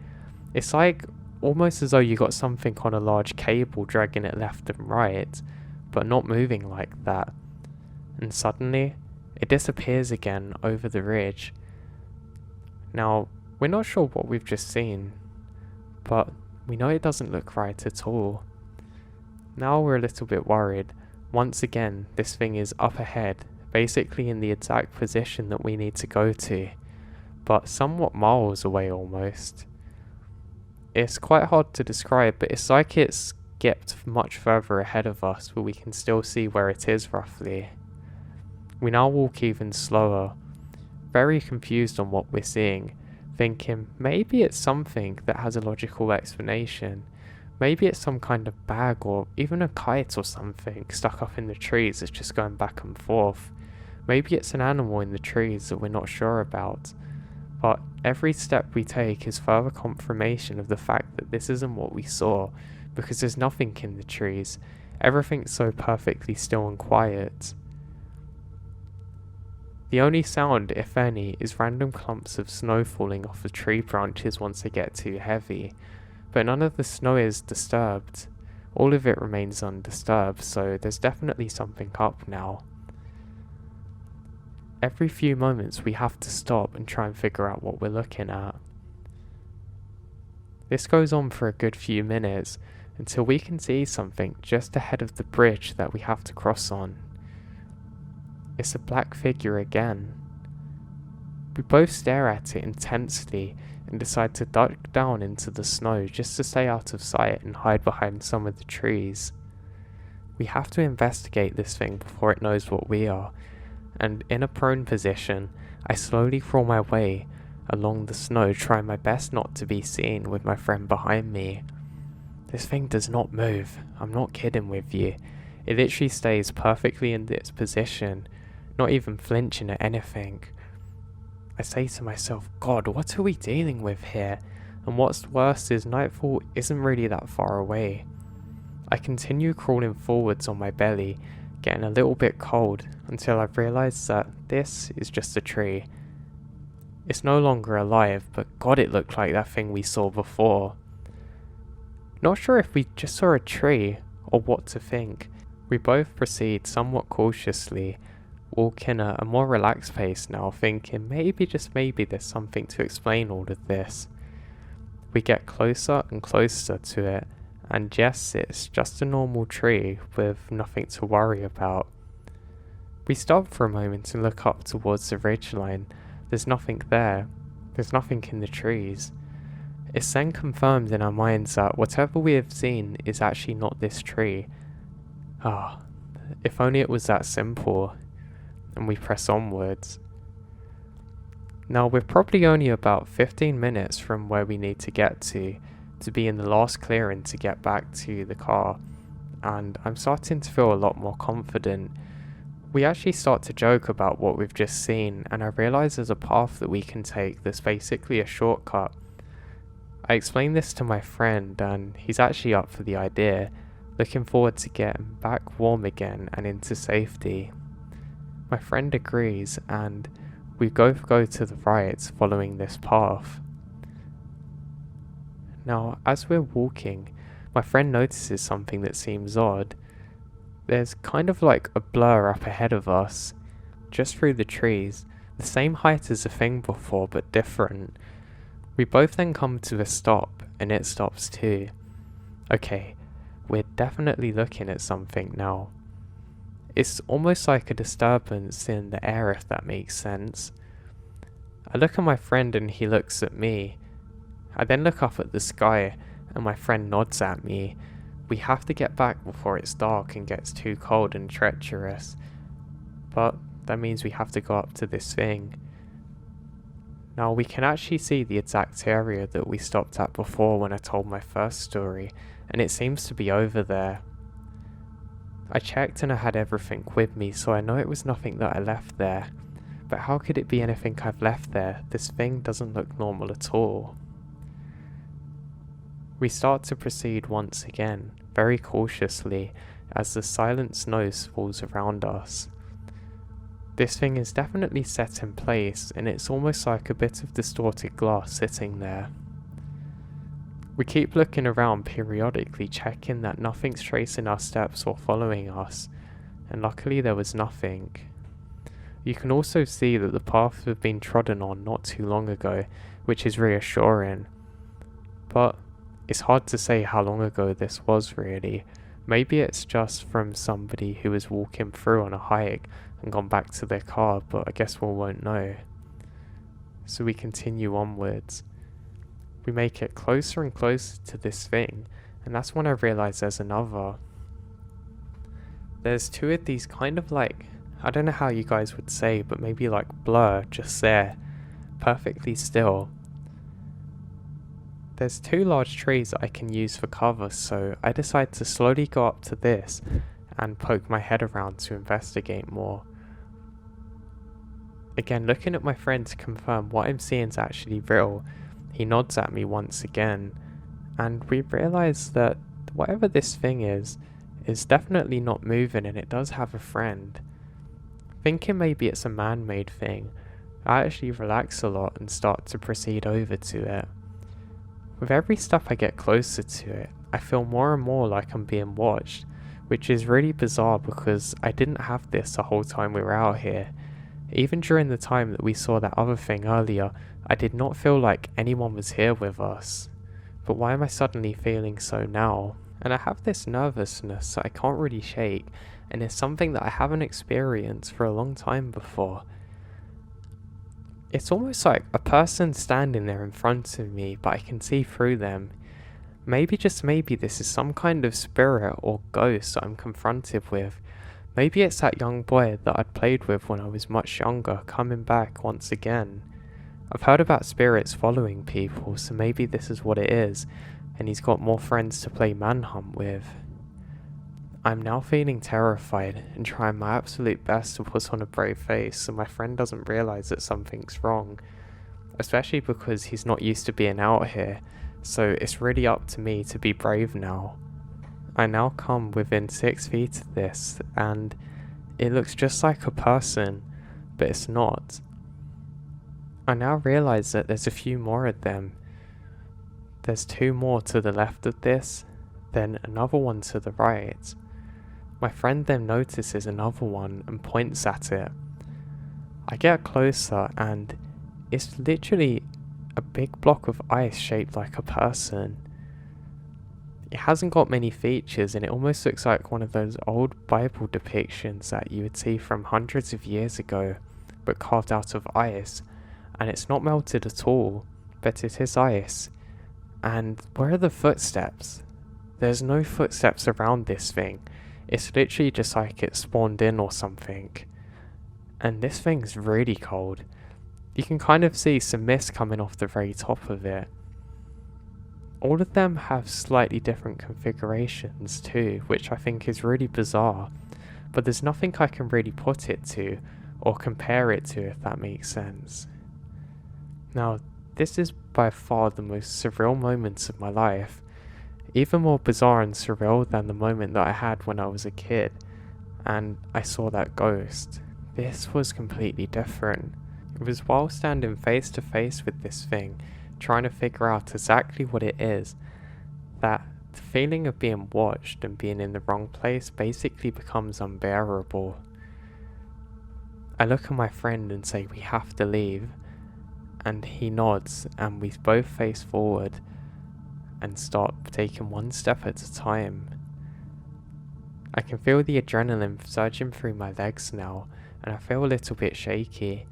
It's like almost as though you got something on a large cable dragging it left and right, but not moving like that. And suddenly, it disappears again over the ridge. Now, we're not sure what we've just seen, but we know it doesn't look right at all. Now we're a little bit worried. Once again, this thing is up ahead, basically in the exact position that we need to go to, but somewhat miles away almost. It's quite hard to describe, but it's like it's skipped much further ahead of us, but we can still see where it is roughly. We now walk even slower, very confused on what we're seeing, thinking maybe it's something that has a logical explanation. Maybe it's some kind of bag or even a kite or something stuck up in the trees that's just going back and forth. Maybe it's an animal in the trees that we're not sure about. But every step we take is further confirmation of the fact that this isn't what we saw, because there's nothing in the trees. Everything's so perfectly still and quiet. The only sound, if any, is random clumps of snow falling off the tree branches once they get too heavy. But none of the snow is disturbed. All of it remains undisturbed, so there's definitely something up now. Every few moments we have to stop and try and figure out what we're looking at. This goes on for a good few minutes, until we can see something just ahead of the bridge that we have to cross on. It's a black figure again. We both stare at it intensely and decide to duck down into the snow just to stay out of sight and hide behind some of the trees. We have to investigate this thing before it knows what we are, and in a prone position, I slowly crawl my way along the snow, trying my best not to be seen with my friend behind me. This thing does not move, I'm not kidding with you. It literally stays perfectly in its position, not even flinching at anything. I say to myself, God, what are we dealing with here? And what's worse is nightfall isn't really that far away. I continue crawling forwards on my belly, getting a little bit cold until I realised that this is just a tree. It's no longer alive, but God, it looked like that thing we saw before. Not sure if we just saw a tree or what to think. We both proceed somewhat cautiously, walking at a more relaxed pace now, thinking maybe, just maybe, there's something to explain all of this. We get closer and closer to it, and yes, it's just a normal tree with nothing to worry about. We stop for a moment and look up towards the ridgeline. There's nothing there. There's nothing in the trees. It's then confirmed in our minds that whatever we have seen is actually not this tree. If only it was that simple. And we press onwards. Now we're probably only about 15 minutes from where we need to get to be in the last clearing to get back to the car, and I'm starting to feel a lot more confident. We actually start to joke about what we've just seen, and I realise there's a path that we can take that's basically a shortcut. I explained this to my friend, and he's actually up for the idea, looking forward to getting back warm again and into safety. My friend agrees, and we both go to the right following this path. Now, as we're walking, my friend notices something that seems odd. There's kind of like a blur up ahead of us, just through the trees, the same height as the thing before, but different. We both then come to a stop, and it stops too. Okay, we're definitely looking at something now. It's almost like a disturbance in the air, if that makes sense. I look at my friend and he looks at me. I then look up at the sky and my friend nods at me. We have to get back before it's dark and gets too cold and treacherous. But that means we have to go up to this thing. Now we can actually see the exact area that we stopped at before when I told my first story, and it seems to be over there. I checked and I had everything with me, so I know it was nothing that I left there. But how could it be anything I've left there? This thing doesn't look normal at all. We start to proceed once again, very cautiously, as the silent snow falls around us. This thing is definitely set in place, and it's almost like a bit of distorted glass sitting there. We keep looking around periodically, checking that nothing's tracing our steps or following us, and luckily there was nothing. You can also see that the paths have been trodden on not too long ago, which is reassuring. But it's hard to say how long ago this was really. Maybe it's just from somebody who was walking through on a hike and gone back to their car, but I guess we won't know. So we continue onwards. We make it closer and closer to this thing, and that's when I realise there's another. There's two of these kind of like, I don't know how you guys would say, but maybe like blur just there, perfectly still. There's two large trees that I can use for cover, so I decide to slowly go up to this and poke my head around to investigate more. Again, looking at my friend to confirm what I'm seeing is actually real, he nods at me once again, and we realise that whatever this thing is definitely not moving, and it does have a friend. Thinking maybe it's a man-made thing, I actually relax a lot and start to proceed over to it. With every step I get closer to it, I feel more and more like I'm being watched, which is really bizarre because I didn't have this the whole time we were out here. Even during the time that we saw that other thing earlier, I did not feel like anyone was here with us. But why am I suddenly feeling so now? And I have this nervousness that I can't really shake, and it's something that I haven't experienced for a long time before. It's almost like a person standing there in front of me, but I can see through them. Maybe, just maybe, this is some kind of spirit or ghost that I'm confronted with. Maybe it's that young boy that I'd played with when I was much younger, coming back once again. I've heard about spirits following people, so maybe this is what it is, and he's got more friends to play manhunt with. I'm now feeling terrified and trying my absolute best to put on a brave face so my friend doesn't realise that something's wrong, especially because he's not used to being out here, so it's really up to me to be brave now. I now come within 6 feet of this, and it looks just like a person, but it's not. I now realise that there's a few more of them. There's 2 more to the left of this, then another one to the right. My friend then notices another one and points at it. I get closer and it's literally a big block of ice shaped like a person. It hasn't got many features and it almost looks like one of those old Bible depictions that you would see from hundreds of years ago, but carved out of ice, and it's not melted at all, but it is ice. And where are the footsteps? There's no footsteps around this thing. It's literally just like it spawned in or something. And this thing's really cold. You can kind of see some mist coming off the very top of it. All of them have slightly different configurations too, which I think is really bizarre, but there's nothing I can really put it to or compare it to, if that makes sense. Now, this is by far the most surreal moments of my life, even more bizarre and surreal than the moment that I had when I was a kid and I saw that ghost. This was completely different. It was while standing face to face with this thing, trying to figure out exactly what it is, that the feeling of being watched and being in the wrong place basically becomes unbearable. I look at my friend and say we have to leave, and he nods and we both face forward and start taking one step at a time. I can feel the adrenaline surging through my legs now, and I feel a little bit shaky.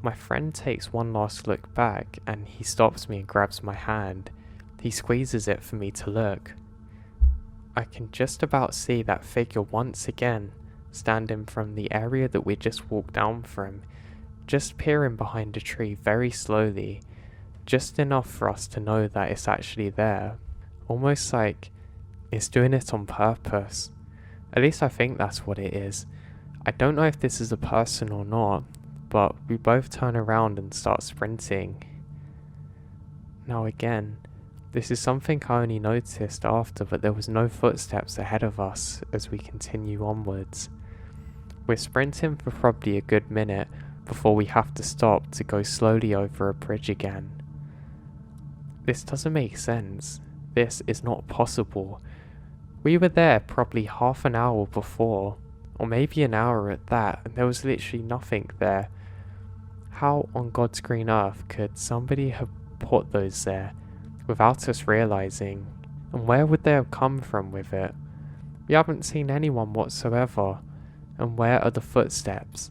My friend takes one last look back and he stops me and grabs my hand. He squeezes it for me to look. I can just about see that figure once again, standing from the area that we just walked down from, just peering behind a tree very slowly, just enough for us to know that it's actually there, almost like it's doing it on purpose. At least I think that's what it is. I don't know if this is a person or not, but we both turn around and start sprinting. Now again, this is something I only noticed after, but there was no footsteps ahead of us as we continue onwards. We're sprinting for probably a good minute before we have to stop to go slowly over a bridge again. This doesn't make sense. This is not possible. We were there probably half an hour before, or maybe an hour at that, and there was literally nothing there. How on God's green earth could somebody have put those there without us realizing? And where would they have come from with it? We haven't seen anyone whatsoever. And where are the footsteps?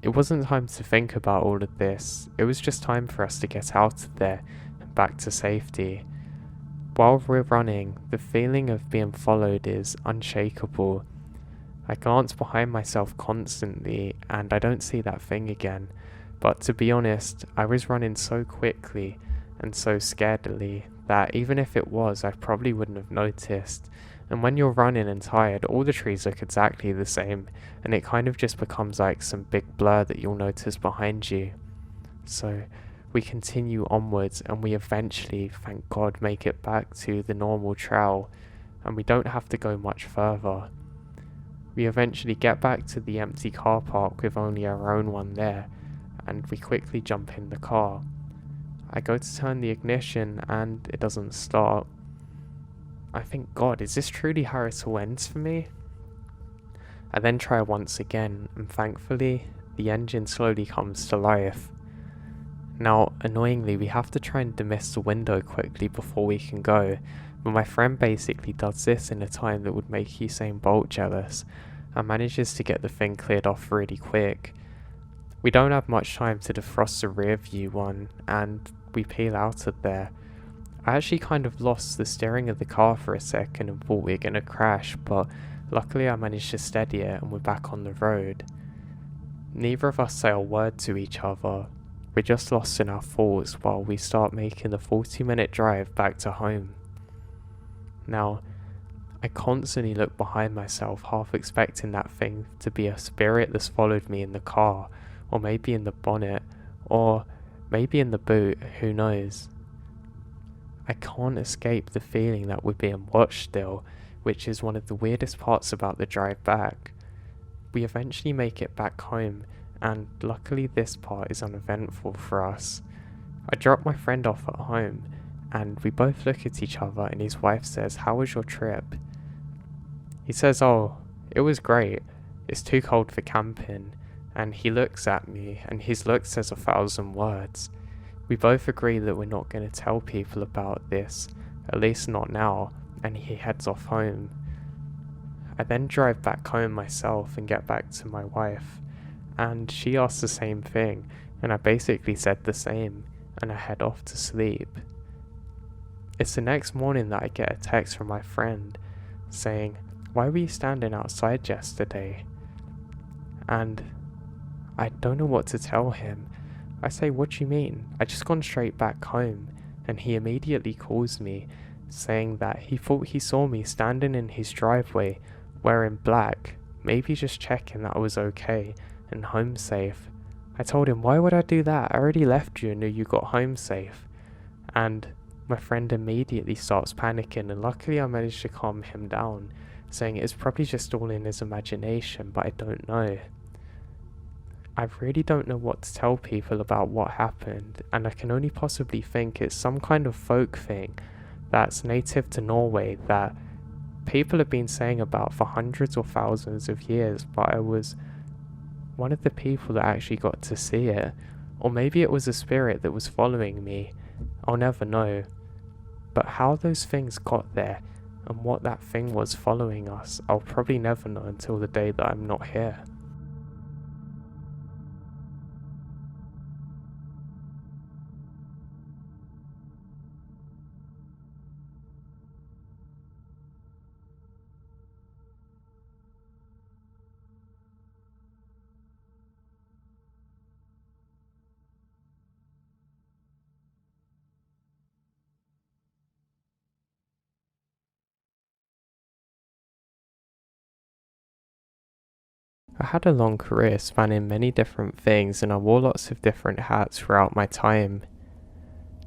It wasn't time to think about all of this. It was just time for us to get out of there and back to safety. While we're running, the feeling of being followed is unshakable. I glance behind myself constantly and I don't see that thing again. But to be honest, I was running so quickly and so scaredly that even if it was, I probably wouldn't have noticed. And when you're running and tired, all the trees look exactly the same, and it kind of just becomes like some big blur that you'll notice behind you. So we continue onwards and we eventually, thank God, make it back to the normal trail, and we don't have to go much further. We eventually get back to the empty car park with only our own one there, and we quickly jump in the car. I go to turn the ignition and it doesn't start. I think, God, is this truly how it all ends for me? I then try once again, and thankfully, the engine slowly comes to life. Now, annoyingly, we have to try and demist the window quickly before we can go, but my friend basically does this in a time that would make Usain Bolt jealous, and manages to get the thing cleared off really quick. We don't have much time to defrost the rear view one, and we peel out of there. I actually kind of lost the steering of the car for a second and thought we were going to crash, but luckily I managed to steady it and we're back on the road. Neither of us say a word to each other. We're just lost in our thoughts while we start making the 40-minute drive back to home. Now, I constantly look behind myself, half expecting that thing to be a spirit that's followed me in the car, or maybe in the bonnet, or maybe in the boot, who knows. I can't escape the feeling that we're being watched still, which is one of the weirdest parts about the drive back. we eventually make it back home, and luckily this part is uneventful for us. I drop my friend off at home, and we both look at each other and his wife says, "How was your trip?" He says, "Oh, it was great. It's too cold for camping." And he looks at me and his look says 1,000 words. We both agree that we're not going to tell people about this, at least not now, and he heads off home. I then drive back home myself and get back to my wife, and she asks the same thing, and I basically said the same, and I head off to sleep. It's the next morning that I get a text from my friend saying, "Why were you standing outside yesterday?" And I don't know what to tell him. I say, "What do you mean? I just gone straight back home." And he immediately calls me, saying that he thought he saw me standing in his driveway wearing black, maybe just checking that I was okay and home safe. I told him, "Why would I do that? I already left you and knew you got home safe." And my friend immediately starts panicking, and luckily I managed to calm him down, saying it's probably just all in his imagination, but I don't know. I really don't know what to tell people about what happened, and I can only possibly think it's some kind of folk thing that's native to Norway that people have been saying about for hundreds or thousands of years, but I was one of the people that actually got to see it. Or maybe it was a spirit that was following me. I'll never know. But how those things got there and what that thing was following us, I'll probably never know until the day that I'm not here. I had a long career spanning many different things, and I wore lots of different hats throughout my time.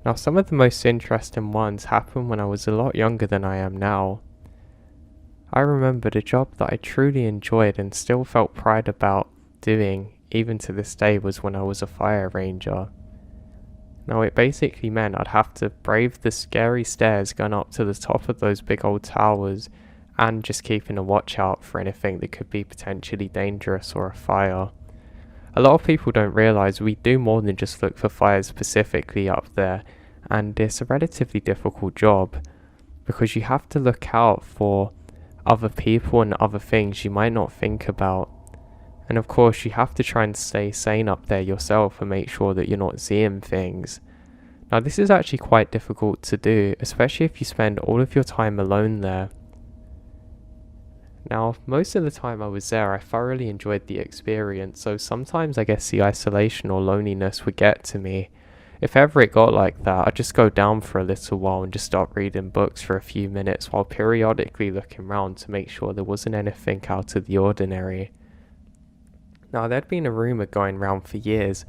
Now, some of the most interesting ones happened when I was a lot younger than I am now. I remembered a job that I truly enjoyed and still felt pride about doing, even to this day, was when I was a fire ranger. Now, it basically meant I'd have to brave the scary stairs going up to the top of those big old towers, and just keeping a watch out for anything that could be potentially dangerous or a fire. A lot of people don't realise we do more than just look for fires specifically up there, and it's a relatively difficult job because you have to look out for other people and other things you might not think about. And of course you have to try and stay sane up there yourself and make sure that you're not seeing things. Now this is actually quite difficult to do, especially if you spend all of your time alone there. Now, most of the time I was there, I thoroughly enjoyed the experience, so sometimes I guess the isolation or loneliness would get to me. If ever it got like that, I'd just go down for a little while and just start reading books for a few minutes while periodically looking around to make sure there wasn't anything out of the ordinary. Now, there'd been a rumour going round for years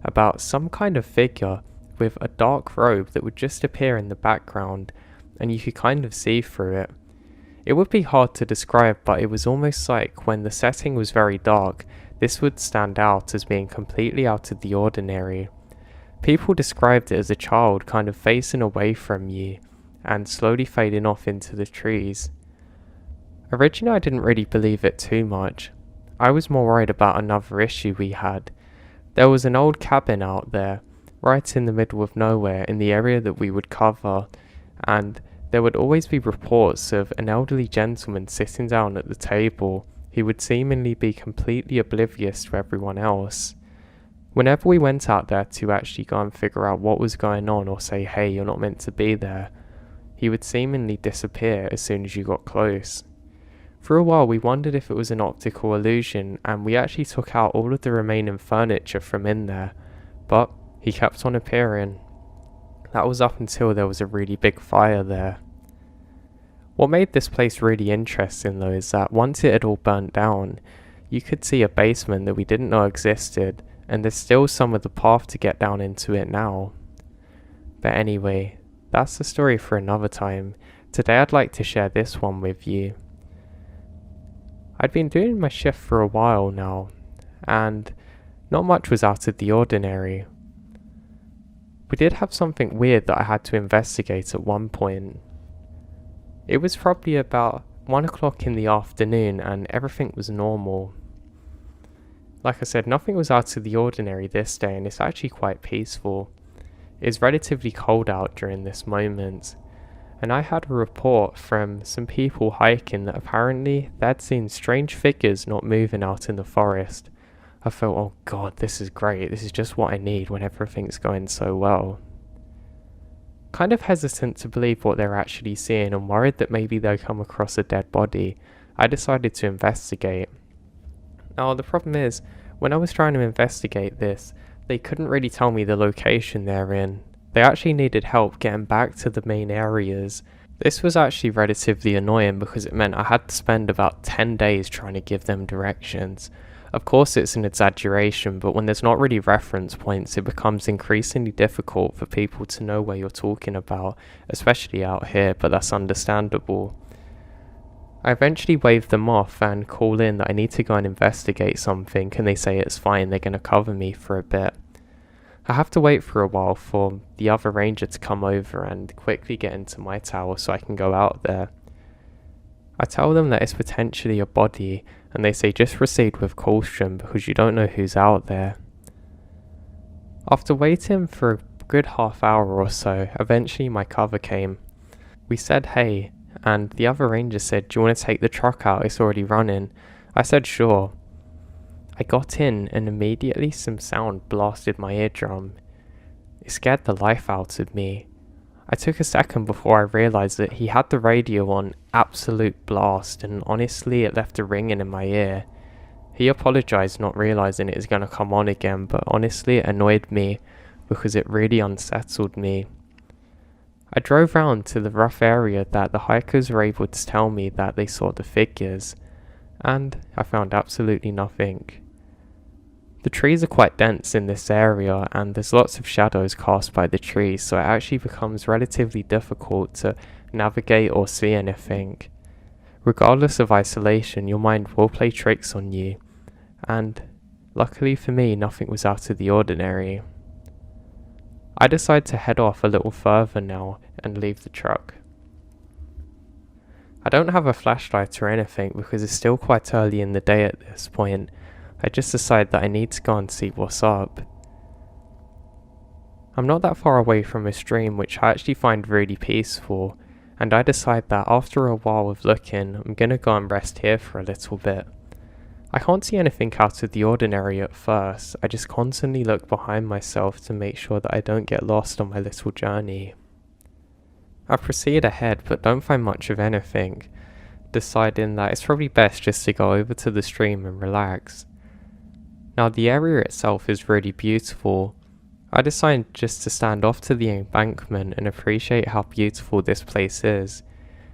about some kind of figure with a dark robe that would just appear in the background and you could kind of see through it. It would be hard to describe, but it was almost like when the setting was very dark, this would stand out as being completely out of the ordinary. People described it as a child kind of facing away from you and slowly fading off into the trees. Originally I didn't really believe it too much. I was more worried about another issue we had. There was an old cabin out there, right in the middle of nowhere in the area that we would cover, and there would always be reports of an elderly gentleman sitting down at the table who would seemingly be completely oblivious to everyone else. Whenever we went out there to actually go and figure out what was going on or say, "Hey, you're not meant to be there," he would seemingly disappear as soon as you got close. For a while we wondered if it was an optical illusion, and we actually took out all of the remaining furniture from in there, but he kept on appearing. That was up until there was a really big fire there. What made this place really interesting though is that once it had all burnt down, you could see a basement that we didn't know existed, and there's still some of the path to get down into it now. But anyway, that's the story for another time. Today I'd like to share this one with you. I'd been doing my shift for a while now, and not much was out of the ordinary. We did have something weird that I had to investigate at one point. It was probably about 1 o'clock in the afternoon and everything was normal. Like I said, nothing was out of the ordinary this day, and it's actually quite peaceful. It's relatively cold out during this moment, and I had a report from some people hiking that apparently they'd seen strange figures not moving out in the forest. I felt, oh god, this is great, this is just what I need when everything's going so well. Kind of hesitant to believe what they're actually seeing and worried that maybe they'll come across a dead body, I decided to investigate. Now the problem is, when I was trying to investigate this, they couldn't really tell me the location they're in. They actually needed help getting back to the main areas. This was actually relatively annoying because it meant I had to spend about 10 days trying to give them directions. Of course it's an exaggeration, but when there's not really reference points, it becomes increasingly difficult for people to know where you're talking about, especially out here, but that's understandable. I eventually wave them off and call in that I need to go and investigate something, and they say it's fine, they're going to cover me for a bit. I have to wait for a while for the other ranger to come over and quickly get into my tower so I can go out there. I tell them that it's potentially a body, and they say just proceed with caution because you don't know who's out there. After waiting for a good half hour or so, eventually my cover came. We said hey, and the other ranger said, do you want to take the truck out, it's already running? I said sure. I got in and immediately some sound blasted my eardrum. It scared the life out of me. I took a second before I realised that he had the radio on absolute blast, and honestly it left a ringing in my ear. He apologised not realising it was going to come on again, but honestly it annoyed me because it really unsettled me. I drove round to the rough area that the hikers were able to tell me that they saw the figures, and I found absolutely nothing. The trees are quite dense in this area, and there's lots of shadows cast by the trees, so it actually becomes relatively difficult to navigate or see anything. Regardless of isolation, your mind will play tricks on you, and luckily for me, nothing was out of the ordinary. I decide to head off a little further now and leave the truck. I don't have a flashlight or anything because it's still quite early in the day at this point. I just decide that I need to go and see what's up. I'm not that far away from a stream, which I actually find really peaceful, and I decide that after a while of looking, I'm gonna go and rest here for a little bit. I can't see anything out of the ordinary at first, I just constantly look behind myself to make sure that I don't get lost on my little journey. I proceed ahead but don't find much of anything, deciding that it's probably best just to go over to the stream and relax. Now the area itself is really beautiful. I decide just to stand off to the embankment and appreciate how beautiful this place is.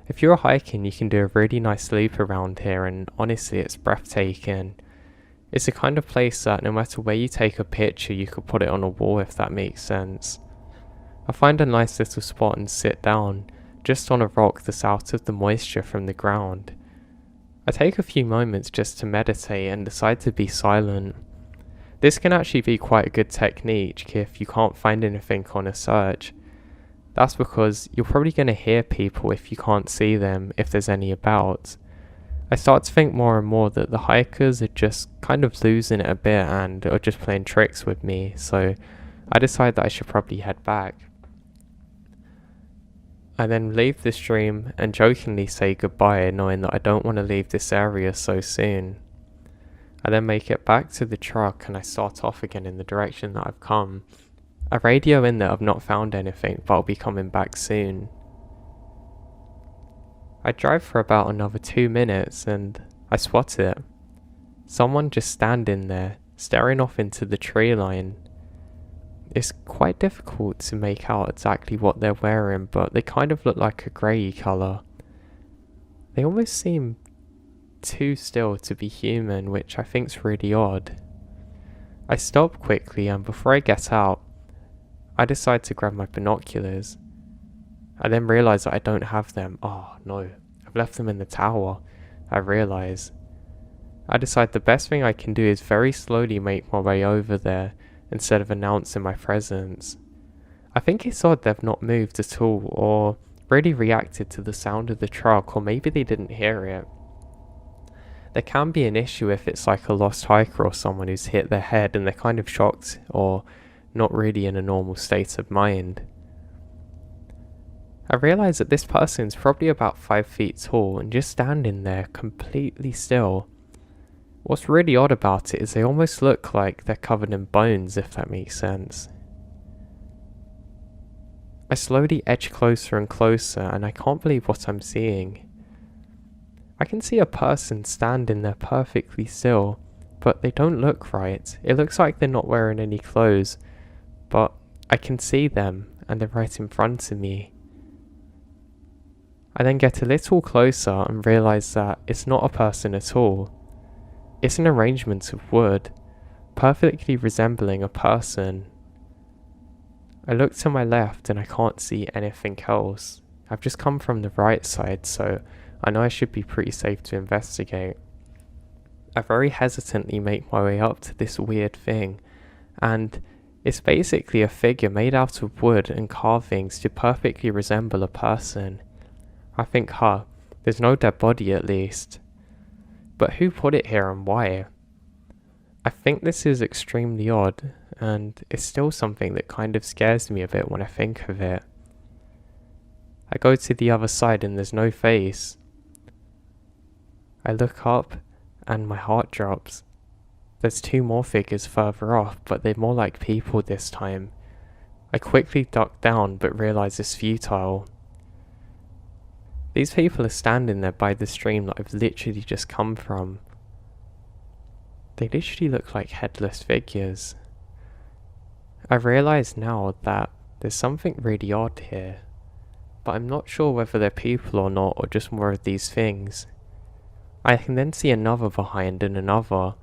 If you're hiking, you can do a really nice loop around here, and honestly it's breathtaking. It's the kind of place that no matter where you take a picture, you could put it on a wall, if that makes sense. I find a nice little spot and sit down, just on a rock that's out of the moisture from the ground. I take a few moments just to meditate and decide to be silent. This can actually be quite a good technique if you can't find anything on a search. That's because you're probably going to hear people if you can't see them, if there's any about. I start to think more and more that the hikers are just kind of losing it a bit and are just playing tricks with me, so I decide that I should probably head back. I then leave the stream and jokingly say goodbye, knowing that I don't want to leave this area so soon. I then make it back to the truck and I start off again in the direction that I've come. I radio in that I've not found anything, but I'll be coming back soon. I drive for about another 2 minutes and I spot it. Someone just standing there, staring off into the tree line. It's quite difficult to make out exactly what they're wearing, but they kind of look like a grey colour. They almost seem too still to be human, which I think's really odd. I stop quickly, and before I get out, I decide to grab my binoculars. I then realise that I don't have them. Oh no, I've left them in the tower, I realise. I decide the best thing I can do is very slowly make my way over there instead of announcing my presence. I think it's odd they've not moved at all or really reacted to the sound of the truck, or maybe they didn't hear it. There can be an issue if it's like a lost hiker or someone who's hit their head and they're kind of shocked or not really in a normal state of mind. I realise that this person's probably about 5 feet tall and just standing there completely still. What's really odd about it is they almost look like they're covered in bones, if that makes sense. I slowly edge closer and closer and I can't believe what I'm seeing. I can see a person standing there perfectly still, but they don't look right. It looks like they're not wearing any clothes, but I can see them and they're right in front of me. I then get a little closer and realise that it's not a person at all. It's an arrangement of wood, perfectly resembling a person. I look to my left and I can't see anything else. I've just come from the right side, so I know I should be pretty safe to investigate. I very hesitantly make my way up to this weird thing, and it's basically a figure made out of wood and carvings to perfectly resemble a person. I think, there's no dead body at least. But who put it here and why? I think this is extremely odd, and it's still something that kind of scares me a bit when I think of it. I go to the other side and there's no face. I look up and my heart drops. There's 2 more figures further off, but they're more like people this time. I quickly duck down but realise it's futile. These people are standing there by the stream that I've literally just come from. They literally look like headless figures. I realise now that there's something really odd here, but I'm not sure whether they're people or not, or just more of these things. I can then see another behind and another.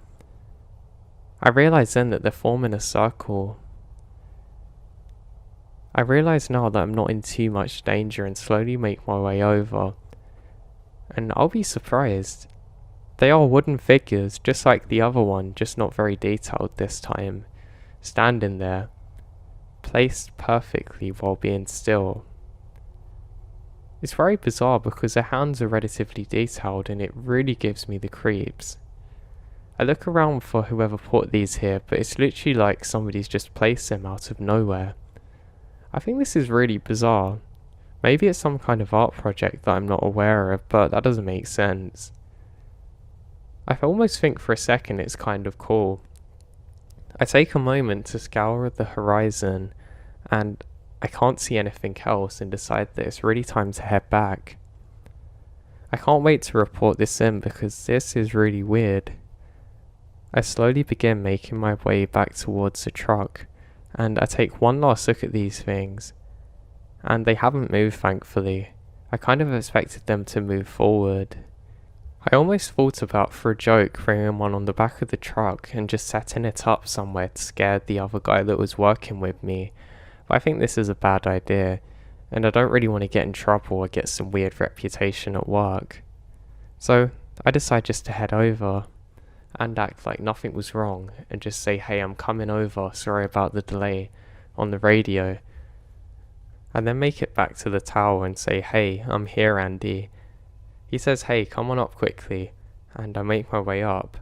I realise then that they're forming a circle. I realise now that I'm not in too much danger and slowly make my way over. And I'll be surprised. They are wooden figures, just like the other one, just not very detailed this time. Standing there, placed perfectly while being still. It's very bizarre because their hands are relatively detailed and it really gives me the creeps. I look around for whoever put these here, but it's literally like somebody's just placed them out of nowhere. I think this is really bizarre. Maybe it's some kind of art project that I'm not aware of, but that doesn't make sense. I almost think for a second it's kind of cool. I take a moment to scour the horizon and I can't see anything else and decide that it's really time to head back. I can't wait to report this in because this is really weird. I slowly begin making my way back towards the truck and I take one last look at these things. And they haven't moved, thankfully. I kind of expected them to move forward. I almost thought about, for a joke, bringing one on the back of the truck and just setting it up somewhere to scare the other guy that was working with me. But I think this is a bad idea, and I don't really want to get in trouble or get some weird reputation at work. So I decide just to head over and act like nothing was wrong and just say, "Hey, I'm coming over, sorry about the delay," on the radio. And then make it back to the tower and say, "Hey, I'm here, Andy." He says, "Hey, come on up quickly," and I make my way up.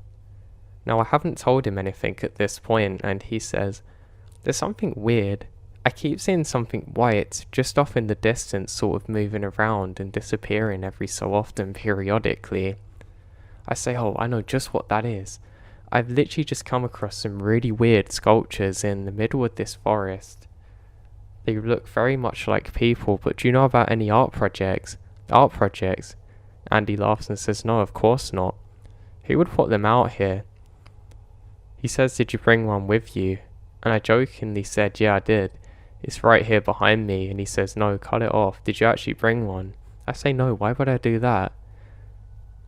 Now I haven't told him anything at this point, and he says, "There's something weird. I keep seeing something white just off in the distance, sort of moving around and disappearing every so often periodically." I say, "Oh, I know just what that is. I've literally just come across some really weird sculptures in the middle of this forest. They look very much like people, but do you know about any art projects?" "Art projects?" Andy laughs and says, "No, of course not. Who would put them out here?" He says, "Did you bring one with you?" And I jokingly said, "Yeah, I did. It's right here behind me." And he says, "No, cut it off. Did you actually bring one?" I say, "No, why would I do that?"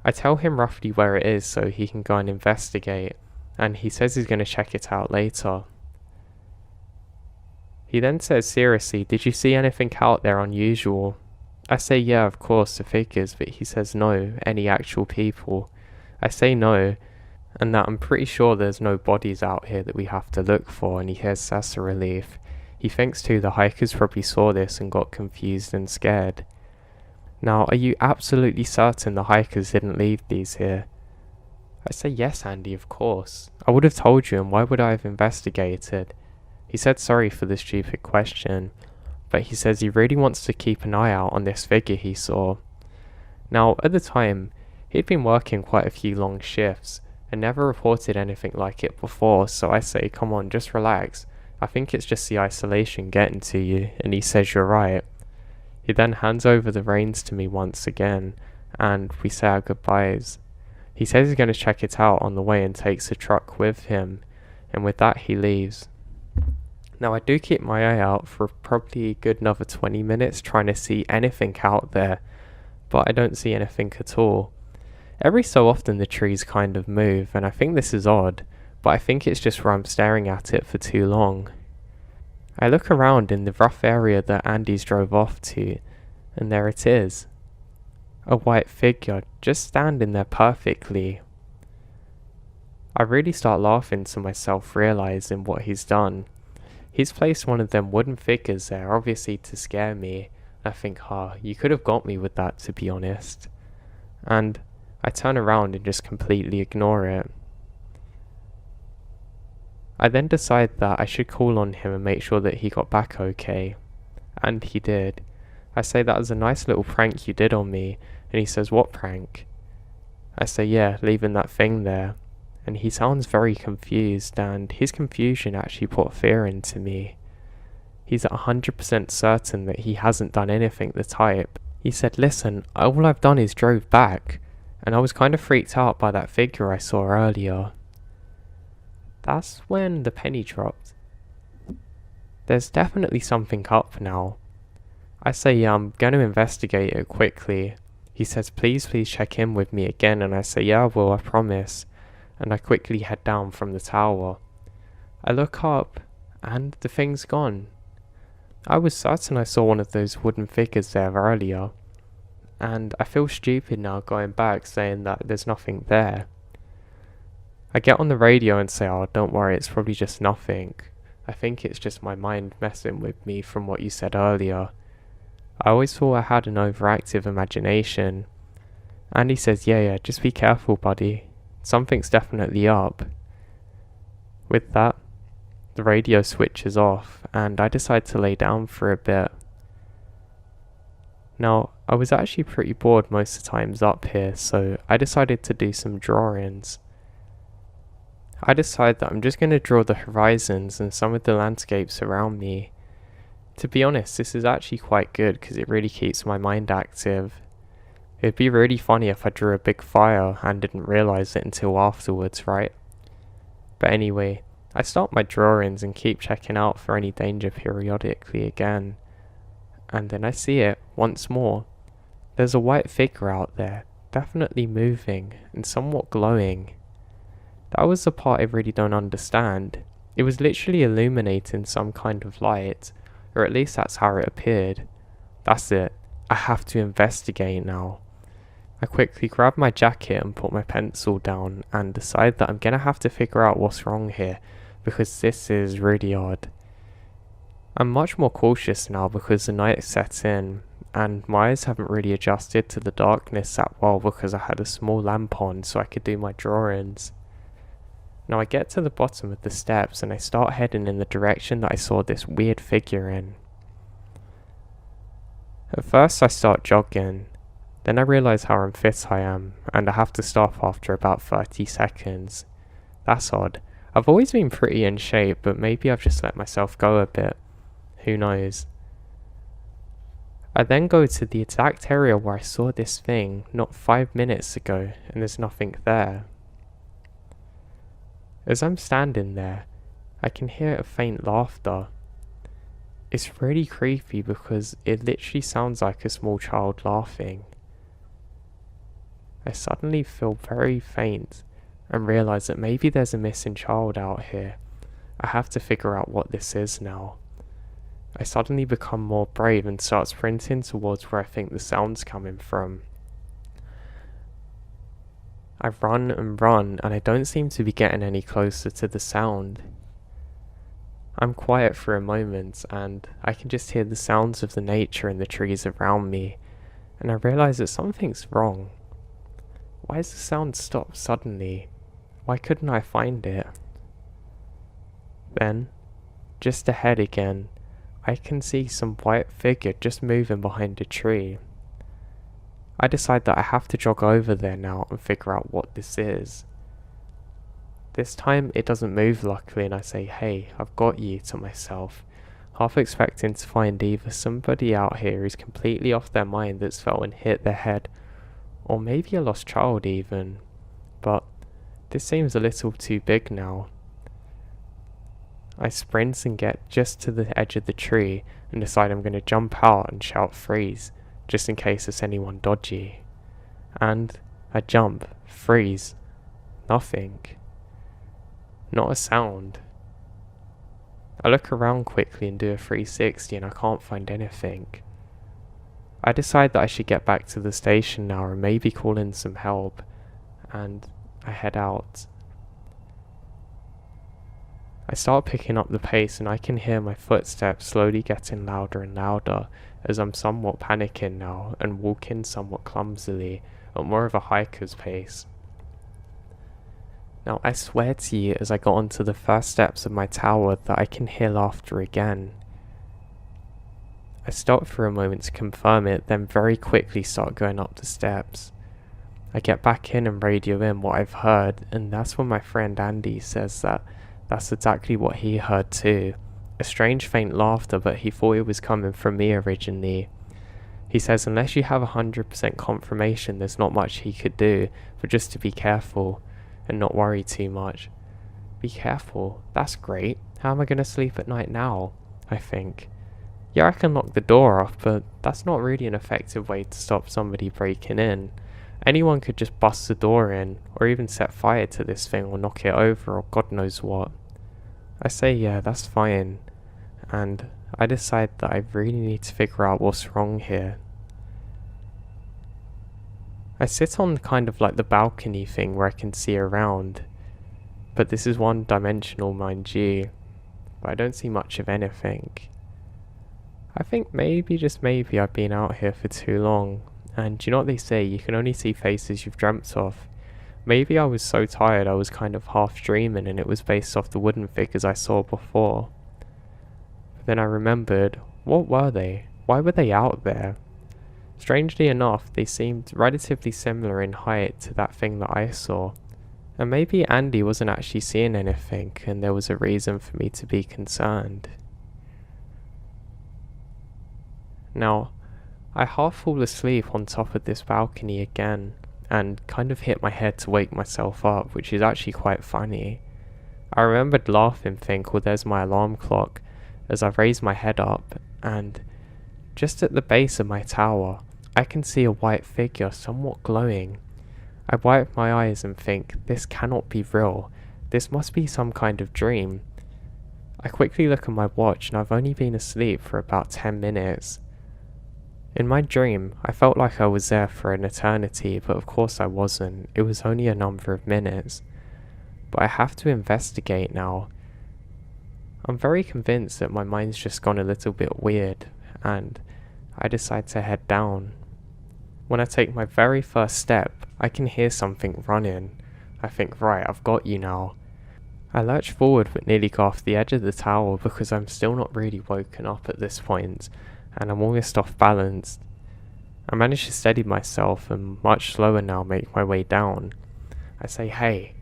I tell him roughly where it is so he can go and investigate, and he says he's going to check it out later. He then says, "Seriously, did you see anything out there unusual?" I say, "Yeah, of course, the figures," but he says, "No, any actual people." I say no, and that I'm pretty sure there's no bodies out here that we have to look for, and he hears that's a relief. He thinks too the hikers probably saw this and got confused and scared. Now, are you absolutely certain the hikers didn't leave these here? I say yes, Andy, of course. I would have told you, and why would I have investigated? He said sorry for the stupid question, but he says he really wants to keep an eye out on this figure he saw. Now, at the time, he'd been working quite a few long shifts, and never reported anything like it before, so I say, come on, just relax. I think it's just the isolation getting to you, and he says you're right. He then hands over the reins to me once again, and we say our goodbyes. He says he's going to check it out on the way and takes the truck with him, and with that he leaves. Now I do keep my eye out for probably a good another 20 minutes trying to see anything out there, but I don't see anything at all. Every so often the trees kind of move, and I think this is odd, but I think it's just where I'm staring at it for too long. I look around in the rough area that Andy's drove off to, and there it is. A white figure just standing there perfectly. I really start laughing to myself, realizing what he's done. He's placed one of them wooden figures there, obviously to scare me. I think, you could have got me with that, to be honest. And I turn around and just completely ignore it. I then decide that I should call on him and make sure that he got back okay. And he did. I say, that was a nice little prank you did on me. And he says, what prank? I say, yeah, leaving that thing there. And he sounds very confused, and his confusion actually put fear into me. He's 100% certain that he hasn't done anything the type. He said, listen, all I've done is drove back. And I was kind of freaked out by that figure I saw earlier. That's when the penny dropped. There's definitely something up now. I say, I'm going to investigate it quickly. He says, please check in with me again, and I say, yeah, well, I promise. And I quickly head down from the tower. I look up, and the thing's gone. I was certain I saw one of those wooden figures there earlier, and I feel stupid now going back saying that there's nothing there. I get on the radio and say, oh, don't worry, it's probably just nothing. I think it's just my mind messing with me from what you said earlier. I always thought I had an overactive imagination. And he says, yeah, just be careful, buddy. Something's definitely up. With that, the radio switches off, and I decide to lay down for a bit. Now, I was actually pretty bored most of the times up here, so I decided to do some drawings. I decide that I'm just going to draw the horizons and some of the landscapes around me. To be honest, this is actually quite good because it really keeps my mind active. It'd be really funny if I drew a big fire and didn't realise it until afterwards, right? But anyway, I start my drawings and keep checking out for any danger periodically again. And then I see it once more. There's a white figure out there, definitely moving and somewhat glowing. That was the part I really don't understand. It was literally illuminating some kind of light, or at least that's how it appeared. That's it. I have to investigate now. I quickly grab my jacket and put my pencil down and decide that I'm gonna have to figure out what's wrong here, because this is really odd. I'm much more cautious now because the night sets in, and my eyes haven't really adjusted to the darkness that well because I had a small lamp on so I could do my drawings. Now I get to the bottom of the steps and I start heading in the direction that I saw this weird figure in. At first I start jogging, then I realise how unfit I am, and I have to stop after about 30 seconds. That's odd. I've always been pretty in shape, but maybe I've just let myself go a bit. Who knows? I then go to the exact area where I saw this thing not 5 minutes ago, and there's nothing there. As I'm standing there, I can hear a faint laughter. It's really creepy because it literally sounds like a small child laughing. I suddenly feel very faint and realise that maybe there's a missing child out here. I have to figure out what this is now. I suddenly become more brave and start sprinting towards where I think the sound's coming from. I run and run, and I don't seem to be getting any closer to the sound. I'm quiet for a moment, and I can just hear the sounds of the nature and the trees around me, and I realise that something's wrong. Why has the sound stopped suddenly? Why couldn't I find it? Then, just ahead again, I can see some white figure just moving behind a tree. I decide that I have to jog over there now and figure out what this is. This time it doesn't move luckily, and I say, "Hey, I've got you," to myself, half expecting to find either somebody out here who's completely off their mind that's fell and hit their head, or maybe a lost child even. But this seems a little too big now. I sprint and get just to the edge of the tree and decide I'm going to jump out and shout "freeze," just in case it's anyone dodgy. And I jump, freeze, nothing. Not a sound. I look around quickly and do a 360 and I can't find anything. I decide that I should get back to the station now and maybe call in some help, and I head out. I start picking up the pace and I can hear my footsteps slowly getting louder and louder as I'm somewhat panicking now and walking somewhat clumsily at more of a hiker's pace. Now I swear to you, as I got onto the first steps of my tower, that I can hear laughter again. I stop for a moment to confirm it, then very quickly start going up the steps. I get back in and radio in what I've heard, and that's when my friend Andy says that that's exactly what he heard too. A strange faint laughter, but he thought it was coming from me originally. He says unless you have 100% confirmation, there's not much he could do, but just to be careful and not worry too much. Be careful? That's great. How am I going to sleep at night now? I think. Yeah, I can lock the door off, but that's not really an effective way to stop somebody breaking in. Anyone could just bust the door in, or even set fire to this thing or knock it over or God knows what. I say yeah, that's fine, and I decide that I really need to figure out what's wrong here. I sit on kind of like the balcony thing where I can see around, but this is one-dimensional, mind you, but I don't see much of anything. I think maybe, just maybe, I've been out here for too long, and you know what they say, you can only see faces you've dreamt of. Maybe I was so tired I was kind of half dreaming and it was based off the wooden figures I saw before. But then I remembered, what were they? Why were they out there? Strangely enough, they seemed relatively similar in height to that thing that I saw. And maybe Andy wasn't actually seeing anything and there was a reason for me to be concerned. Now, I half fall asleep on top of this balcony again, and kind of hit my head to wake myself up, which is actually quite funny. I remembered laughing, think, well, there's my alarm clock, as I raised my head up, and just at the base of my tower, I can see a white figure somewhat glowing. I wipe my eyes and think, this cannot be real, this must be some kind of dream. I quickly look at my watch and I've only been asleep for about 10 minutes. In my dream, I felt like I was there for an eternity, but of course I wasn't. It was only a number of minutes. But I have to investigate now. I'm very convinced that my mind's just gone a little bit weird, and I decide to head down. When I take my very first step, I can hear something running. I think, right, I've got you now. I lurch forward but nearly go off the edge of the tower because I'm still not really woken up at this point, and I'm almost off balance. I manage to steady myself and much slower now make my way down. I say, hey.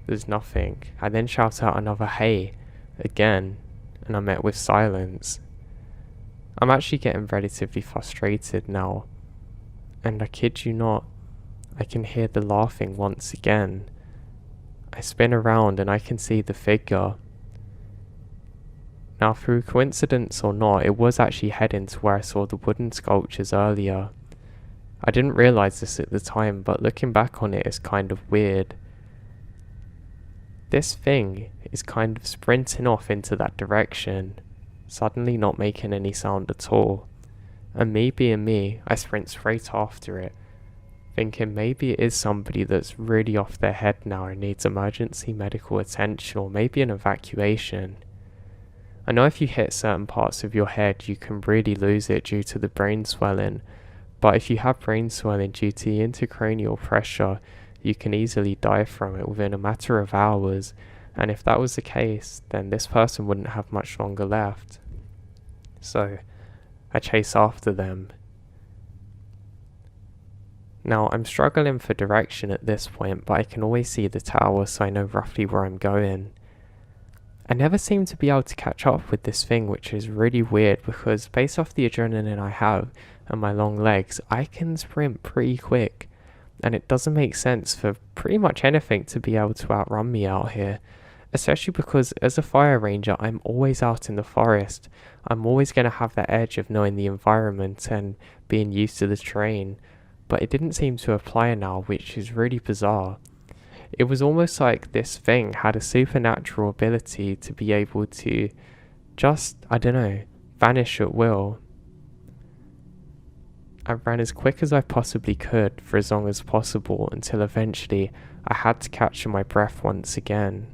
There's nothing. I then shout out another hey, again, and I'm met with silence. I'm actually getting relatively frustrated now, and I kid you not, I can hear the laughing once again. I spin around and I can see the figure. Now, through coincidence or not, it was actually heading to where I saw the wooden sculptures earlier. I didn't realise this at the time, but looking back on it is kind of weird. This thing is kind of sprinting off into that direction, suddenly not making any sound at all. And me being me, I sprint straight after it. thinking maybe it is somebody that's really off their head now and needs emergency medical attention or maybe an evacuation. I know if you hit certain parts of your head you can really lose it due to the brain swelling, but if you have brain swelling due to the intracranial pressure, you can easily die from it within a matter of hours, and if that was the case, then this person wouldn't have much longer left. So, I chase after them. Now, I'm struggling for direction at this point, but I can always see the tower, so I know roughly where I'm going. I never seem to be able to catch up with this thing, which is really weird because based off the adrenaline I have and my long legs, I can sprint pretty quick, and it doesn't make sense for pretty much anything to be able to outrun me out here, especially because as a fire ranger I'm always out in the forest. I'm always going to have that edge of knowing the environment and being used to the terrain, but it didn't seem to apply now, which is really bizarre. It was almost like this thing had a supernatural ability to be able to just, I don't know, vanish at will. I ran as quick as I possibly could for as long as possible until eventually I had to catch my breath once again.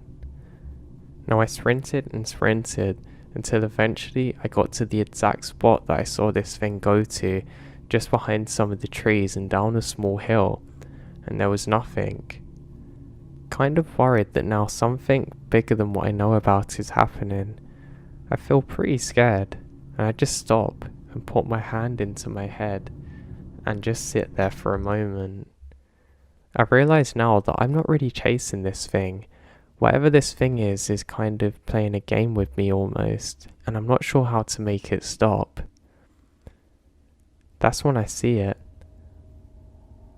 Now I sprinted and sprinted until eventually I got to the exact spot that I saw this thing go to, just behind some of the trees and down a small hill, and there was nothing. Kind of worried that now something bigger than what I know about is happening. I feel pretty scared, and I just stop and put my hand into my head and just sit there for a moment. I realise now that I'm not really chasing this thing. Whatever this thing is kind of playing a game with me almost, and I'm not sure how to make it stop. That's when I see it.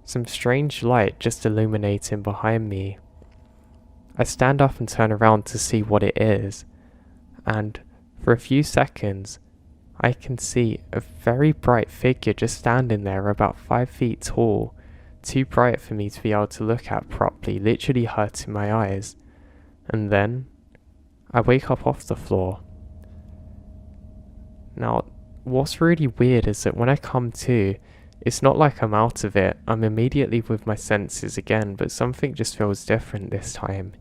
Some strange light just illuminating behind me. I stand up and turn around to see what it is, and for a few seconds I can see a very bright figure just standing there about 5 feet tall, too bright for me to be able to look at properly, literally hurting my eyes. And then I wake up off the floor. Now, what's really weird is that when I come to, it's not like I'm out of it. I'm immediately with my senses again, but something just feels different this time.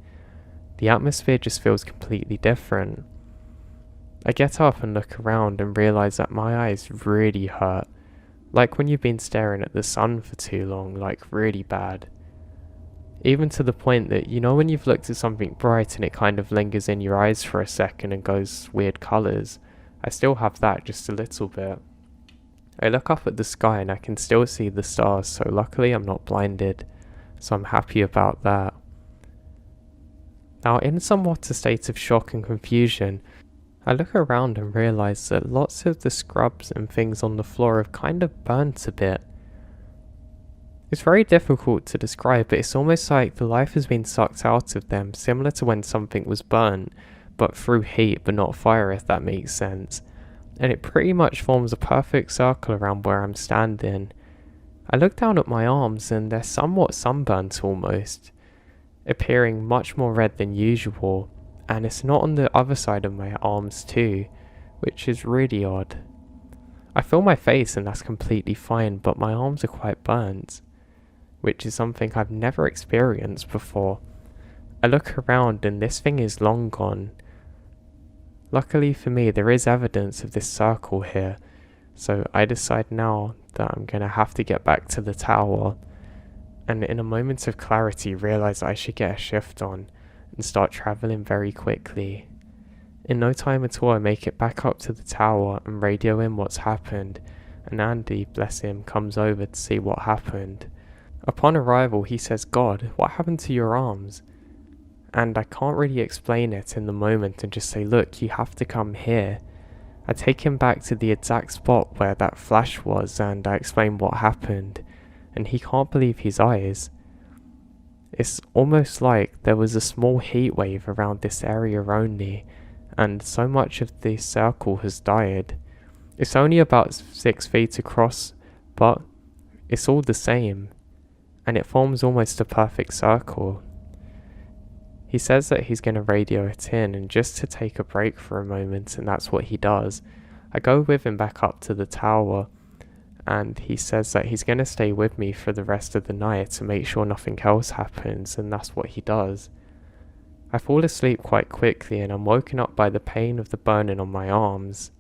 The atmosphere just feels completely different. I get up and look around and realise that my eyes really hurt. Like when you've been staring at the sun for too long, like really bad. Even to the point that, you know when you've looked at something bright and it kind of lingers in your eyes for a second and goes weird colours? I still have that just a little bit. I look up at the sky and I can still see the stars, so luckily I'm not blinded, so I'm happy about that. Now, in somewhat a state of shock and confusion, I look around and realise that lots of the scrubs and things on the floor have kind of burnt a bit. It's very difficult to describe, but it's almost like the life has been sucked out of them, similar to when something was burnt, but through heat but not fire, if that makes sense. And it pretty much forms a perfect circle around where I'm standing. I look down at my arms and they're somewhat sunburnt almost, appearing much more red than usual, and it's not on the other side of my arms too, which is really odd. I feel my face and that's completely fine, but my arms are quite burnt, which is something I've never experienced before. I look around and this thing is long gone. Luckily for me, there is evidence of this circle here, so I decide now that I'm going to have to get back to the tower, and in a moment of clarity realise I should get a shift on and start travelling very quickly. In no time at all I make it back up to the tower and radio in what's happened, and Andy, bless him, comes over to see what happened. Upon arrival he says, "God, what happened to your arms?" And I can't really explain it in the moment and just say, "Look, you have to come here." I take him back to the exact spot where that flash was and I explain what happened, and he can't believe his eyes. It's almost like there was a small heat wave around this area only, and so much of the circle has died. It's only about 6 feet across, but it's all the same, and it forms almost a perfect circle. He says that he's going to radio it in and just to take a break for a moment, and that's what he does. I go with him back up to the tower, and he says that he's going to stay with me for the rest of the night to make sure nothing else happens, and that's what he does. I fall asleep quite quickly and I'm woken up by the pain of the burning on my arms.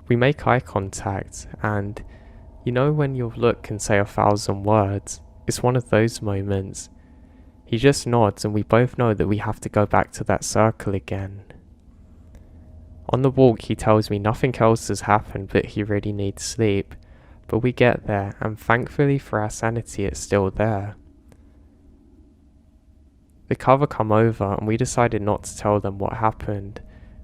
We make eye contact, and you know when your look can say 1,000 words? It's one of those moments. He just nods and we both know that we have to go back to that circle again. On the walk he tells me nothing else has happened but he really needs sleep, but we get there and thankfully for our sanity it's still there. The cover come over and we decided not to tell them what happened.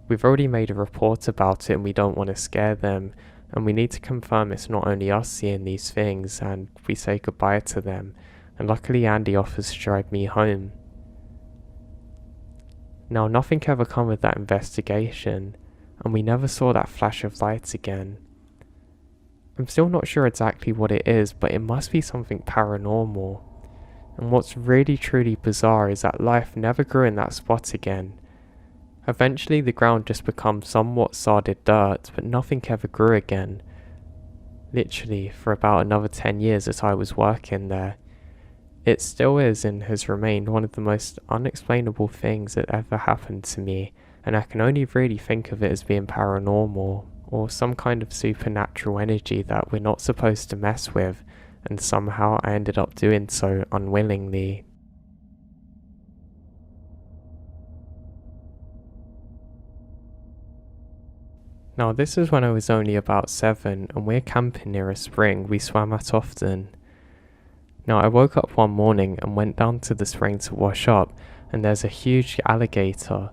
We've already made a report about it and we don't want to scare them, and we need to confirm it's not only us seeing these things, and we say goodbye to them, and luckily Andy offers to drive me home. Now nothing ever come of that investigation, and we never saw that flash of light again. I'm still not sure exactly what it is, but it must be something paranormal. And what's really truly bizarre is that life never grew in that spot again. Eventually the ground just becomes somewhat sodded dirt, but nothing ever grew again. Literally for about another 10 years that I was working there. It still is and has remained one of the most unexplainable things that ever happened to me, and I can only really think of it as being paranormal, or some kind of supernatural energy that we're not supposed to mess with, and somehow I ended up doing so unwillingly. Now this is when I was only about 7 and we're camping near a spring we swam at often. Now I woke up one morning and went down to the spring to wash up, and there's a huge alligator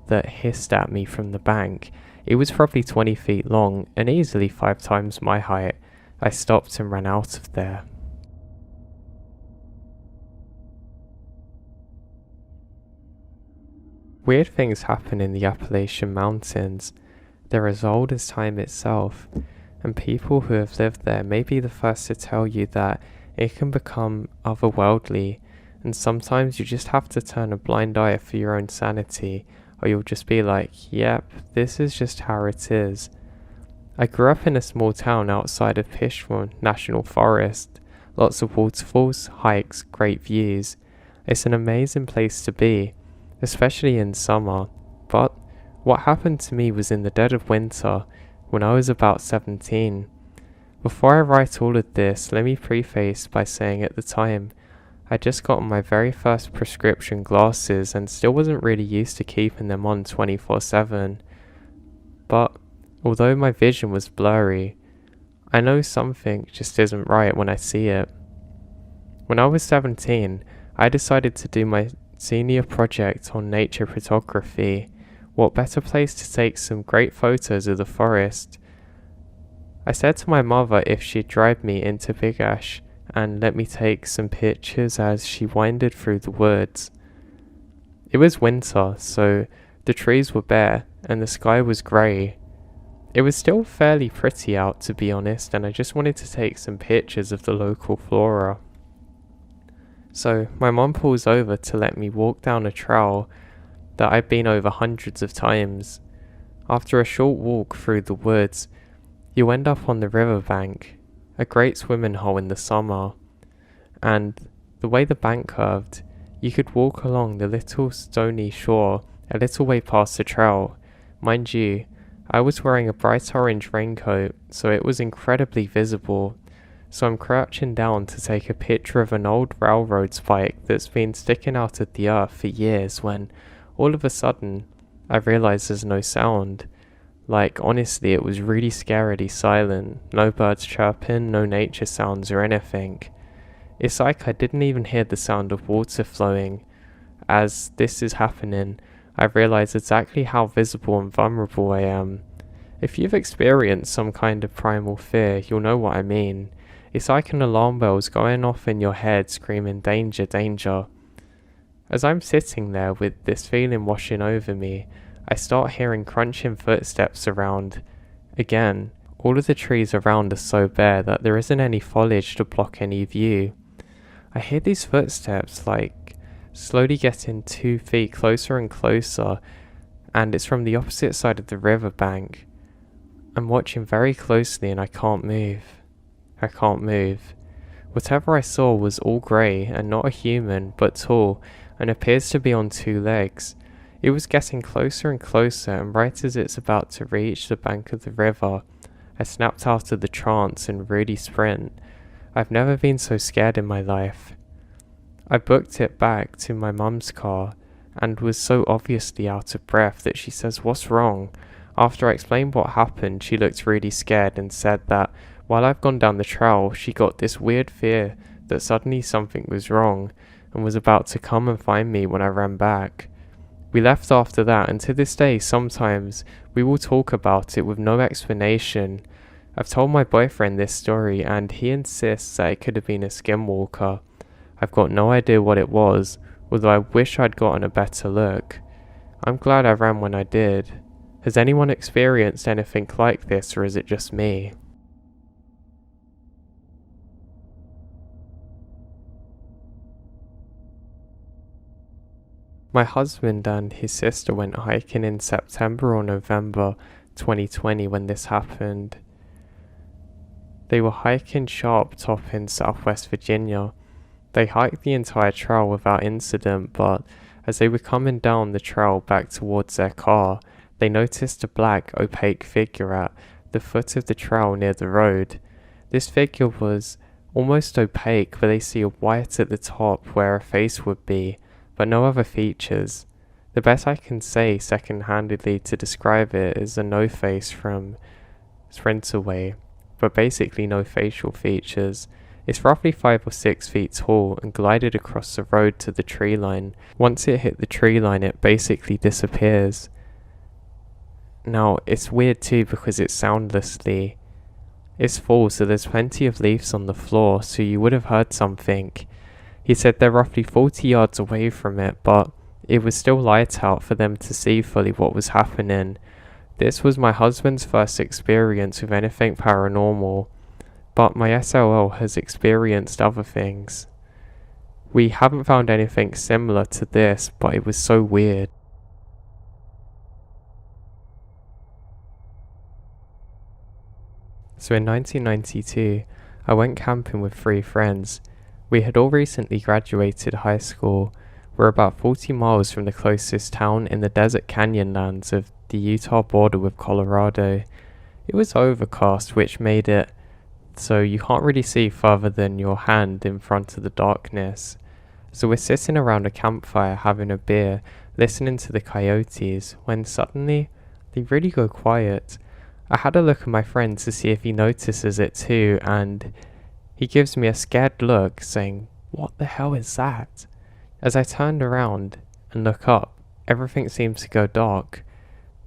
that hissed at me from the bank. It was probably 20 feet long and easily 5 times my height. I stopped and ran out of there. Weird things happen in the Appalachian Mountains. They're as old as time itself, and people who have lived there may be the first to tell you that it can become otherworldly, and sometimes you just have to turn a blind eye for your own sanity, or you'll just be like, yep, this is just how it is. I grew up in a small town outside of Pishwan National Forest. Lots of waterfalls, hikes, great views. It's an amazing place to be, especially in summer. But what happened to me was in the dead of winter, when I was about 17. Before I write all of this, let me preface by saying at the time, I just got my very first prescription glasses and still wasn't really used to keeping them on 24/7. But although my vision was blurry, I know something just isn't right when I see it. When I was 17, I decided to do my senior project on nature photography. What better place to take some great photos of the forest? I said to my mother if she'd drive me into Big Ash and let me take some pictures as she winded through the woods. It was winter, so the trees were bare and the sky was grey. It was still fairly pretty out, to be honest, and I just wanted to take some pictures of the local flora. So my mum pulls over to let me walk down a trail that I've been over hundreds of times. After a short walk through the woods, you end up on the riverbank, a great swimming hole in the summer, and the way the bank curved, you could walk along the little stony shore a little way past the trail. Mind you, I was wearing a bright orange raincoat, so it was incredibly visible. So I'm crouching down to take a picture of an old railroad spike that's been sticking out of the earth for years when, all of a sudden, I realise there's no sound. Like, honestly, it was really scarily silent. No birds chirping, no nature sounds or anything. It's like I didn't even hear the sound of water flowing. As this is happening, I realise exactly how visible and vulnerable I am. If you've experienced some kind of primal fear, you'll know what I mean. It's like an alarm bell's going off in your head screaming danger, danger. As I'm sitting there with this feeling washing over me, I start hearing crunching footsteps around. Again, all of the trees around are so bare that there isn't any foliage to block any view. I hear these footsteps like slowly getting 2 feet closer and closer, and it's from the opposite side of the riverbank. I'm watching very closely and I can't move. I can't move. Whatever I saw was all grey and not a human, but tall, and appears to be on two legs. It was getting closer and closer, and right as it's about to reach the bank of the river, I snapped out of the trance and really sprint. I've never been so scared in my life. I booked it back to my mum's car, and was so obviously out of breath that she says, "What's wrong?" After I explained what happened, she looked really scared and said that while I've gone down the trail, she got this weird fear that suddenly something was wrong and was about to come and find me when I ran back. We left after that, and to this day sometimes we will talk about it with no explanation. I've told my boyfriend this story and he insists that it could have been a skinwalker. I've got no idea what it was, although I wish I'd gotten a better look. I'm glad I ran when I did. Has anyone experienced anything like this, or is it just me? My husband and his sister went hiking in September or November 2020 when this happened. They were hiking Sharp Top in Southwest Virginia. They hiked the entire trail without incident, but as they were coming down the trail back towards their car, they noticed a black, opaque figure at the foot of the trail near the road. This figure was almost opaque, but they see a white at the top where a face would be, but no other features. The best I can say second-handedly to describe it is a no-face from Sprint Away, but basically no facial features. It's roughly 5 or 6 feet tall and glided across the road to the tree line. Once it hit the tree line, it basically disappears. Now, it's weird too because it's soundlessly. It's fall, so there's plenty of leaves on the floor, so you would have heard something. He said they're roughly 40 yards away from it, but it was still light out for them to see fully what was happening. This was my husband's first experience with anything paranormal, but my SLL has experienced other things. We haven't found anything similar to this, but it was so weird. So in 1992, I went camping with 3 friends. We had all recently graduated high school. We're about 40 miles from the closest town in the desert canyon lands of the Utah border with Colorado. It was overcast, which made it so you can't really see further than your hand in front of the darkness. So we're sitting around a campfire having a beer, listening to the coyotes, when suddenly they really go quiet. I had a look at my friend to see if he notices it too, and he gives me a scared look, saying, "What the hell is that?" As I turned around and look up, everything seems to go dark.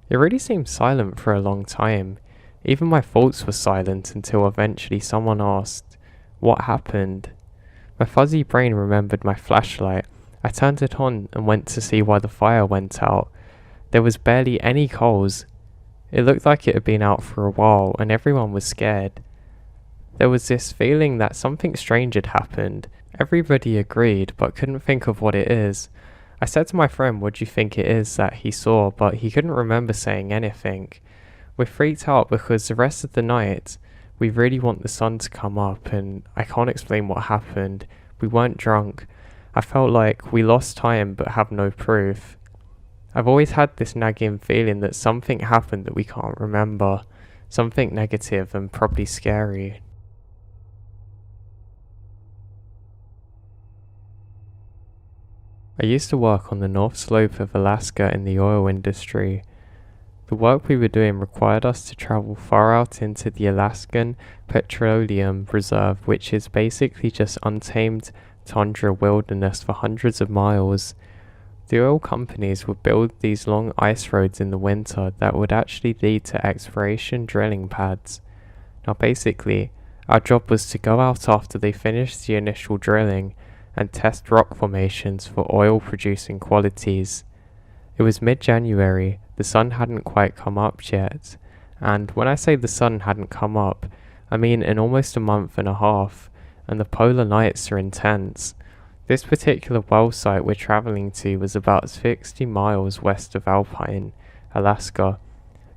It really seemed silent for a long time. Even my thoughts were silent until eventually someone asked, "What happened?" My fuzzy brain remembered my flashlight. I turned it on and went to see why the fire went out. There was barely any coals. It looked like it had been out for a while, and everyone was scared. There was this feeling that something strange had happened. Everybody agreed, but couldn't think of what it is. I said to my friend, "What do you think it is that he saw?" But he couldn't remember saying anything. We're freaked out because the rest of the night, we really want the sun to come up, and I can't explain what happened. We weren't drunk. I felt like we lost time but have no proof. I've always had this nagging feeling that something happened that we can't remember. Something negative and probably scary. I used to work on the north slope of Alaska in the oil industry. The work we were doing required us to travel far out into the Alaskan Petroleum Reserve, which is basically just untamed tundra wilderness for hundreds of miles. The oil companies would build these long ice roads in the winter that would actually lead to exploration drilling pads. Now basically, our job was to go out after they finished the initial drilling and test rock formations for oil producing qualities. It was mid-January, the sun hadn't quite come up yet, and when I say the sun hadn't come up, I mean in almost a month and a half, and the polar nights are intense. This particular well site we're travelling to was about 60 miles west of Alpine, Alaska,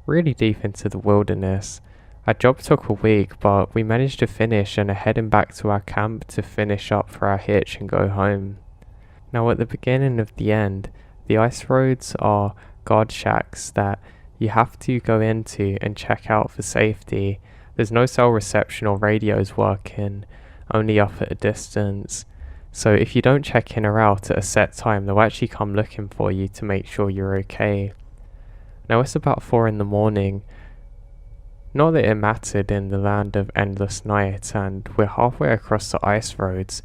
really deep into the wilderness. Our job took a week, but we managed to finish and are heading back to our camp to finish up for our hitch and go home. Now at the beginning of the end, the ice roads are guard shacks that you have to go into and check out for safety. There's no cell reception or radios working, only up at a distance. So if you don't check in or out at a set time, they'll actually come looking for you to make sure you're okay. Now it's about 4 in the morning. Not that it mattered in the land of endless night, and we're halfway across the ice roads.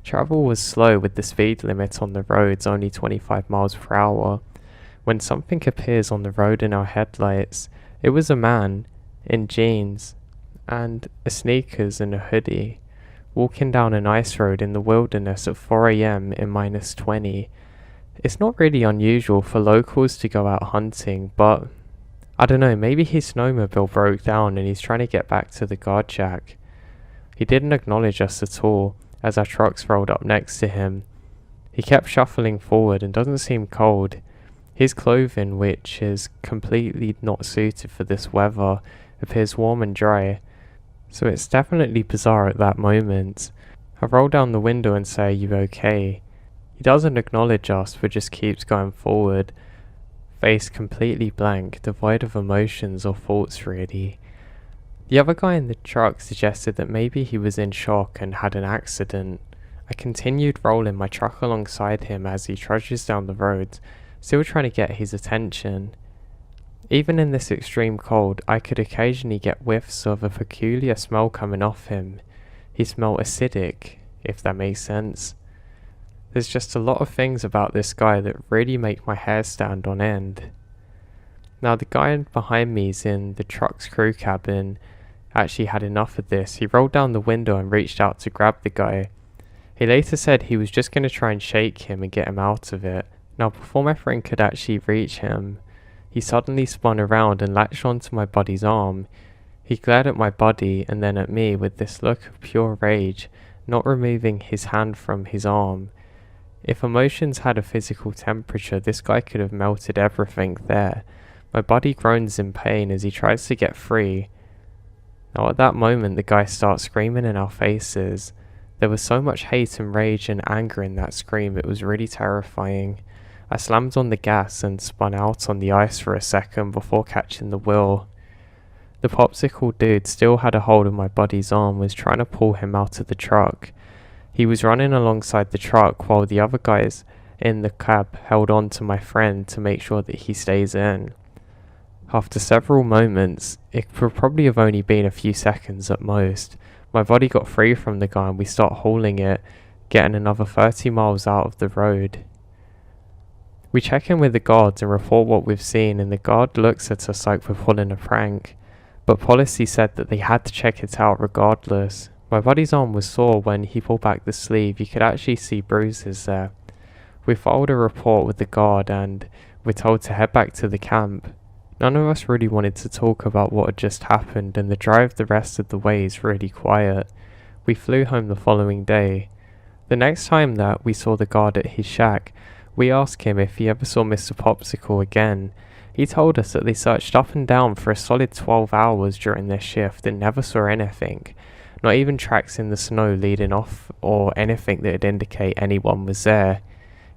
Travel was slow with the speed limit on the roads only 25 miles per hour. When something appears on the road in our headlights, it was a man in jeans and a sneakers and a hoodie, walking down an ice road in the wilderness at 4 AM in -20. It's not really unusual for locals to go out hunting, but I don't know, maybe his snowmobile broke down and he's trying to get back to the guard shack. He didn't acknowledge us at all as our trucks rolled up next to him. He kept shuffling forward and doesn't seem cold. His clothing, which is completely not suited for this weather, appears warm and dry, so it's definitely bizarre at that moment. I roll down the window and say, "Are you okay?" He doesn't acknowledge us but just keeps going forward, face completely blank, devoid of emotions or thoughts really. The other guy in the truck suggested that maybe he was in shock and had an accident. I continued rolling my truck alongside him as he trudges down the road, still trying to get his attention. Even in this extreme cold, I could occasionally get whiffs of a peculiar smell coming off him. He smelled acidic, if that makes sense. There's just a lot of things about this guy that really make my hair stand on end. Now the guy behind me is in the truck's crew cabin. Actually had enough of this. He rolled down the window and reached out to grab the guy. He later said he was just going to try and shake him and get him out of it. Now before my friend could actually reach him, he suddenly spun around and latched onto my buddy's arm. He glared at my buddy and then at me with this look of pure rage, not removing his hand from his arm. If emotions had a physical temperature, this guy could have melted everything there. My buddy groans in pain as he tries to get free. Now at that moment the guy starts screaming in our faces. There was so much hate and rage and anger in that scream, it was really terrifying. I slammed on the gas and spun out on the ice for a second before catching the wheel. The popsicle dude still had a hold of my buddy's arm, was trying to pull him out of the truck. He was running alongside the truck while the other guys in the cab held on to my friend to make sure that he stays in. After several moments, it could probably have only been a few seconds at most, my body got free from the guy and we start hauling it, getting another 30 miles out of the road. We check in with the guards and report what we've seen, and the guard looks at us like we're pulling a prank, but policy said that they had to check it out regardless. My buddy's arm was sore. When he pulled back the sleeve, you could actually see bruises there. We filed a report with the guard and we're told to head back to the camp. None of us really wanted to talk about what had just happened, and the drive the rest of the way is really quiet. We flew home the following day. The next time that we saw the guard at his shack, we asked him if he ever saw Mr. Popsicle again. He told us that they searched up and down for a solid 12 hours during their shift and never saw anything. Not even tracks in the snow leading off or anything that would indicate anyone was there.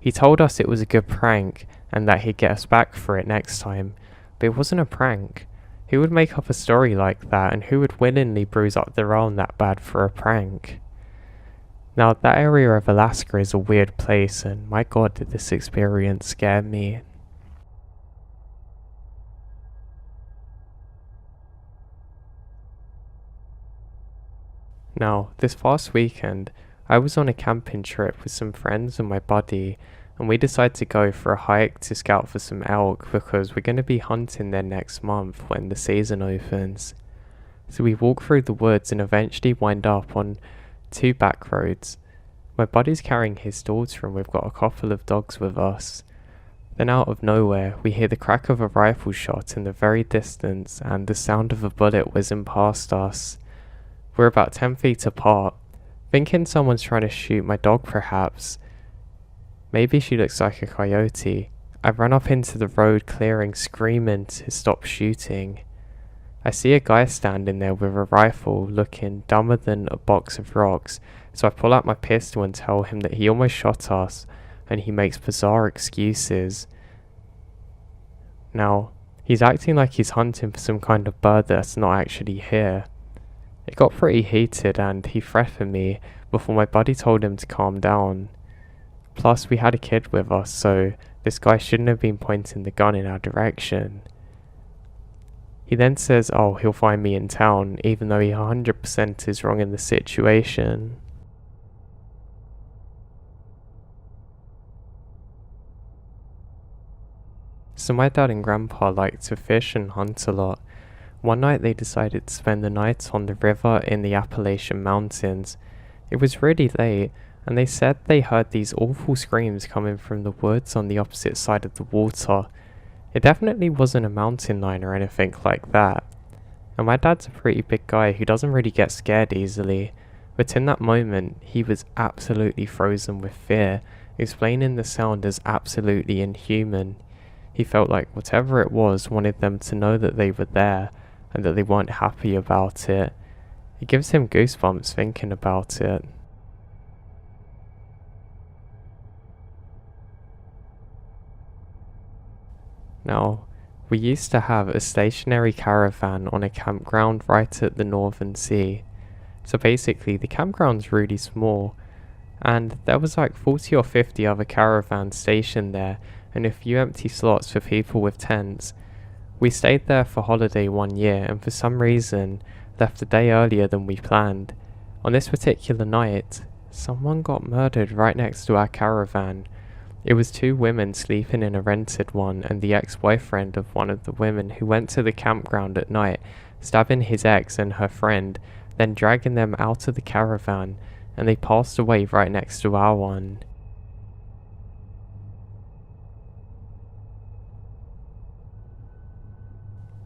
He told us it was a good prank and that he'd get us back for it next time. But it wasn't a prank. Who would make up a story like that, and who would willingly bruise up their arm that bad for a prank? Now that area of Alaska is a weird place, and my god did this experience scare me. Now, this past weekend, I was on a camping trip with some friends and my buddy, and we decided to go for a hike to scout for some elk because we're going to be hunting there next month when the season opens. So we walk through the woods and eventually wind up on 2 back roads. My buddy's carrying his daughter and we've got a couple of dogs with us. Then out of nowhere, we hear the crack of a rifle shot in the very distance and the sound of a bullet whizzing past us. We're about 10 feet apart, thinking someone's trying to shoot my dog perhaps. Maybe she looks like a coyote. I run up into the road clearing, screaming to stop shooting. I see a guy standing there with a rifle looking dumber than a box of rocks, so I pull out my pistol and tell him that he almost shot us, and he makes bizarre excuses. Now, he's acting like he's hunting for some kind of bird that's not actually here. It got pretty heated and he threatened me before my buddy told him to calm down. Plus, we had a kid with us, so this guy shouldn't have been pointing the gun in our direction. He then says, oh, he'll find me in town, even though he 100% is wrong in the situation. So my dad and grandpa like to fish and hunt a lot. One night they decided to spend the night on the river in the Appalachian Mountains. It was really late, and they said they heard these awful screams coming from the woods on the opposite side of the water. It definitely wasn't a mountain lion or anything like that. And my dad's a pretty big guy who doesn't really get scared easily, but in that moment he was absolutely frozen with fear, explaining the sound as absolutely inhuman. He felt like whatever it was wanted them to know that they were there, and that they weren't happy about it. It gives him goosebumps thinking about it. Now, we used to have a stationary caravan on a campground right at the Northern Sea. So basically, the campground's really small, and there was like 40 or 50 other caravans stationed there, and a few empty slots for people with tents. We stayed there for holiday one year, and for some reason, left a day earlier than we planned. On this particular night, someone got murdered right next to our caravan. It was two women sleeping in a rented one, and the ex-boyfriend of one of the women who went to the campground at night, stabbing his ex and her friend, then dragging them out of the caravan, and they passed away right next to our one.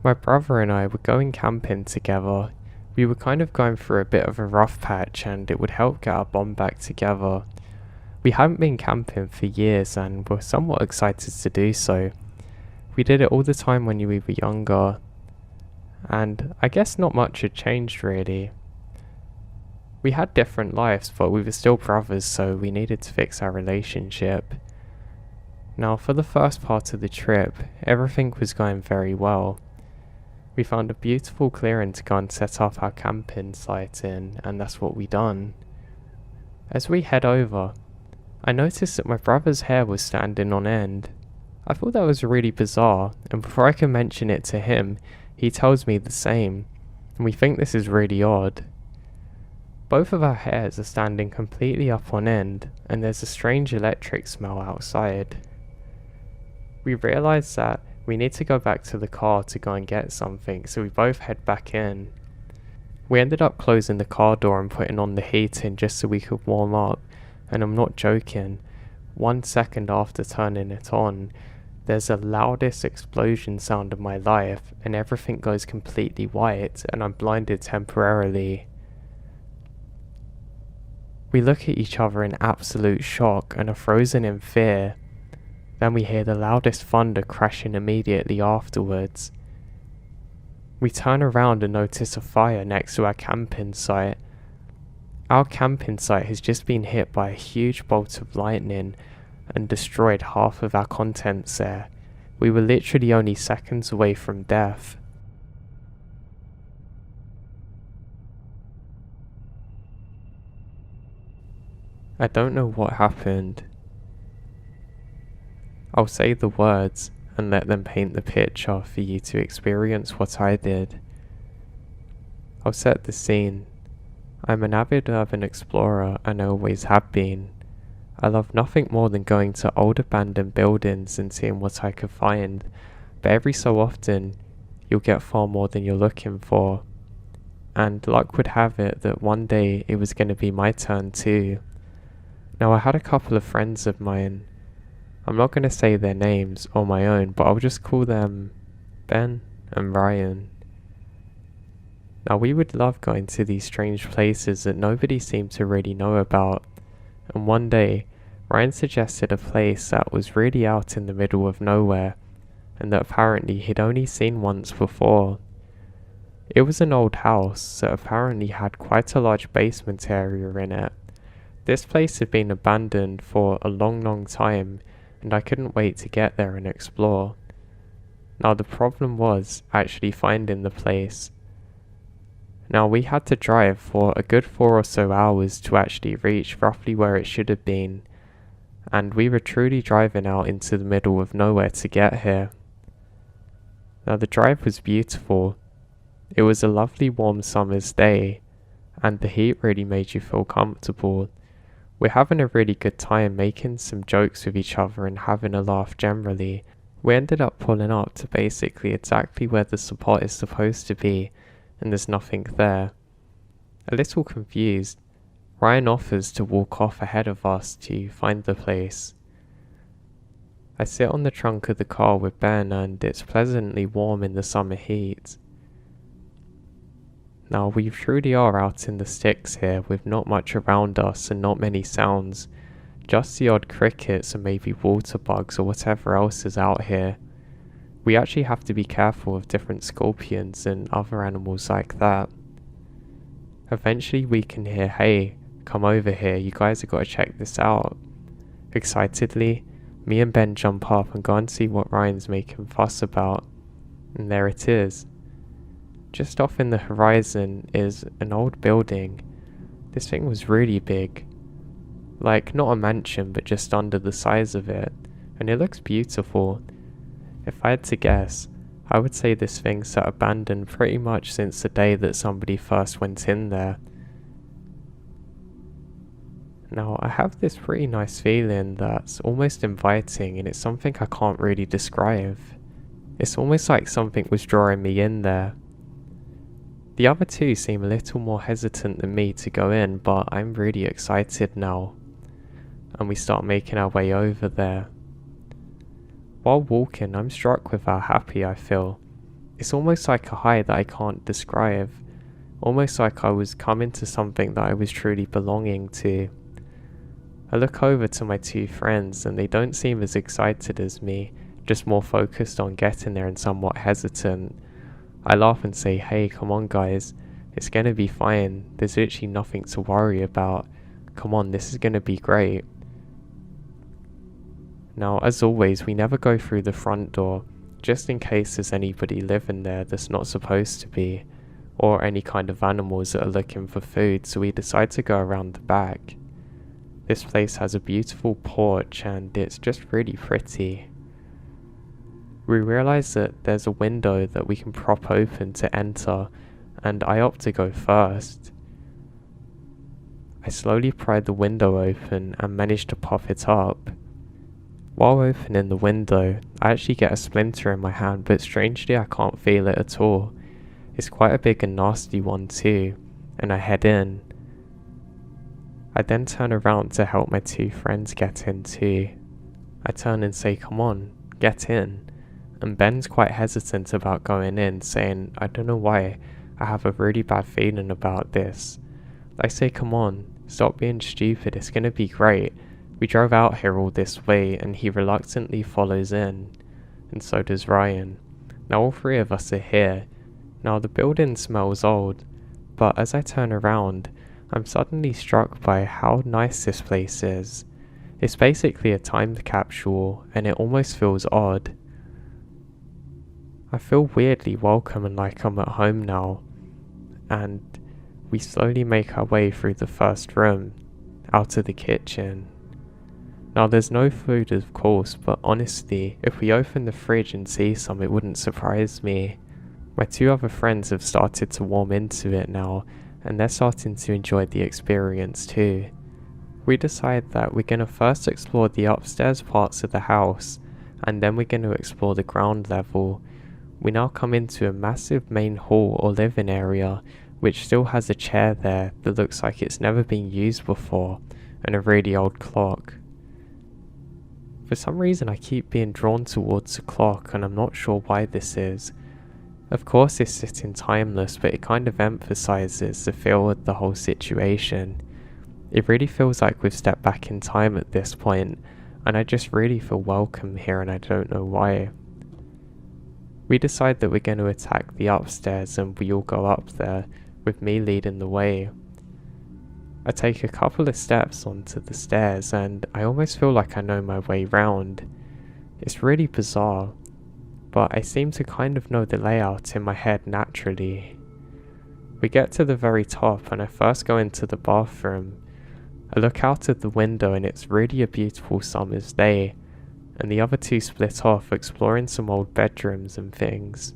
My brother and I were going camping together. We were kind of going through a bit of a rough patch, and it would help get our bond back together. We hadn't been camping for years and were somewhat excited to do so. We did it all the time when we were younger, and I guess not much had changed really. We had different lives, but we were still brothers, so we needed to fix our relationship. Now, for the first part of the trip, everything was going very well. We found a beautiful clearing to go and set up our camping site in, and that's what we done. As we head over, I noticed that my brother's hair was standing on end. I thought that was really bizarre, and before I can mention it to him, he tells me the same, and we think this is really odd. Both of our hairs are standing completely up on end, and there's a strange electric smell outside. We realise that we need to go back to the car to go and get something, so we both head back in. We ended up closing the car door and putting on the heating just so we could warm up. And I'm not joking, 1 second after turning it on, there's the loudest explosion sound of my life, and everything goes completely white, and I'm blinded temporarily. We look at each other in absolute shock and are frozen in fear. Then we hear the loudest thunder crashing immediately afterwards. We turn around and notice a fire next to our camping site. Our camping site has just been hit by a huge bolt of lightning and destroyed half of our contents there. We were literally only seconds away from death. I don't know what happened. I'll say the words and let them paint the picture for you to experience what I did. I'll set the scene. I'm an avid urban explorer and I always have been. I love nothing more than going to old abandoned buildings and seeing what I could find, but every so often you'll get far more than you're looking for. And luck would have it that one day it was going to be my turn too. Now I had a couple of friends of mine. I'm not going to say their names or my own, but I'll just call them Ben and Ryan. Now we would love going to these strange places that nobody seemed to really know about, and one day Ryan suggested a place that was really out in the middle of nowhere, and that apparently he'd only seen once before. It was an old house that apparently had quite a large basement area in it. This place had been abandoned for a long time, and I couldn't wait to get there and explore. Now the problem was actually finding the place. Now we had to drive for a good 4 or so hours to actually reach roughly where it should have been, and we were truly driving out into the middle of nowhere to get here. Now the drive was beautiful. It was a lovely warm summer's day, and the heat really made you feel comfortable. We're having a really good time making some jokes with each other and having a laugh generally. We ended up pulling up to basically exactly where the spot is supposed to be, and there's nothing there. A little confused, Ryan offers to walk off ahead of us to find the place. I sit on the trunk of the car with Ben, and it's pleasantly warm in the summer heat. Now we truly are out in the sticks here with not much around us and not many sounds, just the odd crickets and maybe water bugs or whatever else is out here. We actually have to be careful of different scorpions and other animals like that. Eventually we can hear, "Hey, come over here, you guys have got to check this out." Excitedly, me and Ben jump up and go and see what Ryan's making fuss about, and there it is. Just off in the horizon is an old building. This thing was really big. Like, not a mansion, but just under the size of it. And it looks beautiful. If I had to guess, I would say this thing sat abandoned pretty much since the day that somebody first went in there. Now, I have this pretty nice feeling that's almost inviting, and it's something I can't really describe. It's almost like something was drawing me in there. The other two seem a little more hesitant than me to go in, but I'm really excited now. And we start making our way over there. While walking, I'm struck with how happy I feel. It's almost like a high that I can't describe. Almost like I was coming to something that I was truly belonging to. I look over to my two friends and they don't seem as excited as me, just more focused on getting there and somewhat hesitant. I laugh and say, "Hey, come on guys, it's gonna be fine, there's literally nothing to worry about. Come on, this is gonna be great." Now, as always, we never go through the front door, just in case there's anybody living there that's not supposed to be, or any kind of animals that are looking for food, so we decide to go around the back. This place has a beautiful porch and it's just really pretty. We realise that there's a window that we can prop open to enter, and I opt to go first. I slowly pry the window open and manage to pop it up. While opening the window, I actually get a splinter in my hand, but strangely I can't feel it at all. It's quite a big and nasty one too, and I head in. I then turn around to help my two friends get in too. I turn and say, "Come on, get in." And Ben's quite hesitant about going in, saying, "I don't know why, I have a really bad feeling about this." I say, "Come on, stop being stupid, it's gonna be great. We drove out here all this way," and he reluctantly follows in, and so does Ryan. Now all three of us are here. Now the building smells old, but as I turn around, I'm suddenly struck by how nice this place is. It's basically a time capsule, and it almost feels odd. I feel weirdly welcome and like I'm at home now, and we slowly make our way through the first room, out of the kitchen. Now there's no food of course, but honestly, if we open the fridge and see some, it wouldn't surprise me. My two other friends have started to warm into it now, and they're starting to enjoy the experience too. We decide that we're going to first explore the upstairs parts of the house, and then we're going to explore the ground level. We now come into a massive main hall or living area, which still has a chair there that looks like it's never been used before, and a really old clock. For some reason I keep being drawn towards the clock, and I'm not sure why this is. Of course it's sitting timeless, but it kind of emphasises the feel of the whole situation. It really feels like we've stepped back in time at this point, and I just really feel welcome here and I don't know why. We decide that we're going to attack the upstairs and we all go up there, with me leading the way. I take a couple of steps onto the stairs and I almost feel like I know my way round. It's really bizarre, but I seem to kind of know the layout in my head naturally. We get to the very top and I first go into the bathroom. I look out of the window and it's really a beautiful summer's day, and the other two split off exploring some old bedrooms and things.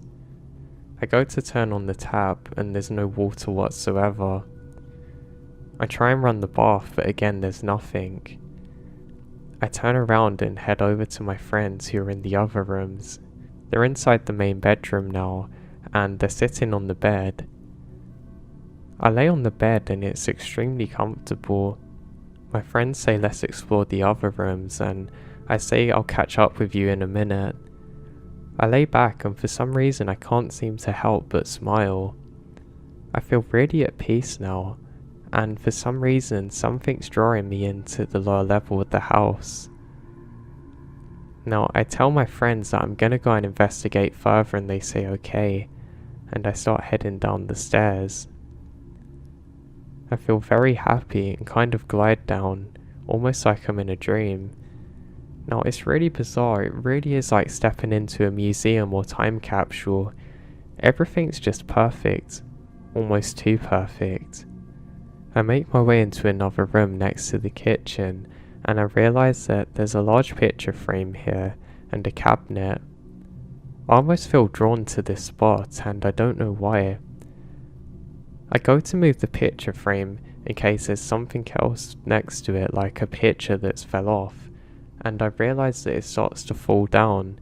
I go to turn on the tap and there's no water whatsoever. I try and run the bath, but again there's nothing. I turn around and head over to my friends who are in the other rooms. They're inside the main bedroom now, and they're sitting on the bed. I lay on the bed and it's extremely comfortable. My friends say let's explore the other rooms, and I say I'll catch up with you in a minute. I lay back and for some reason I can't seem to help but smile. I feel really at peace now, and for some reason something's drawing me into the lower level of the house. Now I tell my friends that I'm gonna go and investigate further and they say okay, and I start heading down the stairs. I feel very happy and kind of glide down, almost like I'm in a dream. Now it's really bizarre, it really is like stepping into a museum or time capsule. Everything's just perfect, almost too perfect. I make my way into another room next to the kitchen, and I realise that there's a large picture frame here and a cabinet. I almost feel drawn to this spot and I don't know why. I go to move the picture frame in case there's something else next to it, like a picture that's fell off, and I realise that it starts to fall down.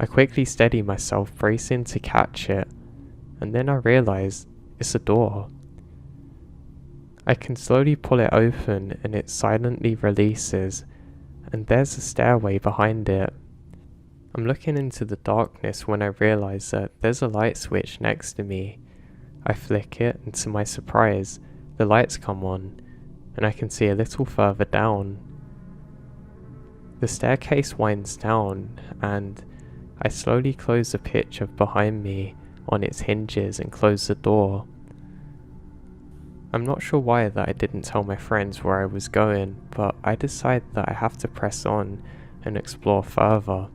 I quickly steady myself, bracing to catch it, and then I realise it's a door. I can slowly pull it open and it silently releases, and there's a stairway behind it. I'm looking into the darkness when I realise that there's a light switch next to me. I flick it and to my surprise, the lights come on, and I can see a little further down. The staircase winds down, and I slowly close the picture behind me on its hinges and close the door. I'm not sure why that I didn't tell my friends where I was going, but I decide that I have to press on and explore further.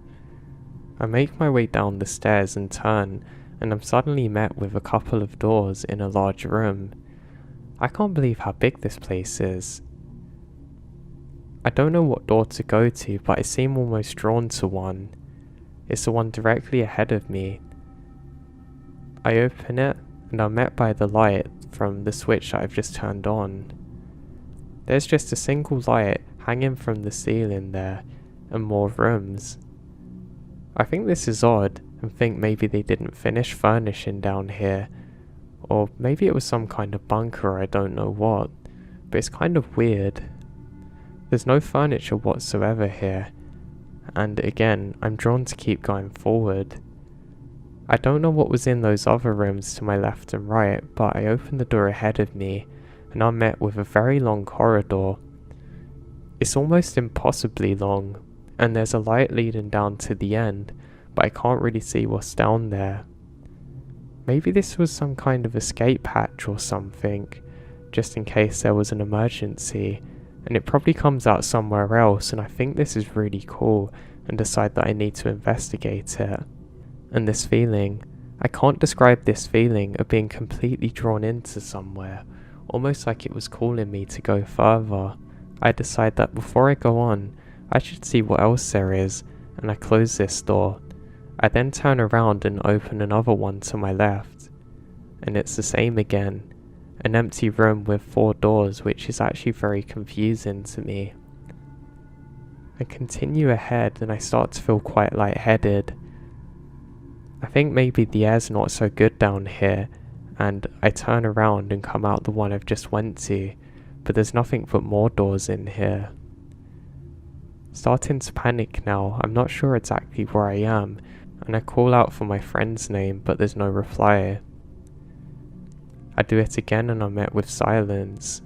I make my way down the stairs and turn, and I'm suddenly met with a couple of doors in a large room. I can't believe how big this place is. I don't know what door to go to, but I seem almost drawn to one. It's the one directly ahead of me. I open it, and I'm met by the light from the switch that I've just turned on. There's just a single light hanging from the ceiling there, and more rooms. I think this is odd, and think maybe they didn't finish furnishing down here, or maybe it was some kind of bunker or I don't know what, but it's kind of weird. There's no furniture whatsoever here, and again, I'm drawn to keep going forward. I don't know what was in those other rooms to my left and right, but I open the door ahead of me, and I'm met with a very long corridor. It's almost impossibly long, and there's a light leading down to the end, but I can't really see what's down there. Maybe this was some kind of escape hatch or something, just in case there was an emergency, and it probably comes out somewhere else, and I think this is really cool and decide that I need to investigate it. And this feeling, I can't describe this feeling of being completely drawn into somewhere, almost like it was calling me to go further. I decide that before I go on, I should see what else there is, and I close this door. I then turn around and open another one to my left, and it's the same again, an empty room with 4 doors, which is actually very confusing to me. I continue ahead and I start to feel quite lightheaded. I think maybe the air's not so good down here, and I turn around and come out the one I've just went to, but there's nothing but more doors in here. Starting to panic now, I'm not sure exactly where I am, and I call out for my friend's name, but there's no reply. I do it again and I'm met with silence.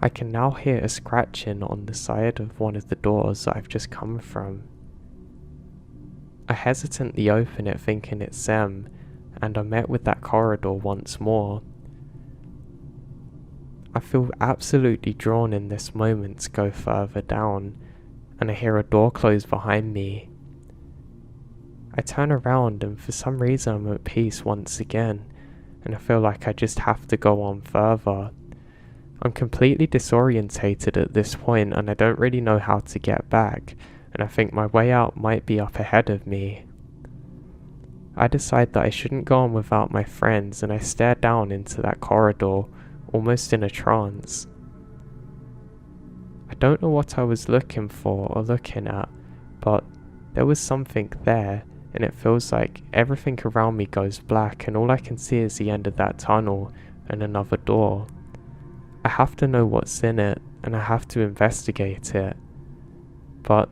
I can now hear a scratching on the side of one of the doors that I've just come from. I hesitantly open it thinking it's them, and I'm met with that corridor once more. I feel absolutely drawn in this moment to go further down, and I hear a door close behind me. I turn around and for some reason I'm at peace once again, and I feel like I just have to go on further. I'm completely disorientated at this point and I don't really know how to get back, and I think my way out might be up ahead of me. I decide that I shouldn't go on without my friends, and I stare down into that corridor, almost in a trance. I don't know what I was looking for or looking at, but there was something there, and it feels like everything around me goes black and all I can see is the end of that tunnel and another door. I have to know what's in it, and I have to investigate it. But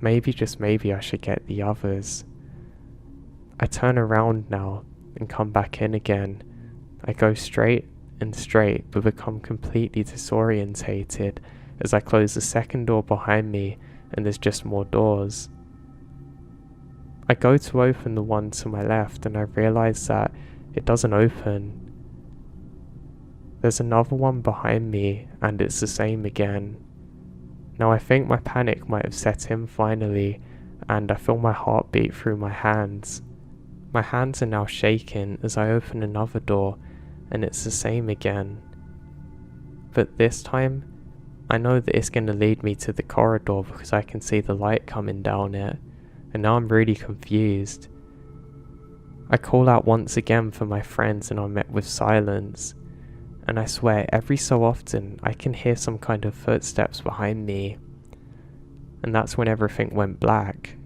maybe, just maybe, I should get the others. I turn around now and come back in again. I go straight and straight, but become completely disorientated as I close the second door behind me and there's just more doors. I go to open the one to my left and I realize that it doesn't open. There's another one behind me and it's the same again. Now I think my panic might have set in finally, and I feel my heart beat through my hands. My hands are now shaking as I open another door and it's the same again. But this time, I know that it's going to lead me to the corridor because I can see the light coming down it, and now I'm really confused. I call out once again for my friends and I'm met with silence, and I swear every so often I can hear some kind of footsteps behind me, and that's when everything went black.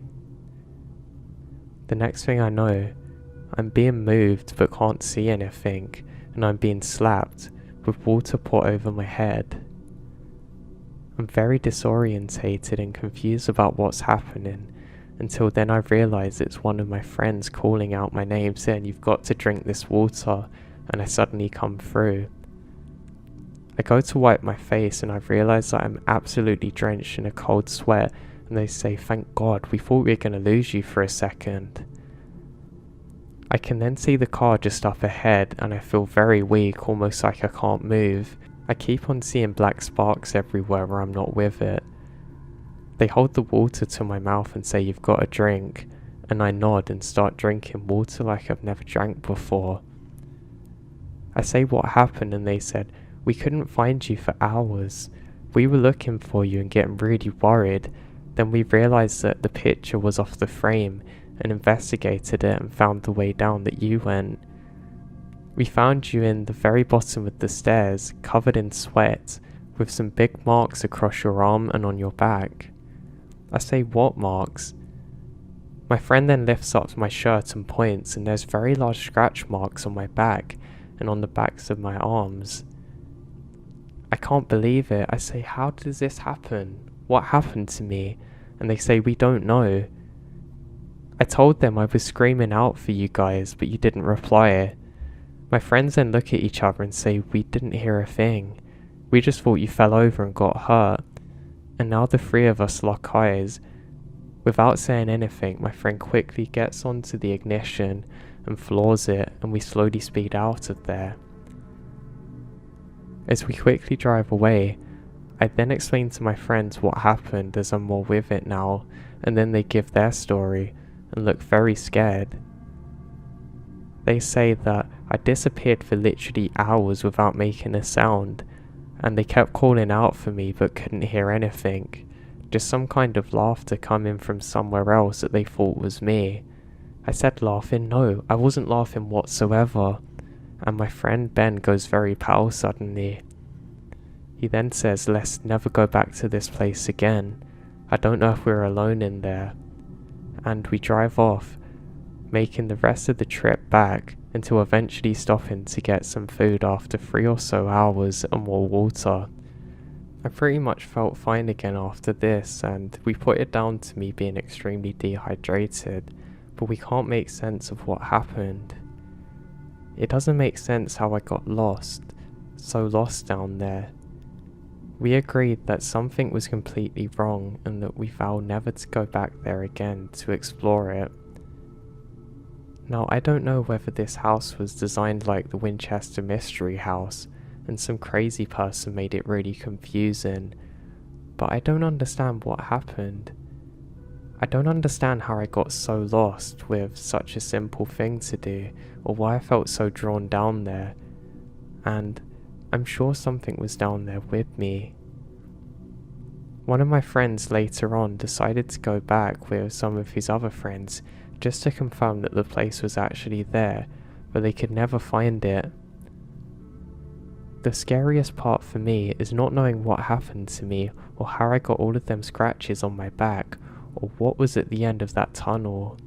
The next thing I know, I'm being moved but can't see anything, and I'm being slapped with water poured over my head. I'm very disorientated and confused about what's happening, until then I realise it's one of my friends calling out my name saying, "You've got to drink this water," and I suddenly come through. I go to wipe my face and I realise that I'm absolutely drenched in a cold sweat, and they say, "Thank God, we thought we were going to lose you for a second." I can then see the car just up ahead and I feel very weak, almost like I can't move. I keep on seeing black sparks everywhere where I'm not with it. They hold the water to my mouth and say, "You've got a drink," and I nod and start drinking water like I've never drank before. I say what happened and they said, "We couldn't find you for hours. We were looking for you and getting really worried. Then we realised that the picture was off the frame and investigated it and found the way down that you went. We found you in the very bottom of the stairs, covered in sweat, with some big marks across your arm and on your back." I say, "What marks?" My friend then lifts up my shirt and points, and there's very large scratch marks on my back and on the backs of my arms. I can't believe it. I say, "How does this happen? What happened to me?" And they say, "We don't know. I told them I was screaming out for you guys, but you didn't reply." My friends then look at each other and say, "We didn't hear a thing. We just thought you fell over and got hurt." And now the three of us lock eyes. Without saying anything, my friend quickly gets onto the ignition and floors it, and we slowly speed out of there. As we quickly drive away, I then explain to my friends what happened as I'm more with it now, and then they give their story and look very scared. They say that I disappeared for literally hours without making a sound, and they kept calling out for me but couldn't hear anything, just some kind of laughter coming from somewhere else that they thought was me. I said laughing, "No, I wasn't laughing whatsoever," and my friend Ben goes very pale suddenly. He then says, "Let's never go back to this place again. I don't know if we're alone in there." And we drive off, making the rest of the trip back until eventually stopping to get some food after 3 or so hours and more water. I pretty much felt fine again after this, and we put it down to me being extremely dehydrated, but we can't make sense of what happened. It doesn't make sense how I got lost, so lost down there. We agreed that something was completely wrong and that we vowed never to go back there again to explore it. Now, I don't know whether this house was designed like the Winchester Mystery House, and some crazy person made it really confusing, but I don't understand what happened. I don't understand how I got so lost with such a simple thing to do, or why I felt so drawn down there, and I'm sure something was down there with me. One of my friends later on decided to go back with some of his other friends just to confirm that the place was actually there, but they could never find it. The scariest part for me is not knowing what happened to me, or how I got all of them scratches on my back, or what was at the end of that tunnel.